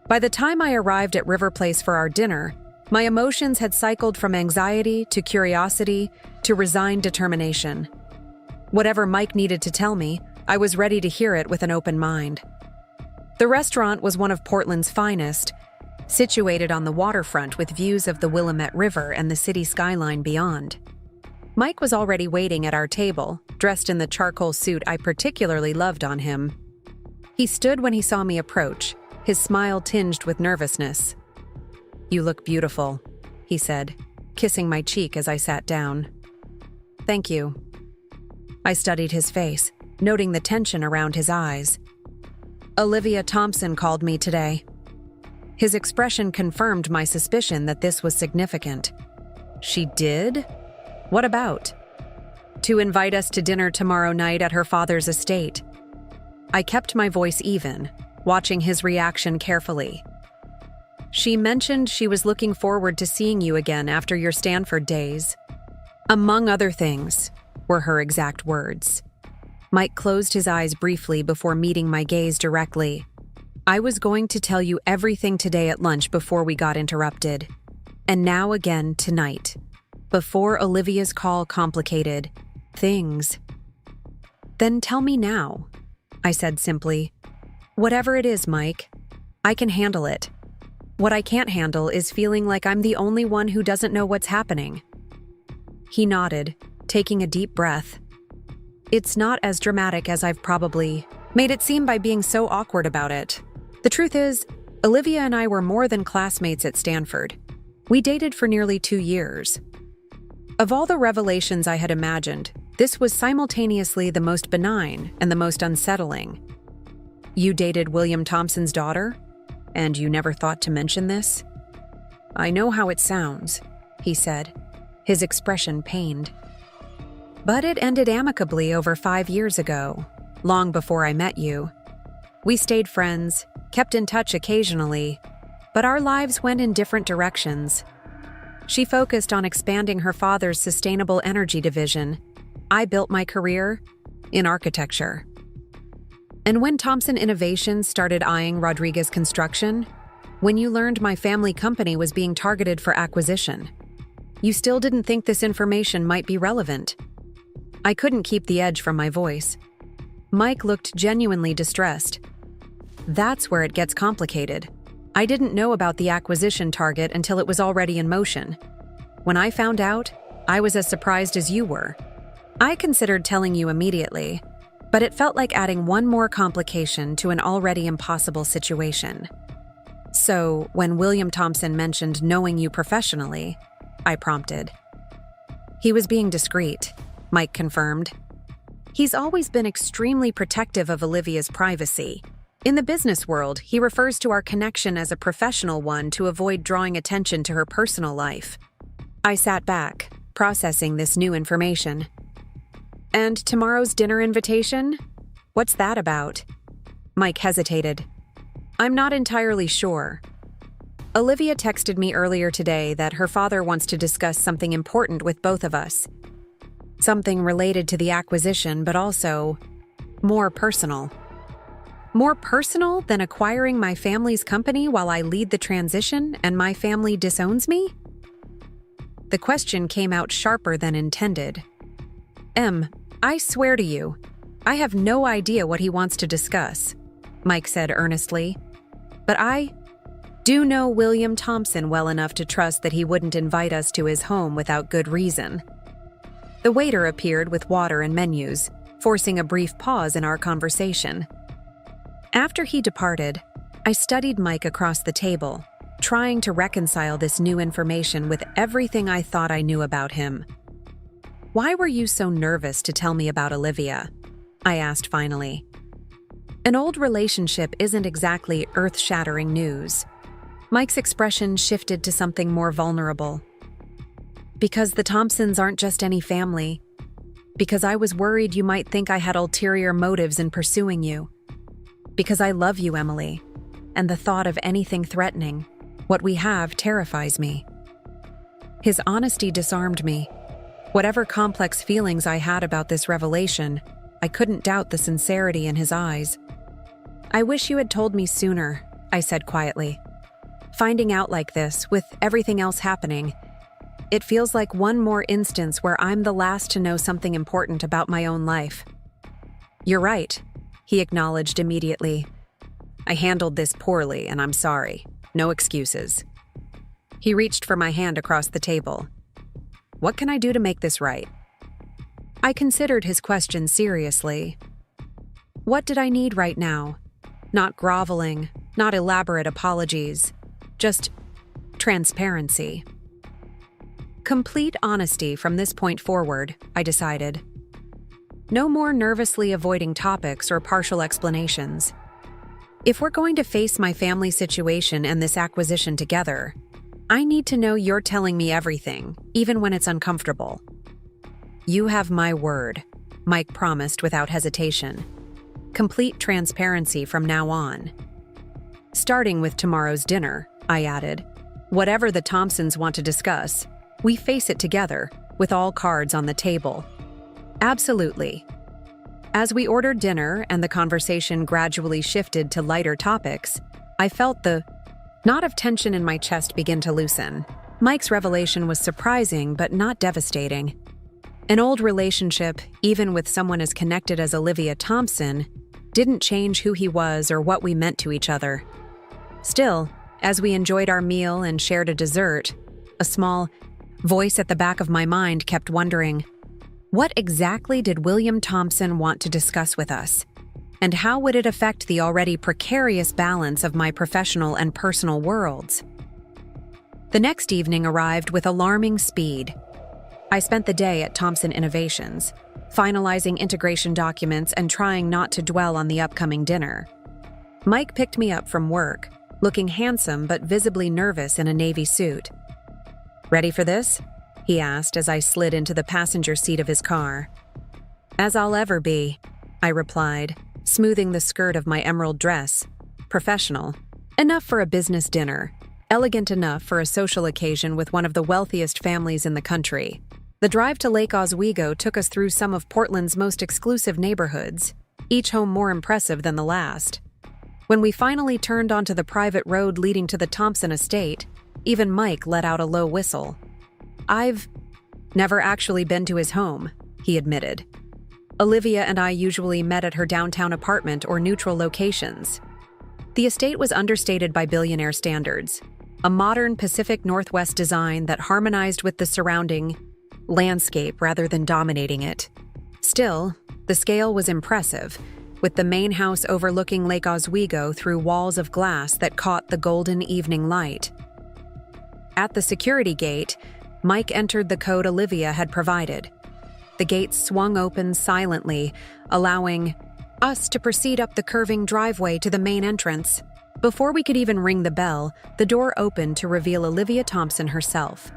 By the time I arrived at River Place for our dinner, my emotions had cycled from anxiety to curiosity to resigned determination. Whatever Mike needed to tell me, I was ready to hear it with an open mind. The restaurant was one of Portland's finest, situated on the waterfront with views of the Willamette River and the city skyline beyond. Mike was already waiting at our table, dressed in the charcoal suit I particularly loved on him. He stood when he saw me approach, his smile tinged with nervousness. "You look beautiful," he said, kissing my cheek as I sat down. "Thank you." I studied his face, noting the tension around his eyes. "Olivia Thompson called me today." His expression confirmed my suspicion that this was significant. "She did? What about?" "To invite us to dinner tomorrow night at her father's estate." I kept my voice even, watching his reaction carefully. "She mentioned she was looking forward to seeing you again after your Stanford days. Among other things," were her exact words. Mike closed his eyes briefly before meeting my gaze directly. "I was going to tell you everything today at lunch before we got interrupted. And now again tonight. Before Olivia's call complicated things." "Then tell me now," I said simply. "Whatever it is, Mike, I can handle it. What I can't handle is feeling like I'm the only one who doesn't know what's happening." He nodded, taking a deep breath. "It's not as dramatic as I've probably made it seem by being so awkward about it. The truth is, Olivia and I were more than classmates at Stanford. We dated for nearly 2 years. Of all the revelations I had imagined, this was simultaneously the most benign and the most unsettling. You dated William Thompson's daughter? And you never thought to mention this?" "I know how it sounds," he said, his expression pained. "But it ended amicably over 5 years ago, long before I met you. We stayed friends, kept in touch occasionally, but our lives went in different directions. She focused on expanding her father's sustainable energy division. I built my career in architecture. And when Thompson Innovations started eyeing Rodriguez Construction, when you learned my family company was being targeted for acquisition, you still didn't think this information might be relevant." I couldn't keep the edge from my voice. Mike looked genuinely distressed. "That's where it gets complicated. I didn't know about the acquisition target until it was already in motion. When I found out, I was as surprised as you were. I considered telling you immediately, but it felt like adding one more complication to an already impossible situation. So, when William Thompson mentioned knowing you professionally, I prompted." "He was being discreet," Mike confirmed. "He's always been extremely protective of Olivia's privacy. In the business world, he refers to our connection as a professional one to avoid drawing attention to her personal life." I sat back, processing this new information. "And tomorrow's dinner invitation? What's that about?" Mike hesitated. "I'm not entirely sure. Olivia texted me earlier today that her father wants to discuss something important with both of us. Something related to the acquisition, but also more personal." "More personal than acquiring my family's company while I lead the transition and my family disowns me?" The question came out sharper than intended. I swear to you, I have no idea what he wants to discuss," Mike said earnestly. "But I do know William Thompson well enough to trust that he wouldn't invite us to his home without good reason." The waiter appeared with water and menus, forcing a brief pause in our conversation. After he departed, I studied Mike across the table, trying to reconcile this new information with everything I thought I knew about him. "Why were you so nervous to tell me about Olivia?" I asked finally. "An old relationship isn't exactly earth-shattering news." Mike's expression shifted to something more vulnerable. "Because the Thompsons aren't just any family. Because I was worried you might think I had ulterior motives in pursuing you. Because I love you, Emily, and the thought of anything threatening what we have terrifies me." His honesty disarmed me. Whatever complex feelings I had about this revelation, I couldn't doubt the sincerity in his eyes. "I wish you had told me sooner," I said quietly. "Finding out like this, with everything else happening, it feels like one more instance where I'm the last to know something important about my own life." "You're right," he acknowledged immediately. "I handled this poorly, and I'm sorry. No excuses." He reached for my hand across the table. "What can I do to make this right?" I considered his question seriously. What did I need right now? Not groveling, not elaborate apologies, just transparency. Complete honesty from this point forward, I decided. No more nervously avoiding topics or partial explanations. If we're going to face my family situation and this acquisition together, I need to know you're telling me everything, even when it's uncomfortable. "You have my word," Mike promised without hesitation. "Complete transparency from now on." "Starting with tomorrow's dinner," I added. "Whatever the Thompsons want to discuss, we face it together, with all cards on the table." "Absolutely." As we ordered dinner and the conversation gradually shifted to lighter topics, I felt the knot of tension in my chest begin to loosen. Mike's revelation was surprising but not devastating. An old relationship, even with someone as connected as Olivia Thompson, didn't change who he was or what we meant to each other. Still, as we enjoyed our meal and shared a dessert, a small voice at the back of my mind kept wondering, what exactly did William Thompson want to discuss with us? And how would it affect the already precarious balance of my professional and personal worlds? The next evening arrived with alarming speed. I spent the day at Thompson Innovations, finalizing integration documents and trying not to dwell on the upcoming dinner. Mike picked me up from work, looking handsome but visibly nervous in a navy suit. "Ready for this?" he asked as I slid into the passenger seat of his car. "As I'll ever be," I replied, smoothing the skirt of my emerald dress. Professional. Enough for a business dinner. Elegant enough for a social occasion with one of the wealthiest families in the country. The drive to Lake Oswego took us through some of Portland's most exclusive neighborhoods, each home more impressive than the last. When we finally turned onto the private road leading to the Thompson estate, even Mike let out a low whistle. "I've never actually been to his home," he admitted. "Olivia and I usually met at her downtown apartment or neutral locations." The estate was understated by Billionaire standards, a modern Pacific Northwest design that harmonized with the surrounding landscape rather than dominating it. Still, the scale was impressive, with the main house overlooking Lake Oswego through walls of glass that caught the golden evening light. At the security gate, Mike entered the code Olivia had provided. The gates swung open silently, allowing us to proceed up the curving driveway to the main entrance. Before we could even ring the bell, the door opened to reveal Olivia Thompson herself.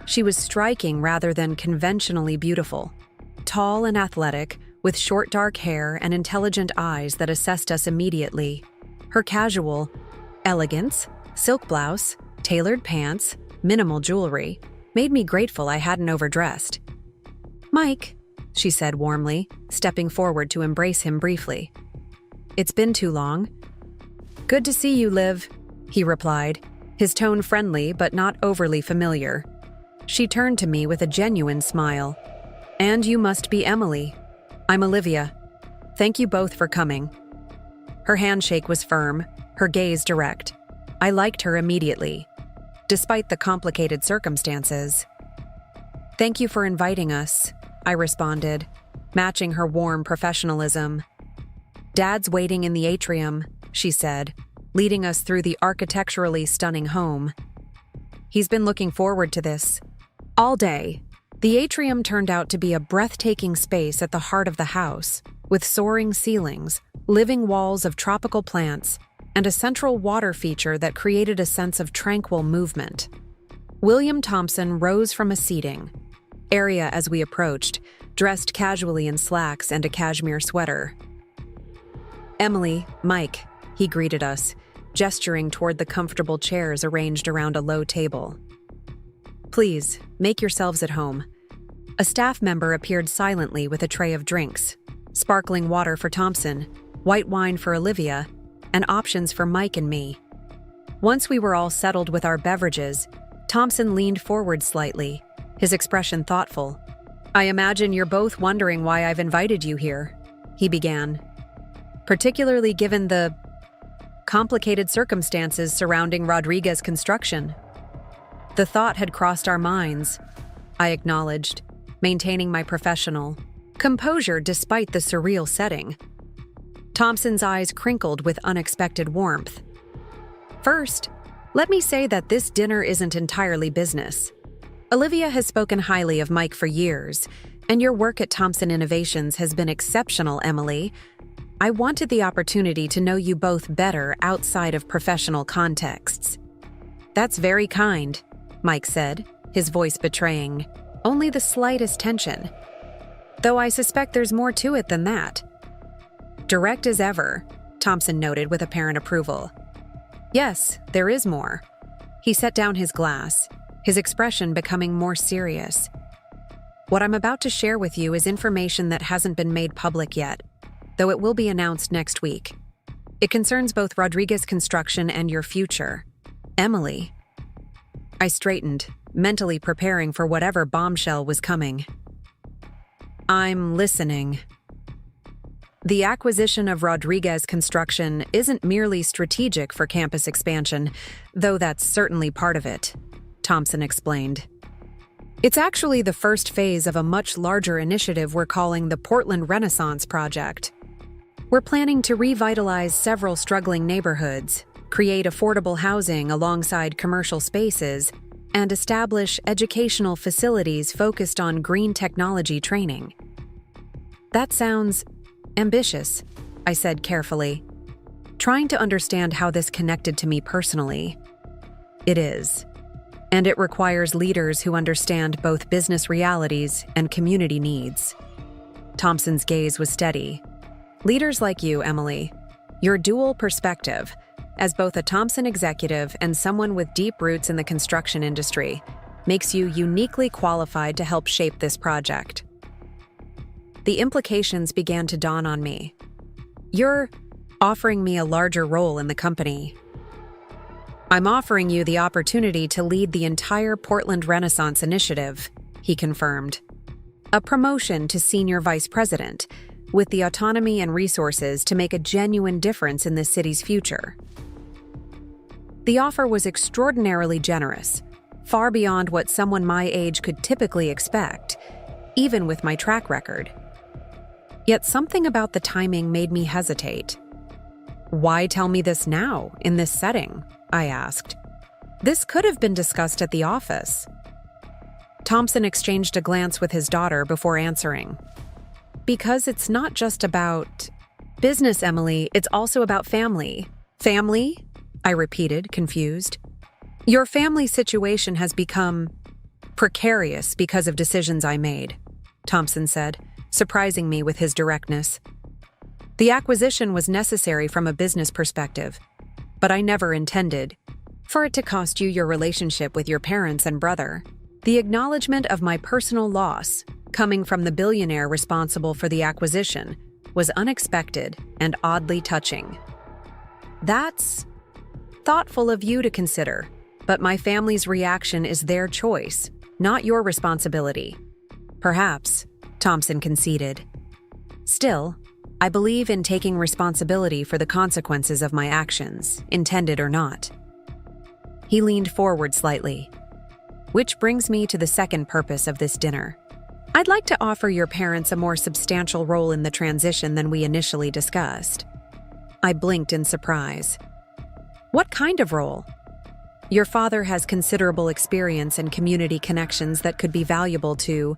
She was striking rather than conventionally beautiful. Tall and athletic, with short dark hair and intelligent eyes that assessed us immediately. Her casual elegance, silk blouse, tailored pants, minimal jewelry, made me grateful I hadn't overdressed. "Mike," she said warmly, stepping forward to embrace him briefly. "It's been too long." "Good to see you, Liv," he replied, his tone friendly but not overly familiar. She turned to me with a genuine smile. "And you must be Emily. I'm Olivia. Thank you both for coming." Her handshake was firm, her gaze direct. I liked her immediately, despite the complicated circumstances. "Thank you for inviting us," I responded, matching her warm professionalism. "Dad's waiting in the atrium," she said, leading us through the architecturally stunning home. He's been looking forward to this all day. The atrium turned out to be a breathtaking space at the heart of the house, with soaring ceilings, living walls of tropical plants, and a central water feature that created a sense of tranquil movement. William Thompson rose from a seating area as we approached, dressed casually in slacks and a cashmere sweater. "Emily, Mike," he greeted us, gesturing toward the comfortable chairs arranged around a low table. "Please, make yourselves at home." A staff member appeared silently with a tray of drinks, sparkling water for Thompson, white wine for Olivia, and options for Mike and me. Once we were all settled with our beverages, Thompson leaned forward slightly, his expression thoughtful. "I imagine you're both wondering why I've invited you here," he began, "particularly given the complicated circumstances surrounding Rodriguez construction." The thought had crossed our minds, I acknowledged, maintaining my professional composure despite the surreal setting. Thompson's eyes crinkled with unexpected warmth. "First, let me say that this dinner isn't entirely business. Olivia has spoken highly of Mike for years, and your work at Thompson Innovations has been exceptional, Emily. I wanted the opportunity to know you both better outside of professional contexts." "That's very kind," Mike said, his voice betraying only the slightest tension. "Though I suspect there's more to it than that." "Direct as ever," Thompson noted with apparent approval. "Yes, there is more." He set down his glass, his expression becoming more serious. "What I'm about to share with you is information that hasn't been made public yet, though it will be announced next week. It concerns both Rodriguez Construction and your future. Emily." I straightened, mentally preparing for whatever bombshell was coming. "I'm listening." "The acquisition of Rodriguez Construction isn't merely strategic for campus expansion, though that's certainly part of it," Thompson explained. "It's actually the first phase of a much larger initiative we're calling the Portland Renaissance Project. We're planning to revitalize several struggling neighborhoods, create affordable housing alongside commercial spaces, and establish educational facilities focused on green technology training." "That sounds ambitious," I said carefully, trying to understand how this connected to me personally. "It is, and it requires leaders who understand both business realities and community needs." Thompson's gaze was steady. "Leaders like you, Emily, your dual perspective, as both a Thompson executive and someone with deep roots in the construction industry, makes you uniquely qualified to help shape this project." The implications began to dawn on me. "You're offering me a larger role in the company." "I'm offering you the opportunity to lead the entire Portland Renaissance Initiative," he confirmed. "A promotion to senior vice president, with the autonomy and resources to make a genuine difference in the city's future." The offer was extraordinarily generous, far beyond what someone my age could typically expect, even with my track record. Yet something about the timing made me hesitate. "Why tell me this now, in this setting?" I asked. "This could have been discussed at the office." Thompson exchanged a glance with his daughter before answering. "Because it's not just about business, Emily, it's also about family." "Family?" I repeated, confused. "Your family situation has become precarious because of decisions I made," Thompson said, surprising me with his directness. "The acquisition was necessary from a business perspective, but I never intended for it to cost you your relationship with your parents and brother. The acknowledgement of my personal loss, coming from the billionaire responsible for the acquisition, was unexpected and oddly touching." "That's thoughtful of you to consider, but my family's reaction is their choice, not your responsibility." "Perhaps," Thompson conceded. "Still, I believe in taking responsibility for the consequences of my actions, intended or not." He leaned forward slightly. "Which brings me to the second purpose of this dinner. I'd like to offer your parents a more substantial role in the transition than we initially discussed." I blinked in surprise. What kind of role? Your father has considerable experience and community connections that could be valuable to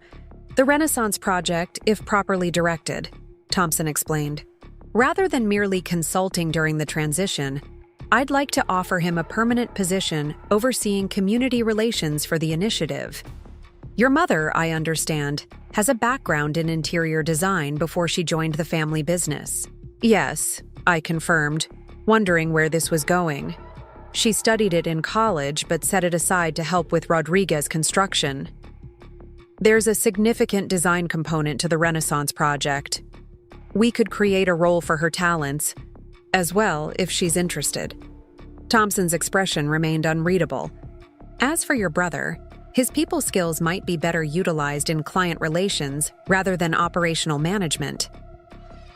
the Renaissance project if properly directed, Thompson explained. Rather than merely consulting during the transition, I'd like to offer him a permanent position overseeing community relations for the initiative. Your mother, I understand, has a background in interior design before she joined the family business. Yes, I confirmed, wondering where this was going. She studied it in college but set it aside to help with Rodriguez construction. There's a significant design component to the Renaissance project. We could create a role for her talents, as well if she's interested. Thompson's expression remained unreadable. As for your brother, his people skills might be better utilized in client relations rather than operational management.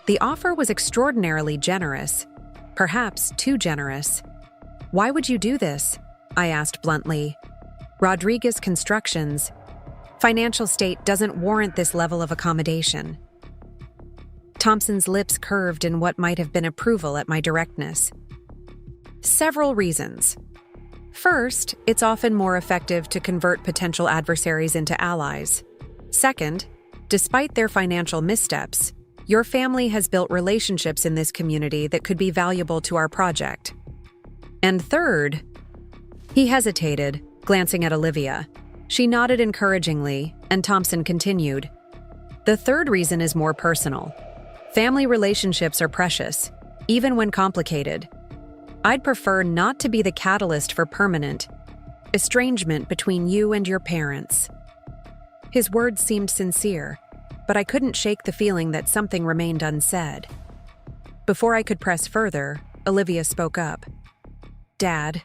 The offer was extraordinarily generous, perhaps too generous. Why would you do this? I asked bluntly. Rodriguez Construction's financial state doesn't warrant this level of accommodation. Thompson's lips curved in what might have been approval at my directness. Several reasons. First, it's often more effective to convert potential adversaries into allies. Second, despite their financial missteps, your family has built relationships in this community that could be valuable to our project. And third, he hesitated, glancing at Olivia. She nodded encouragingly, and Thompson continued. The third reason is more personal. Family relationships are precious, even when complicated. I'd prefer not to be the catalyst for permanent estrangement between you and your parents. His words seemed sincere, but I couldn't shake the feeling that something remained unsaid. Before I could press further, Olivia spoke up. Dad,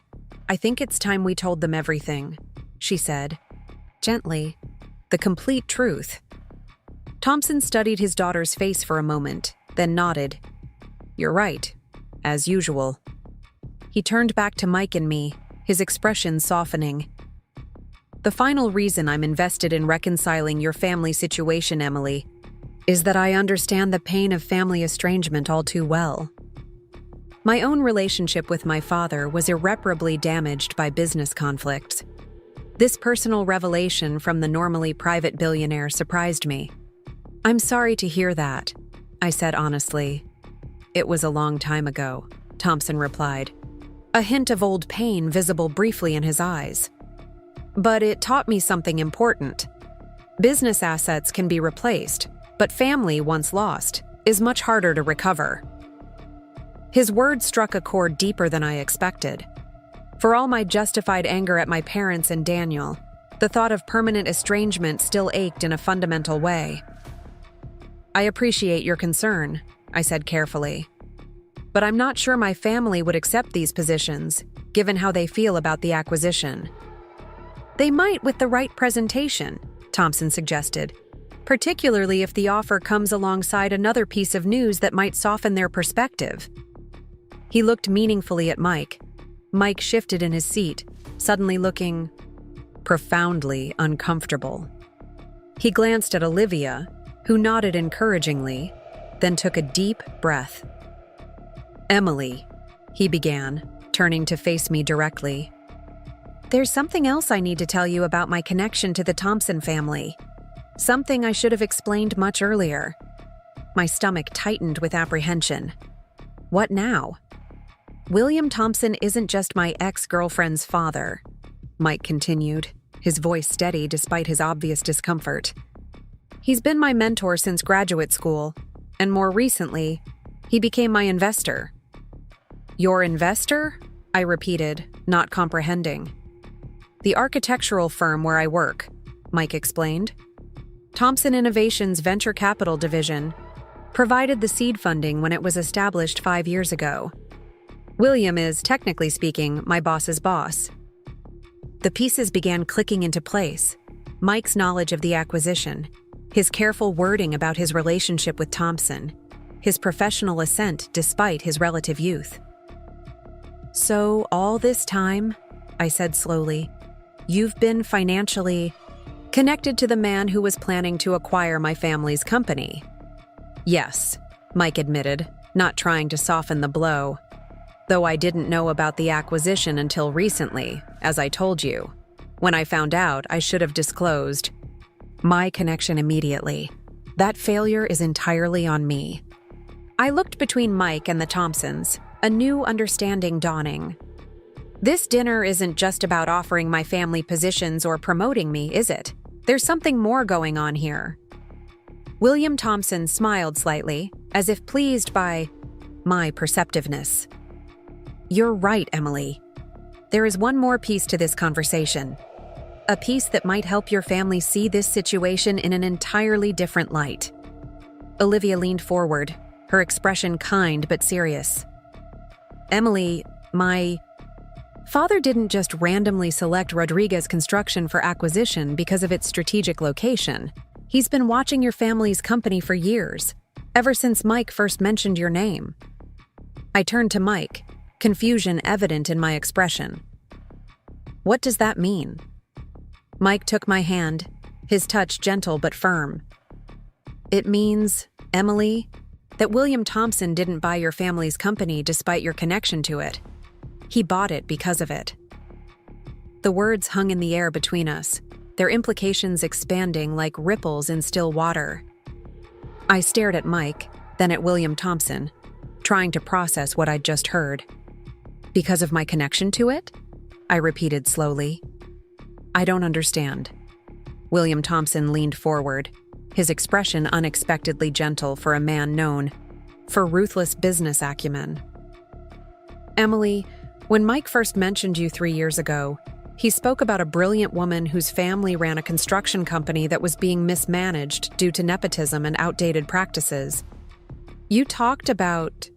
I think it's time we told them everything, she said, gently, the complete truth. Thompson studied his daughter's face for a moment, then nodded. You're right, as usual. He turned back to Mike and me, his expression softening. The final reason I'm invested in reconciling your family situation, Emily, is that I understand the pain of family estrangement all too well. My own relationship with my father was irreparably damaged by business conflicts. This personal revelation from the normally private billionaire surprised me. I'm sorry to hear that, I said honestly. It was a long time ago, Thompson replied, a hint of old pain visible briefly in his eyes. But it taught me something important. Business assets can be replaced, but family, once lost, is much harder to recover. His words struck a chord deeper than I expected. For all my justified anger at my parents and Daniel, the thought of permanent estrangement still ached in a fundamental way. I appreciate your concern, I said carefully. But I'm not sure my family would accept these positions, given how they feel about the acquisition. They might with the right presentation, Thompson suggested, particularly if the offer comes alongside another piece of news that might soften their perspective. He looked meaningfully at Mike. Mike shifted in his seat, suddenly looking profoundly uncomfortable. He glanced at Olivia, who nodded encouragingly, then took a deep breath. Emily, he began, turning to face me directly. There's something else I need to tell you about my connection to the Thompson family. Something I should have explained much earlier. My stomach tightened with apprehension. What now? William Thompson isn't just my ex-girlfriend's father, Mike continued, his voice steady despite his obvious discomfort. He's been my mentor since graduate school, and more recently, he became my investor. Your investor? I repeated, not comprehending. The architectural firm where I work, Mike explained. Thompson Innovations' venture capital division provided the seed funding when it was established 5 years ago. William is, technically speaking, my boss's boss. The pieces began clicking into place. Mike's knowledge of the acquisition, his careful wording about his relationship with Thompson, his professional assent despite his relative youth. So all this time, I said slowly, you've been financially connected to the man who was planning to acquire my family's company. Yes, Mike admitted, not trying to soften the blow. Though I didn't know about the acquisition until recently, as I told you. When I found out, I should have disclosed my connection immediately. That failure is entirely on me. I looked between Mike and the Thompsons, a new understanding dawning. This dinner isn't just about offering my family positions or promoting me, is it? There's something more going on here. William Thompson smiled slightly, as if pleased by my perceptiveness. You're right, Emily. There is one more piece to this conversation. A piece that might help your family see this situation in an entirely different light. Olivia leaned forward, her expression kind but serious. Emily, my father didn't just randomly select Rodriguez Construction for acquisition because of its strategic location. He's been watching your family's company for years, ever since Mike first mentioned your name. I turned to Mike, confusion evident in my expression. What does that mean? Mike took my hand, his touch gentle but firm. It means, Emily, that William Thompson didn't buy your family's company despite your connection to it. He bought it because of it. The words hung in the air between us, their implications expanding like ripples in still water. I stared at Mike, then at William Thompson, trying to process what I'd just heard. Because of my connection to it? I repeated slowly. I don't understand. William Thompson leaned forward, his expression unexpectedly gentle for a man known for ruthless business acumen. Emily, when Mike first mentioned you 3 years ago, he spoke about a brilliant woman whose family ran a construction company that was being mismanaged due to nepotism and outdated practices. You talked about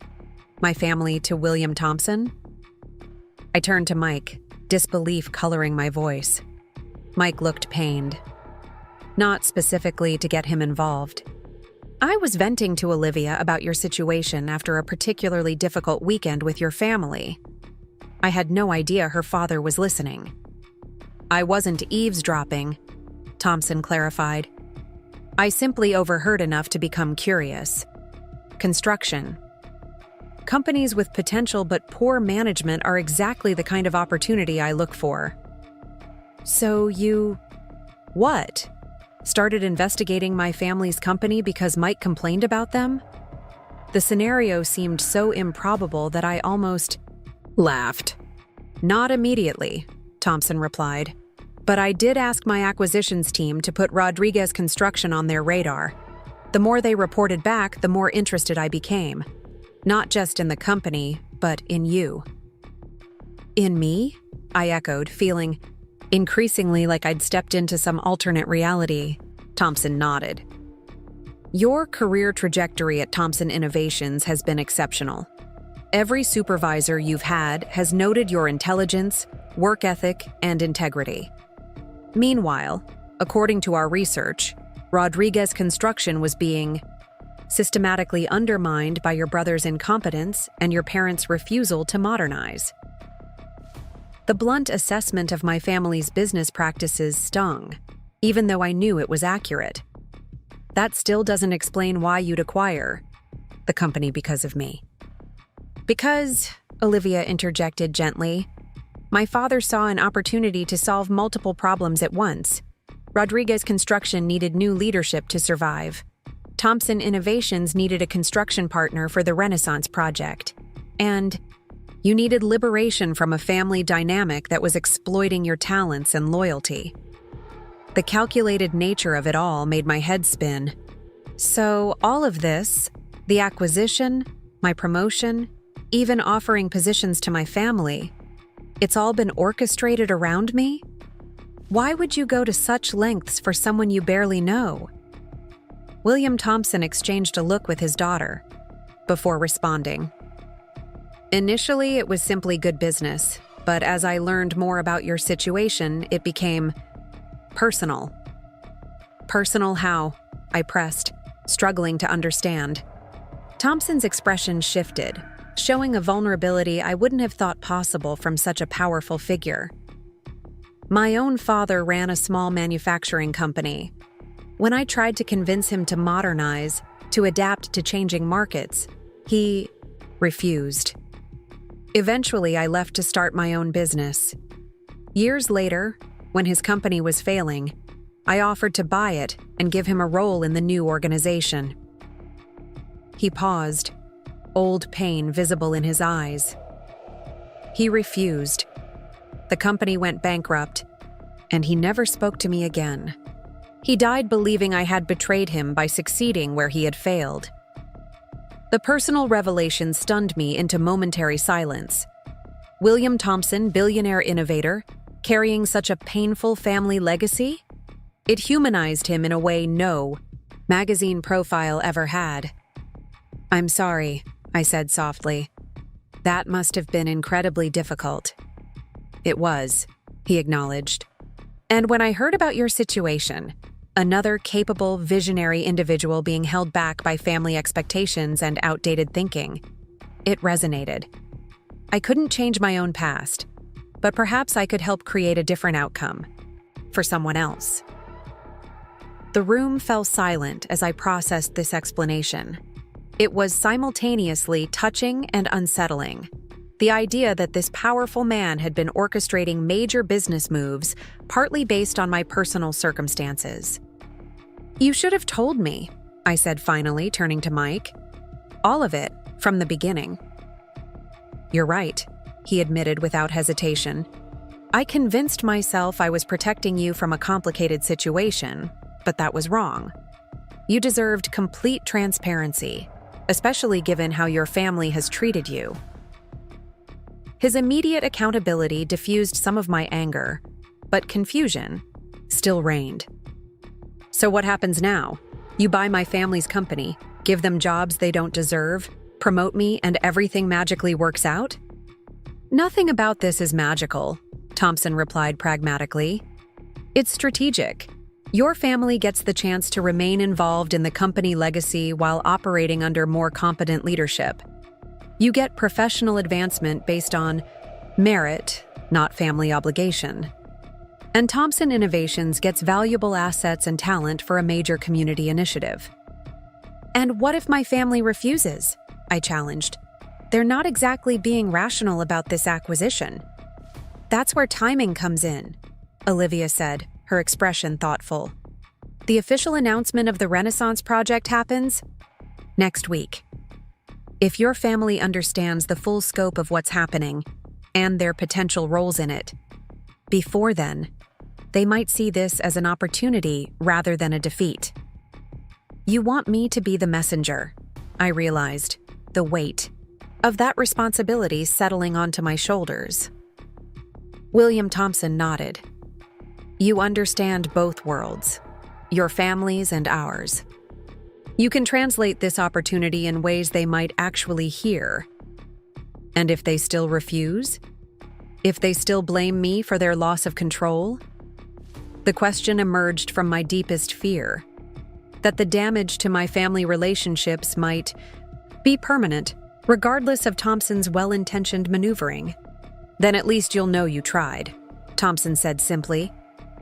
my family to William Thompson? I turned to Mike, disbelief coloring my voice. Mike looked pained. Not specifically to get him involved. I was venting to Olivia about your situation after a particularly difficult weekend with your family. I had no idea her father was listening. I wasn't eavesdropping, Thompson clarified. I simply overheard enough to become curious. Construction. Companies with potential but poor management are exactly the kind of opportunity I look for. So you... what? Started investigating my family's company because Mike complained about them? The scenario seemed so improbable that I almost laughed. Not immediately, Thompson replied. But I did ask my acquisitions team to put Rodriguez Construction on their radar. The more they reported back, the more interested I became. Not just in the company, but in you. In me? I echoed, feeling increasingly like I'd stepped into some alternate reality. Thompson nodded. Your career trajectory at Thompson Innovations has been exceptional. Every supervisor you've had has noted your intelligence, work ethic, and integrity. Meanwhile, according to our research, Rodriguez Construction was being systematically undermined by your brother's incompetence and your parents' refusal to modernize. The blunt assessment of my family's business practices stung, even though I knew it was accurate. That still doesn't explain why you'd acquire the company because of me. Because, Olivia interjected gently, my father saw an opportunity to solve multiple problems at once. Rodriguez Construction needed new leadership to survive. Thompson Innovations needed a construction partner for the Renaissance project. And you needed liberation from a family dynamic that was exploiting your talents and loyalty. The calculated nature of it all made my head spin. So all of this, the acquisition, my promotion, even offering positions to my family, it's all been orchestrated around me? Why would you go to such lengths for someone you barely know? William Thompson exchanged a look with his daughter before responding. Initially, it was simply good business, but as I learned more about your situation, it became personal. Personal how? I pressed, struggling to understand. Thompson's expression shifted, showing a vulnerability I wouldn't have thought possible from such a powerful figure. My own father ran a small manufacturing company. When I tried to convince him to modernize, to adapt to changing markets, he refused. Eventually, I left to start my own business. Years later, when his company was failing, I offered to buy it and give him a role in the new organization. He paused, old pain visible in his eyes. He refused. The company went bankrupt, and he never spoke to me again. He died believing I had betrayed him by succeeding where he had failed. The personal revelation stunned me into momentary silence. William Thompson, billionaire innovator, carrying such a painful family legacy? It humanized him in a way no magazine profile ever had. "I'm sorry," I said softly. "That must have been incredibly difficult." "It was," he acknowledged. "And when I heard about your situation, another capable, visionary individual being held back by family expectations and outdated thinking, it resonated. I couldn't change my own past, but perhaps I could help create a different outcome for someone else." The room fell silent as I processed this explanation. It was simultaneously touching and unsettling. The idea that this powerful man had been orchestrating major business moves, partly based on my personal circumstances. "You should have told me," I said finally, turning to Mike. "All of it, from the beginning." "You're right," he admitted without hesitation. "I convinced myself I was protecting you from a complicated situation, but that was wrong. You deserved complete transparency, especially given how your family has treated you." His immediate accountability diffused some of my anger, but confusion still reigned. "So what happens now? You buy my family's company, give them jobs they don't deserve, promote me, and everything magically works out?" "Nothing about this is magical," Thompson replied pragmatically. "It's strategic. Your family gets the chance to remain involved in the company legacy while operating under more competent leadership. You get professional advancement based on merit, not family obligation. And Thompson Innovations gets valuable assets and talent for a major community initiative." "And what if my family refuses?" I challenged. "They're not exactly being rational about this acquisition." "That's where timing comes in," Olivia said, her expression thoughtful. "The official announcement of the Renaissance project happens next week. If your family understands the full scope of what's happening and their potential roles in it, before then, they might see this as an opportunity rather than a defeat." "You want me to be the messenger," I realized, the weight of that responsibility settling onto my shoulders. William Thompson nodded. "You understand both worlds, your family's and ours. You can translate this opportunity in ways they might actually hear. And if they still refuse? If they still blame me for their loss of control?" The question emerged from my deepest fear, that the damage to my family relationships might be permanent, regardless of Thompson's well-intentioned maneuvering. "Then at least you'll know you tried," Thompson said simply.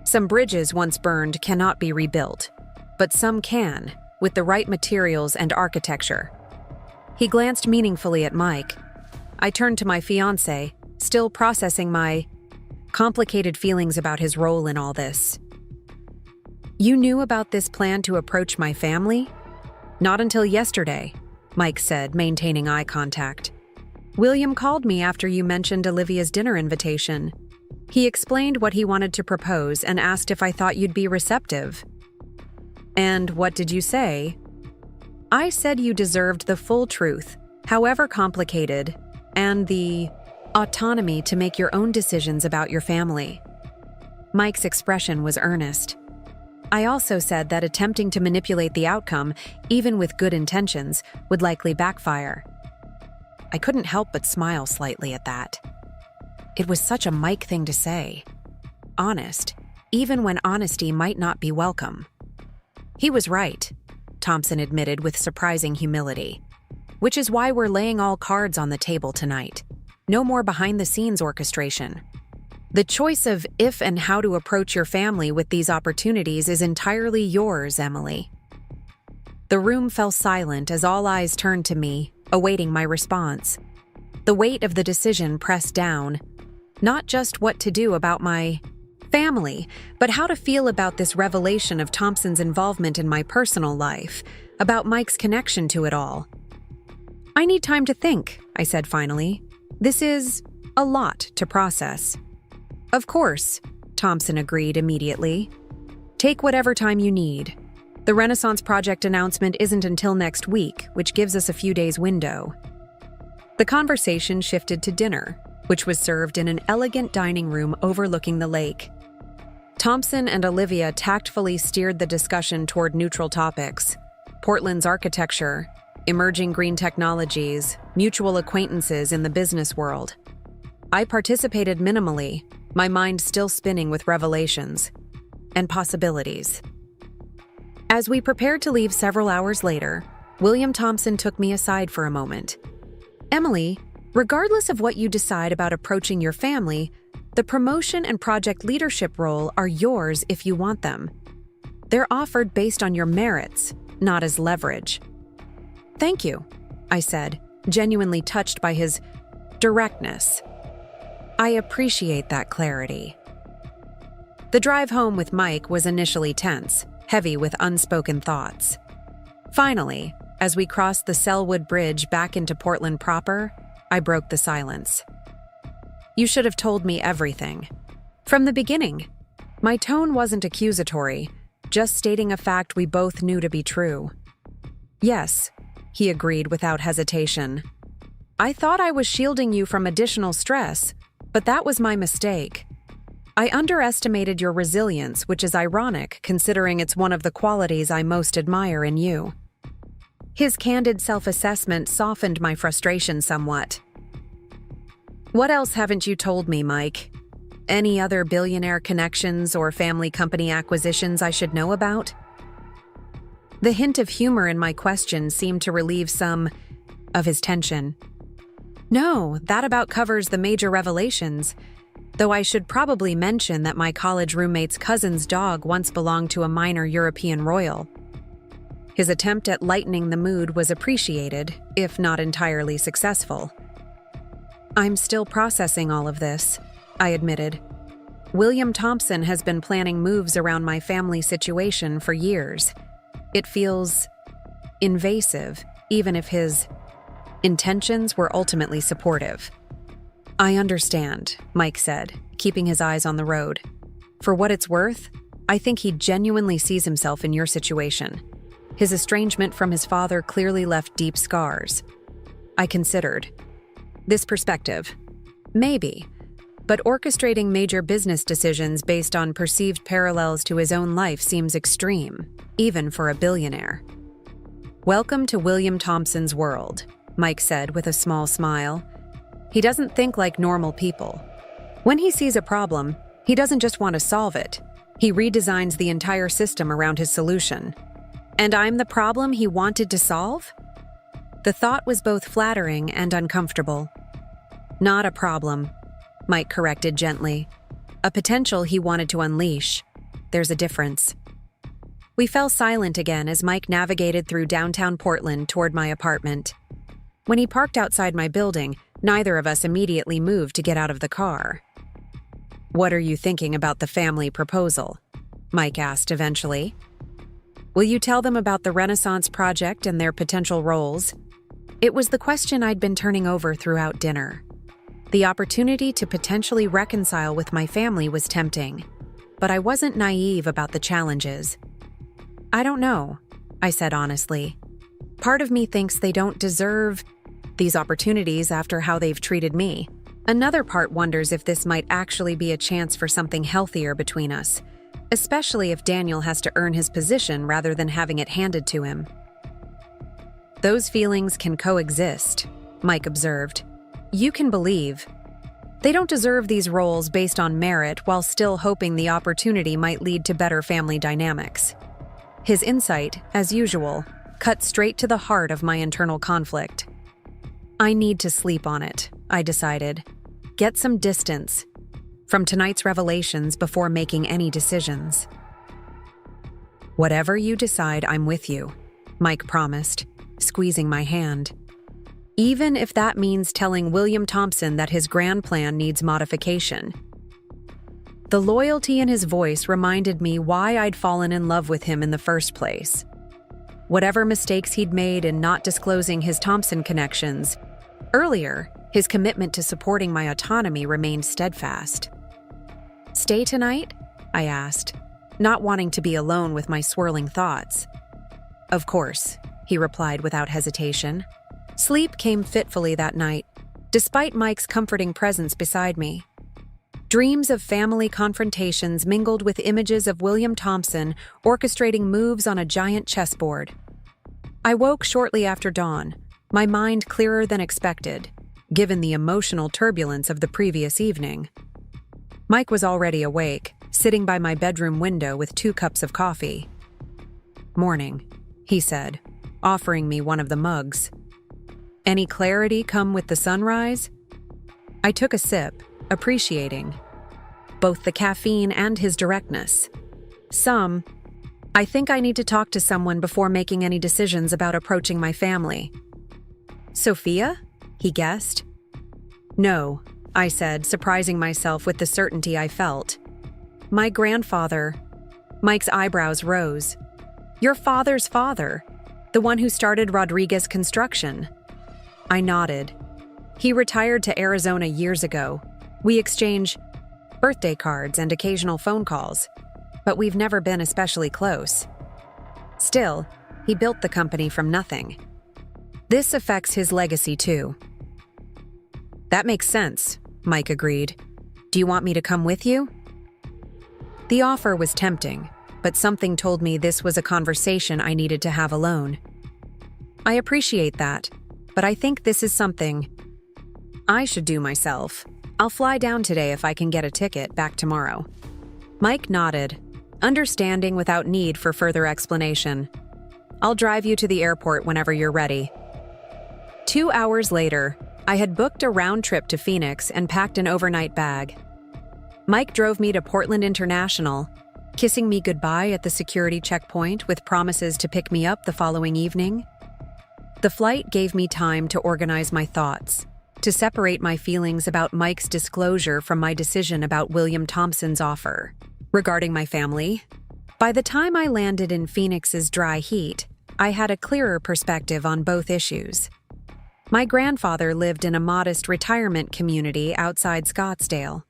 "Some bridges once burned cannot be rebuilt, but some can, with the right materials and architecture." He glanced meaningfully at Mike. I turned to my fiancé, still processing my complicated feelings about his role in all this. "You knew about this plan to approach my family?" "Not until yesterday," Mike said, maintaining eye contact. "William called me after you mentioned Olivia's dinner invitation. He explained what he wanted to propose and asked if I thought you'd be receptive." "And what did you say?" "I said you deserved the full truth, however complicated, and the autonomy to make your own decisions about your family." Mike's expression was earnest. "I also said that attempting to manipulate the outcome, even with good intentions, would likely backfire." I couldn't help but smile slightly at that. It was such a Mike thing to say. Honest, even when honesty might not be welcome. He was right, Thompson admitted with surprising humility. "Which is why we're laying all cards on the table tonight. No more behind-the-scenes orchestration. The choice of if and how to approach your family with these opportunities is entirely yours, Emily." The room fell silent as all eyes turned to me, awaiting my response. The weight of the decision pressed down, not just what to do about my family, but how to feel about this revelation of Thompson's involvement in my personal life, about Mike's connection to it all. "I need time to think," I said finally. "This is a lot to process." "Of course," Thompson agreed immediately. "Take whatever time you need. The Renaissance Project announcement isn't until next week, which gives us a few days' window." The conversation shifted to dinner, which was served in an elegant dining room overlooking the lake. Thompson and Olivia tactfully steered the discussion toward neutral topics: Portland's architecture, emerging green technologies, mutual acquaintances in the business world. I participated minimally, my mind still spinning with revelations and possibilities. As we prepared to leave several hours later, William Thompson took me aside for a moment. "Emily, regardless of what you decide about approaching your family, the promotion and project leadership role are yours if you want them. They're offered based on your merits, not as leverage." "Thank you," I said, genuinely touched by his directness. "I appreciate that clarity." The drive home with Mike was initially tense, heavy with unspoken thoughts. Finally, as we crossed the Selwood Bridge back into Portland proper, I broke the silence. "You should have told me everything. From the beginning." My tone wasn't accusatory, just stating a fact we both knew to be true. "Yes," he agreed without hesitation. "I thought I was shielding you from additional stress, but that was my mistake. I underestimated your resilience, which is ironic considering it's one of the qualities I most admire in you." His candid self-assessment softened my frustration somewhat. "What else haven't you told me, Mike? Any other billionaire connections or family company acquisitions I should know about?" The hint of humor in my question seemed to relieve some of his tension. "No, that about covers the major revelations. Though I should probably mention that my college roommate's cousin's dog once belonged to a minor European royal." His attempt at lightening the mood was appreciated, if not entirely successful. "I'm still processing all of this," I admitted. "William Thompson has been planning moves around my family situation for years. It feels invasive, even if his intentions were ultimately supportive." "I understand," Mike said, keeping his eyes on the road. "For what it's worth, I think he genuinely sees himself in your situation. His estrangement from his father clearly left deep scars." I considered. "This perspective. Maybe. But orchestrating major business decisions based on perceived parallels to his own life seems extreme, even for a billionaire." "Welcome to William Thompson's world," Mike said with a small smile. "He doesn't think like normal people. When he sees a problem, he doesn't just want to solve it. He redesigns the entire system around his solution. And I'm the problem he wanted to solve?" The thought was both flattering and uncomfortable. "Not a problem," Mike corrected gently. "A potential he wanted to unleash. There's a difference." We fell silent again as Mike navigated through downtown Portland toward my apartment. When he parked outside my building, neither of us immediately moved to get out of the car. "What are you thinking about the family proposal?" Mike asked eventually. "Will you tell them about the Renaissance Project and their potential roles?" It was the question I'd been turning over throughout dinner. The opportunity to potentially reconcile with my family was tempting, but I wasn't naive about the challenges. "I don't know," I said honestly. "Part of me thinks they don't deserve these opportunities after how they've treated me. Another part wonders if this might actually be a chance for something healthier between us, especially if Daniel has to earn his position rather than having it handed to him." "Those feelings can coexist," Mike observed. "You can believe they don't deserve these roles based on merit while still hoping the opportunity might lead to better family dynamics." His insight, as usual, cut straight to the heart of my internal conflict. I need to sleep on it, I decided. Get some distance from tonight's revelations before making any decisions. "Whatever you decide, I'm with you," Mike promised, squeezing my hand. even if that means telling William Thompson that his grand plan needs modification. The loyalty in his voice reminded me why I'd fallen in love with him in the first place. Whatever mistakes he'd made in not disclosing his Thompson connections, earlier, his commitment to supporting my autonomy remained steadfast. "Stay tonight?" I asked, not wanting to be alone with my swirling thoughts. "Of course," he replied without hesitation. Sleep came fitfully that night, despite Mike's comforting presence beside me. Dreams of family confrontations mingled with images of William Thompson orchestrating moves on a giant chessboard. I woke shortly after dawn, my mind clearer than expected, given the emotional turbulence of the previous evening. Mike was already awake, sitting by my bedroom window with 2 cups of coffee. "Morning," he said, offering me one of the mugs. "Any clarity come with the sunrise?" I took a sip, appreciating both the caffeine and his directness. I think I need to talk to someone before making any decisions about approaching my family." "Sophia?" he guessed. "No," I said, surprising myself with the certainty I felt. "My grandfather." Mike's eyebrows rose. "Your father's father, the one who started Rodriguez Construction." I nodded. "He retired to Arizona years ago. We exchange birthday cards and occasional phone calls, but we've never been especially close. Still, he built the company from nothing. This affects his legacy too." "That makes sense," Mike agreed. "Do you want me to come with you?" The offer was tempting, but something told me this was a conversation I needed to have alone. "I appreciate that, but I think this is something I should do myself. I'll fly down today if I can get a ticket back tomorrow." Mike nodded, understanding without need for further explanation. "I'll drive you to the airport whenever you're ready." 2 hours later, I had booked a round trip to Phoenix and packed an overnight bag. Mike drove me to Portland International, kissing me goodbye at the security checkpoint with promises to pick me up the following evening. The flight gave me time to organize my thoughts, to separate my feelings about Mike's disclosure from my decision about William Thompson's offer. Regarding my family, by the time I landed in Phoenix's dry heat, I had a clearer perspective on both issues. My grandfather lived in a modest retirement community outside Scottsdale.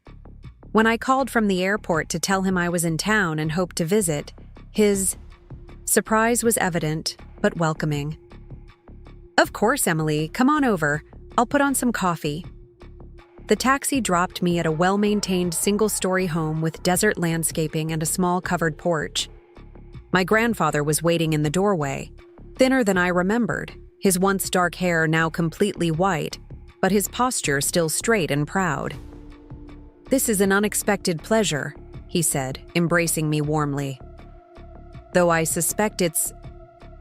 When I called from the airport to tell him I was in town and hoped to visit, his surprise was evident, but welcoming. "Of course, Emily, come on over. I'll put on some coffee." The taxi dropped me at a well-maintained single-story home with desert landscaping and a small covered porch. My grandfather was waiting in the doorway, thinner than I remembered, his once dark hair now completely white, but his posture still straight and proud. "This is an unexpected pleasure," he said, embracing me warmly. "Though I suspect it's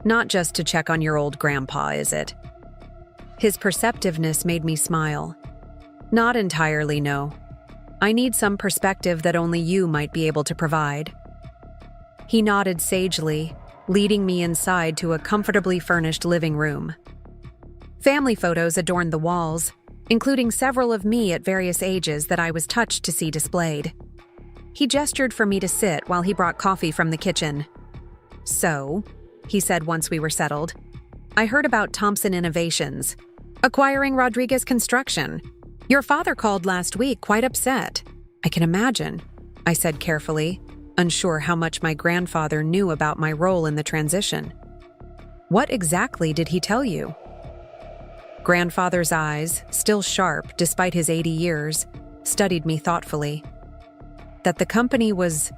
not just to check on your old grandpa, is it?" His perceptiveness made me smile. "Not entirely, no. I need some perspective that only you might be able to provide." He nodded sagely, leading me inside to a comfortably furnished living room. Family photos adorned the walls, including several of me at various ages that I was touched to see displayed. He gestured for me to sit while he brought coffee from the kitchen. "So," he said once we were settled, "I heard about Thompson Innovations, acquiring Rodriguez Construction. Your father called last week quite upset." "I can imagine," I said carefully, unsure how much my grandfather knew about my role in the transition. "What exactly did he tell you?" Grandfather's eyes, still sharp despite his 80 years, studied me thoughtfully. That the company was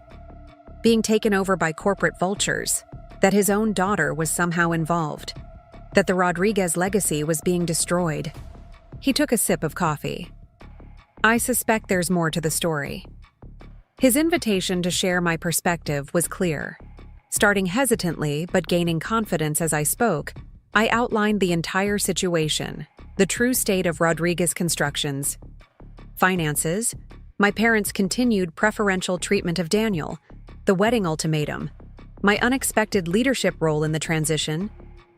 being taken over by corporate vultures, that his own daughter was somehow involved, that the Rodriguez legacy was being destroyed. He took a sip of coffee. "I suspect there's more to the story." His invitation to share my perspective was clear. Starting hesitantly but gaining confidence as I spoke, I outlined the entire situation, the true state of Rodriguez Construction's finances, my parents' continued preferential treatment of Daniel, the wedding ultimatum, my unexpected leadership role in the transition,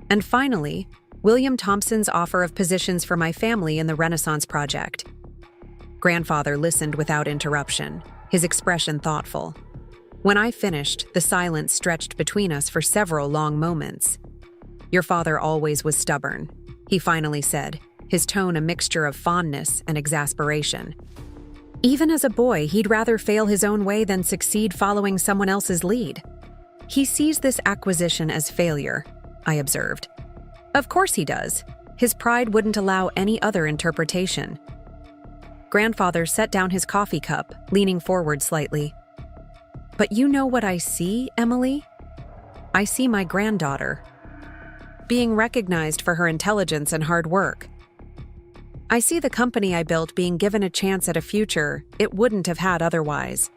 and finally, William Thompson's offer of positions for my family in the Renaissance Project. Grandfather listened without interruption, his expression thoughtful. When I finished, the silence stretched between us for several long moments. Your father always was stubborn, he finally said, his tone a mixture of fondness and exasperation. Even as a boy, he'd rather fail his own way than succeed following someone else's lead. He sees this acquisition as failure, I observed. Of course he does. His pride wouldn't allow any other interpretation. Grandfather set down his coffee cup, leaning forward slightly. But you know what I see, Emily? I see my granddaughter being recognized for her intelligence and hard work. I see the company I built being given a chance at a future it wouldn't have had otherwise.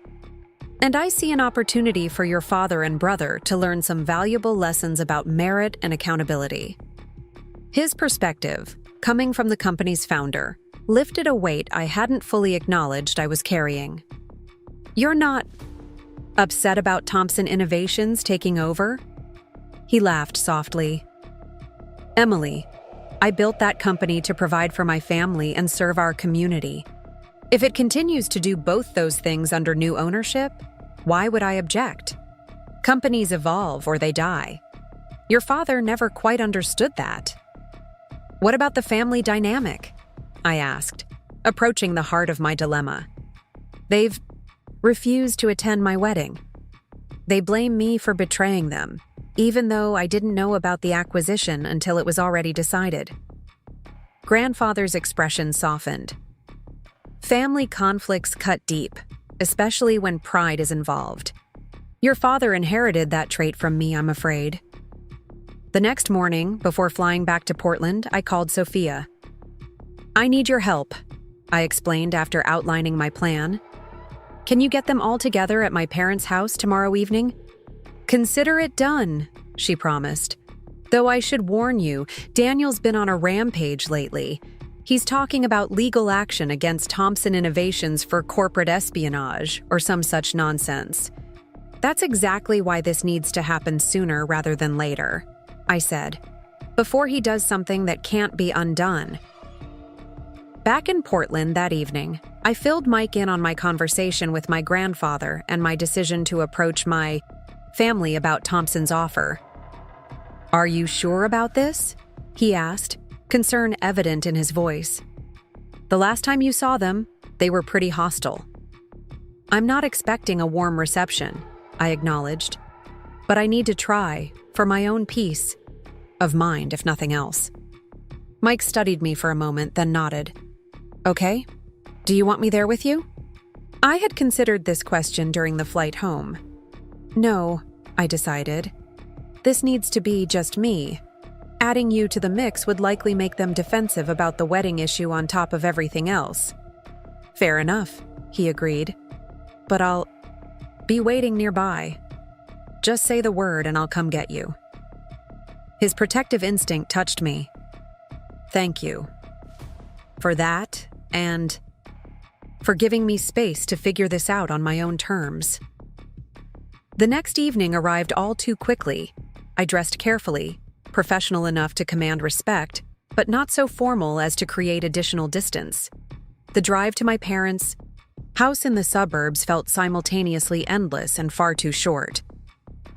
And I see an opportunity for your father and brother to learn some valuable lessons about merit and accountability. His perspective, coming from the company's founder, lifted a weight I hadn't fully acknowledged I was carrying. You're not upset about Thompson Innovations taking over? He laughed softly. Emily, I built that company to provide for my family and serve our community. If it continues to do both those things under new ownership, why would I object? Companies evolve or they die. Your father never quite understood that. What about the family dynamic? I asked, approaching the heart of my dilemma. They've refused to attend my wedding. They blame me for betraying them, even though I didn't know about the acquisition until it was already decided. Grandfather's expression softened. Family conflicts cut deep, especially when pride is involved. Your father inherited that trait from me, I'm afraid. The next morning, before flying back to Portland, I called Sophia. I need your help, I explained after outlining my plan. Can you get them all together at my parents' house tomorrow evening? Consider it done, she promised. Though I should warn you, Daniel's been on a rampage lately. He's talking about legal action against Thompson Innovations for corporate espionage or some such nonsense. That's exactly why this needs to happen sooner rather than later, I said, before he does something that can't be undone. Back in Portland that evening, I filled Mike in on my conversation with my grandfather and my decision to approach my family about Thompson's offer. Are you sure about this? He asked, concern evident in his voice. The last time you saw them, they were pretty hostile. I'm not expecting a warm reception, I acknowledged, but I need to try, for my own peace of mind, if nothing else. Mike studied me for a moment, then nodded. Okay, do you want me there with you? I had considered this question during the flight home. No, I decided. This needs to be just me. Adding you to the mix would likely make them defensive about the wedding issue on top of everything else. Fair enough, he agreed. But I'll be waiting nearby. Just say the word and I'll come get you. His protective instinct touched me. Thank you. For that, and for giving me space to figure this out on my own terms. The next evening arrived all too quickly. I dressed carefully, professional enough to command respect, but not so formal as to create additional distance. The drive to my parents' house in the suburbs felt simultaneously endless and far too short.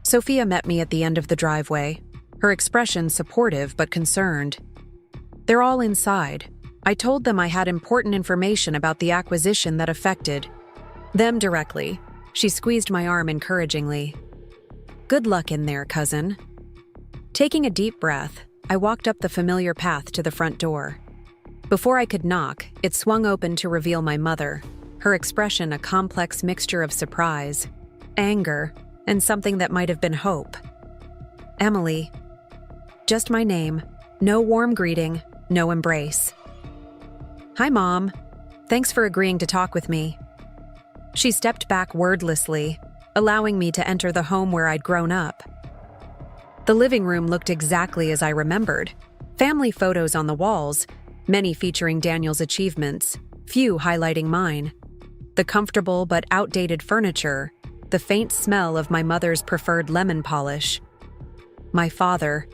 Sophia met me at the end of the driveway, her expression supportive but concerned. They're all inside. I told them I had important information about the acquisition that affected them directly. She squeezed my arm encouragingly. Good luck in there, cousin. Taking a deep breath, I walked up the familiar path to the front door. Before I could knock, it swung open to reveal my mother, her expression a complex mixture of surprise, anger, and something that might have been hope. Emily. Just my name. No warm greeting, no embrace. Hi, Mom. Thanks for agreeing to talk with me. She stepped back wordlessly, allowing me to enter the home where I'd grown up. The living room looked exactly as I remembered. Family photos on the walls, many featuring Daniel's achievements, few highlighting mine. The comfortable but outdated furniture, the faint smell of my mother's preferred lemon polish. My father,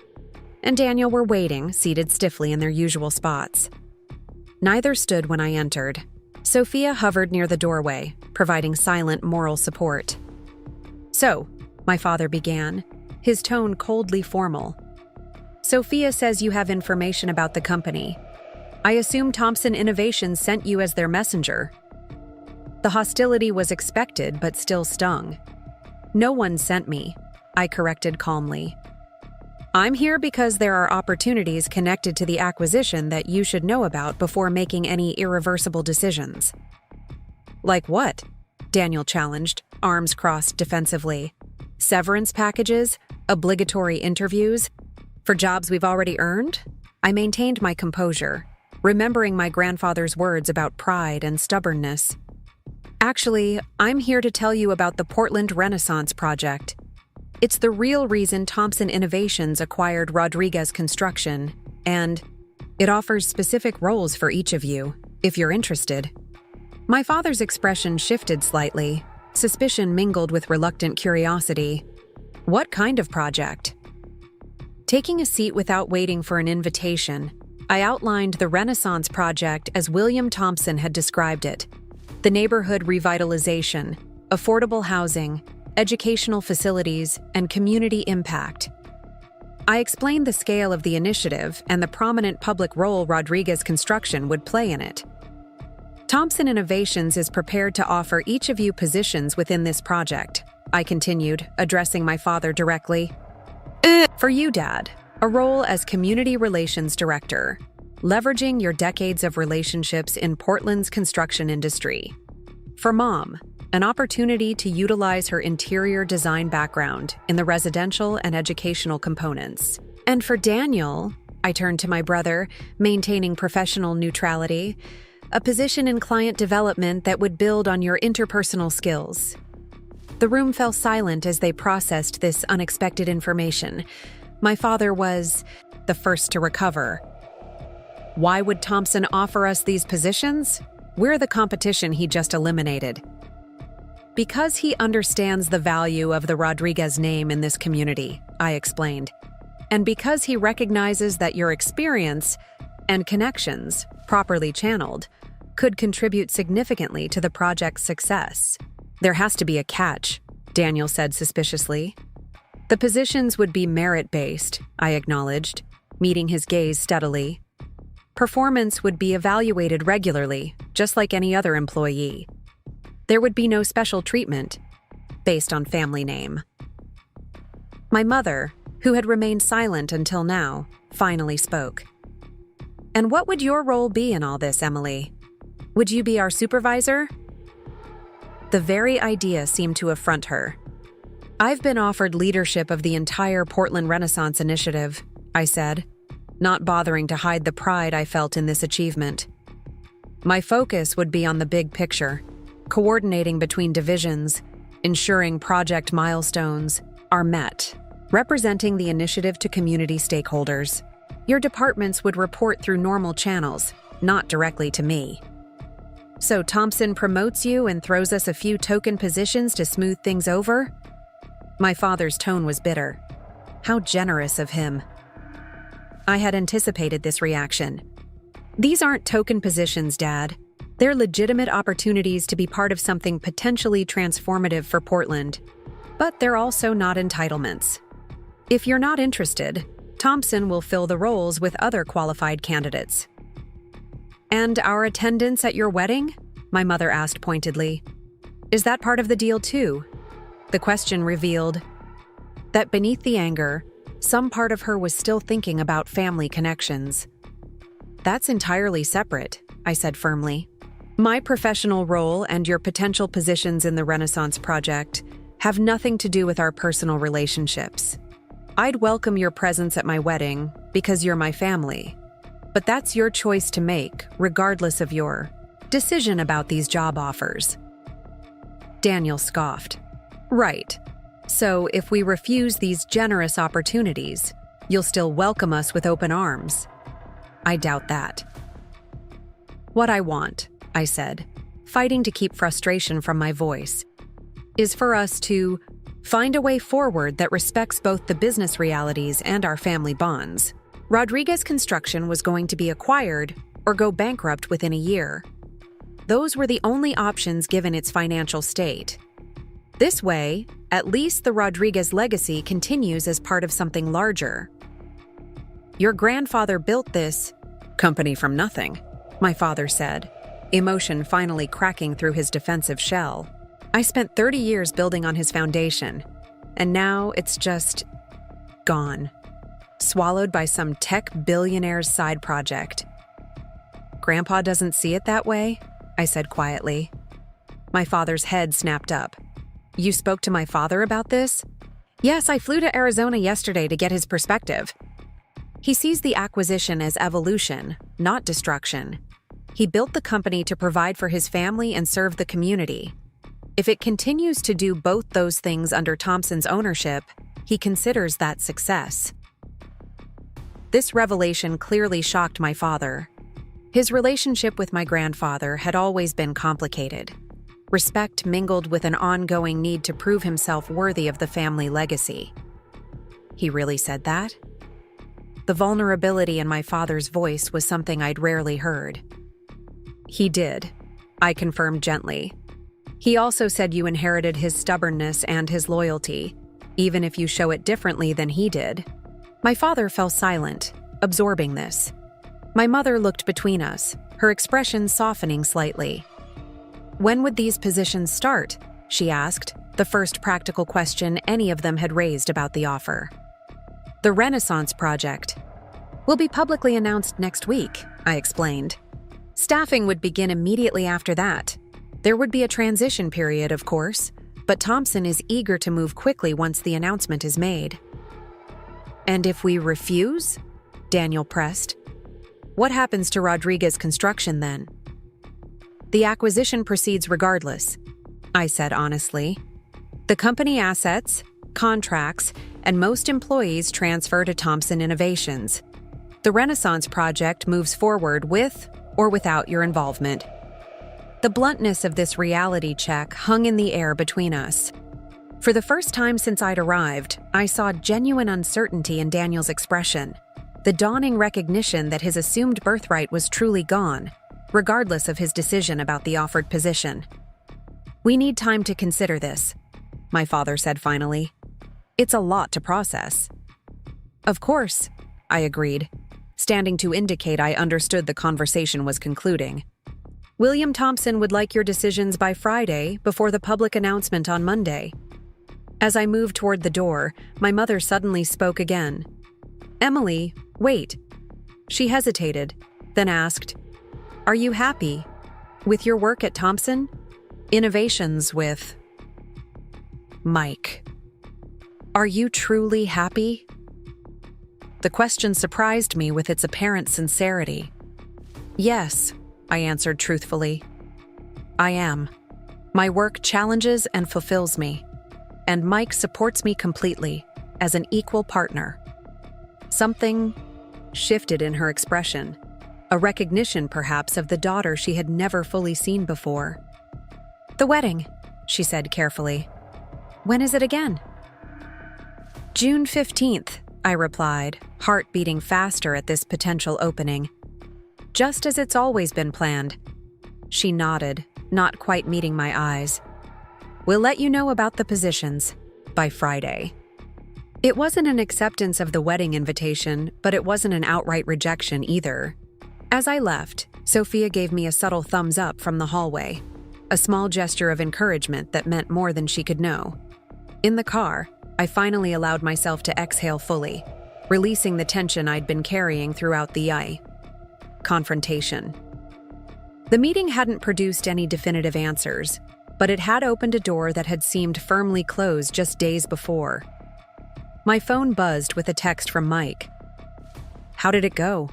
and Daniel were waiting, seated stiffly in their usual spots. Neither stood when I entered. Sophia hovered near the doorway, providing silent moral support. "So," my father began, his tone coldly formal. "Sophia says you have information about the company. I assume Thompson Innovations sent you as their messenger." The hostility was expected but still stung. "No one sent me," I corrected calmly. "I'm here because there are opportunities connected to the acquisition that you should know about before making any irreversible decisions." "Like what?" Daniel challenged, arms crossed defensively. "Severance packages? Obligatory interviews? For jobs we've already earned?" I maintained my composure, remembering my grandfather's words about pride and stubbornness. "Actually, I'm here to tell you about the Portland Renaissance Project. It's the real reason Thompson Innovations acquired Rodriguez Construction, and it offers specific roles for each of you, if you're interested." My father's expression shifted slightly, suspicion mingled with reluctant curiosity. "What kind of project?" Taking a seat without waiting for an invitation, I outlined the Renaissance Project as William Thompson had described it: the neighborhood revitalization, affordable housing, educational facilities, and community impact. I explained the scale of the initiative and the prominent public role Rodriguez Construction would play in it. "Thompson Innovations is prepared to offer each of you positions within this project," I continued, addressing my father directly. "For you, Dad, a role as Community Relations Director, leveraging your decades of relationships in Portland's construction industry. For Mom, an opportunity to utilize her interior design background in the residential and educational components. And for Daniel," I turned to my brother, maintaining professional neutrality, "a position in client development that would build on your interpersonal skills." The room fell silent as they processed this unexpected information. My father was the first to recover. "Why would Thompson offer us these positions? We're the competition he just eliminated." "Because he understands the value of the Rodriguez name in this community," I explained. "And because he recognizes that your experience and connections, properly channeled, could contribute significantly to the project's success." "There has to be a catch," Daniel said suspiciously. "The positions would be merit-based," I acknowledged, meeting his gaze steadily. "Performance would be evaluated regularly, just like any other employee. There would be no special treatment based on family name." My mother, who had remained silent until now, finally spoke. "And what would your role be in all this, Emily? Would you be our supervisor?" The very idea seemed to affront her. "I've been offered leadership of the entire Portland Renaissance Initiative," I said, not bothering to hide the pride I felt in this achievement. "My focus would be on the big picture, coordinating between divisions, ensuring project milestones are met, representing the initiative to community stakeholders. Your departments would report through normal channels, not directly to me." "So Thompson promotes you and throws us a few token positions to smooth things over?" My father's tone was bitter. How generous of him. I had anticipated this reaction. "These aren't token positions, Dad. They're legitimate opportunities to be part of something potentially transformative for Portland. But they're also not entitlements. If you're not interested, Thompson will fill the roles with other qualified candidates." "And our attendance at your wedding?" my mother asked pointedly. "Is that part of the deal too?" The question revealed that beneath the anger, some part of her was still thinking about family connections. "That's entirely separate," I said firmly. "My professional role and your potential positions in the Renaissance Project have nothing to do with our personal relationships. I'd welcome your presence at my wedding because you're my family. But that's your choice to make, regardless of your decision about these job offers." Daniel scoffed. "Right. So if we refuse these generous opportunities, you'll still welcome us with open arms?" "I doubt that." "What I want," I said, fighting to keep frustration from my voice, "is for us to Find a way forward that respects both the business realities and our family bonds. Rodriguez Construction was going to be acquired or go bankrupt within a year. Those were the only options given its financial state. This way, at least the Rodriguez legacy continues as part of something larger. Your grandfather built this company from nothing, my father said, emotion finally cracking through his defensive shell. I spent 30 years building on his foundation, and now it's just gone, swallowed by some tech billionaire's side project. Grandpa doesn't see it that way, I said quietly. My father's head snapped up. You spoke to my father about this? Yes, I flew to Arizona yesterday to get his perspective. He sees the acquisition as evolution, not destruction. He built the company to provide for his family and serve the community. If it continues to do both those things under Thompson's ownership, he considers that success. This revelation clearly shocked my father. His relationship with my grandfather had always been complicated. Respect mingled with an ongoing need to prove himself worthy of the family legacy. He really said that? The vulnerability in my father's voice was something I'd rarely heard. He did, I confirmed gently. He also said you inherited his stubbornness and his loyalty, even if you show it differently than he did. My father fell silent, absorbing this. My mother looked between us, her expression softening slightly. When would these positions start? She asked, the first practical question any of them had raised about the offer. The Renaissance Project will be publicly announced next week, I explained. Staffing would begin immediately after that. There would be a transition period, of course, but Thompson is eager to move quickly once the announcement is made. And if we refuse? Daniel pressed. What happens to Rodriguez Construction then? The acquisition proceeds regardless, I said honestly. The company assets, contracts, and most employees transfer to Thompson Innovations. The Renaissance Project moves forward with or without your involvement. The bluntness of this reality check hung in the air between us. For the first time since I'd arrived, I saw genuine uncertainty in Daniel's expression, the dawning recognition that his assumed birthright was truly gone, regardless of his decision about the offered position. We need time to consider this, my father said finally. It's a lot to process. Of course, I agreed, standing to indicate I understood the conversation was concluding. William Thompson would like your decisions by Friday before the public announcement on Monday. As I moved toward the door, my mother suddenly spoke again. Emily, wait. She hesitated, then asked, Are you happy with your work at Thompson? Innovations with Mike. Are you truly happy? The question surprised me with its apparent sincerity. Yes, I answered truthfully. I am. My work challenges and fulfills me, and Mike supports me completely, as an equal partner. Something shifted in her expression, a recognition perhaps of the daughter she had never fully seen before. The wedding, she said carefully. When is it again? June 15th, I replied, heart beating faster at this potential opening. Just as it's always been planned. She nodded, not quite meeting my eyes. We'll let you know about the positions by Friday. It wasn't an acceptance of the wedding invitation, but it wasn't an outright rejection either. As I left, Sophia gave me a subtle thumbs up from the hallway, a small gesture of encouragement that meant more than she could know. In the car, I finally allowed myself to exhale fully, releasing the tension I'd been carrying throughout the confrontation. The meeting hadn't produced any definitive answers, but it had opened a door that had seemed firmly closed just days before. My phone buzzed with a text from Mike. How did it go?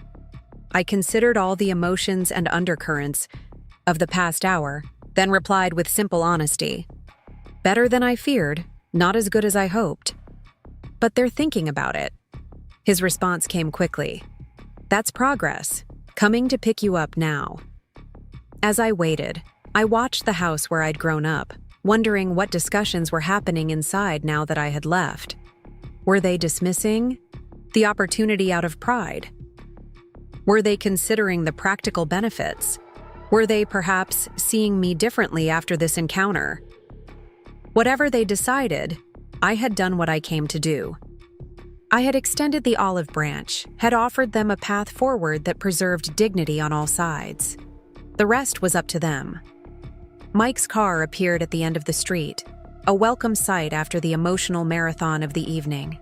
I considered all the emotions and undercurrents of the past hour, then replied with simple honesty. Better than I feared, not as good as I hoped. But they're thinking about it. His response came quickly. That's progress, coming to pick you up now. As I waited, I watched the house where I'd grown up, wondering what discussions were happening inside now that I had left. Were they dismissing the opportunity out of pride? Were they considering the practical benefits? Were they perhaps seeing me differently after this encounter? Whatever they decided, I had done what I came to do. I had extended the olive branch, had offered them a path forward that preserved dignity on all sides. The rest was up to them. Mike's car appeared at the end of the street, a welcome sight after the emotional marathon of the evening.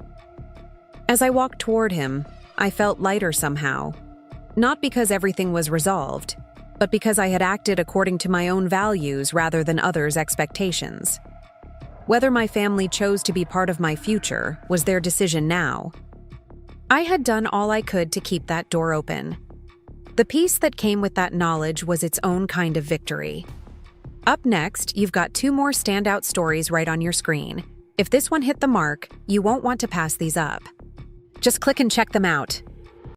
As I walked toward him, I felt lighter somehow, not because everything was resolved, but because I had acted according to my own values rather than others' expectations. Whether my family chose to be part of my future was their decision now. I had done all I could to keep that door open. The peace that came with that knowledge was its own kind of victory. Up next, you've got 2 more standout stories right on your screen. If this one hit the mark, you won't want to pass these up. Just click and check them out.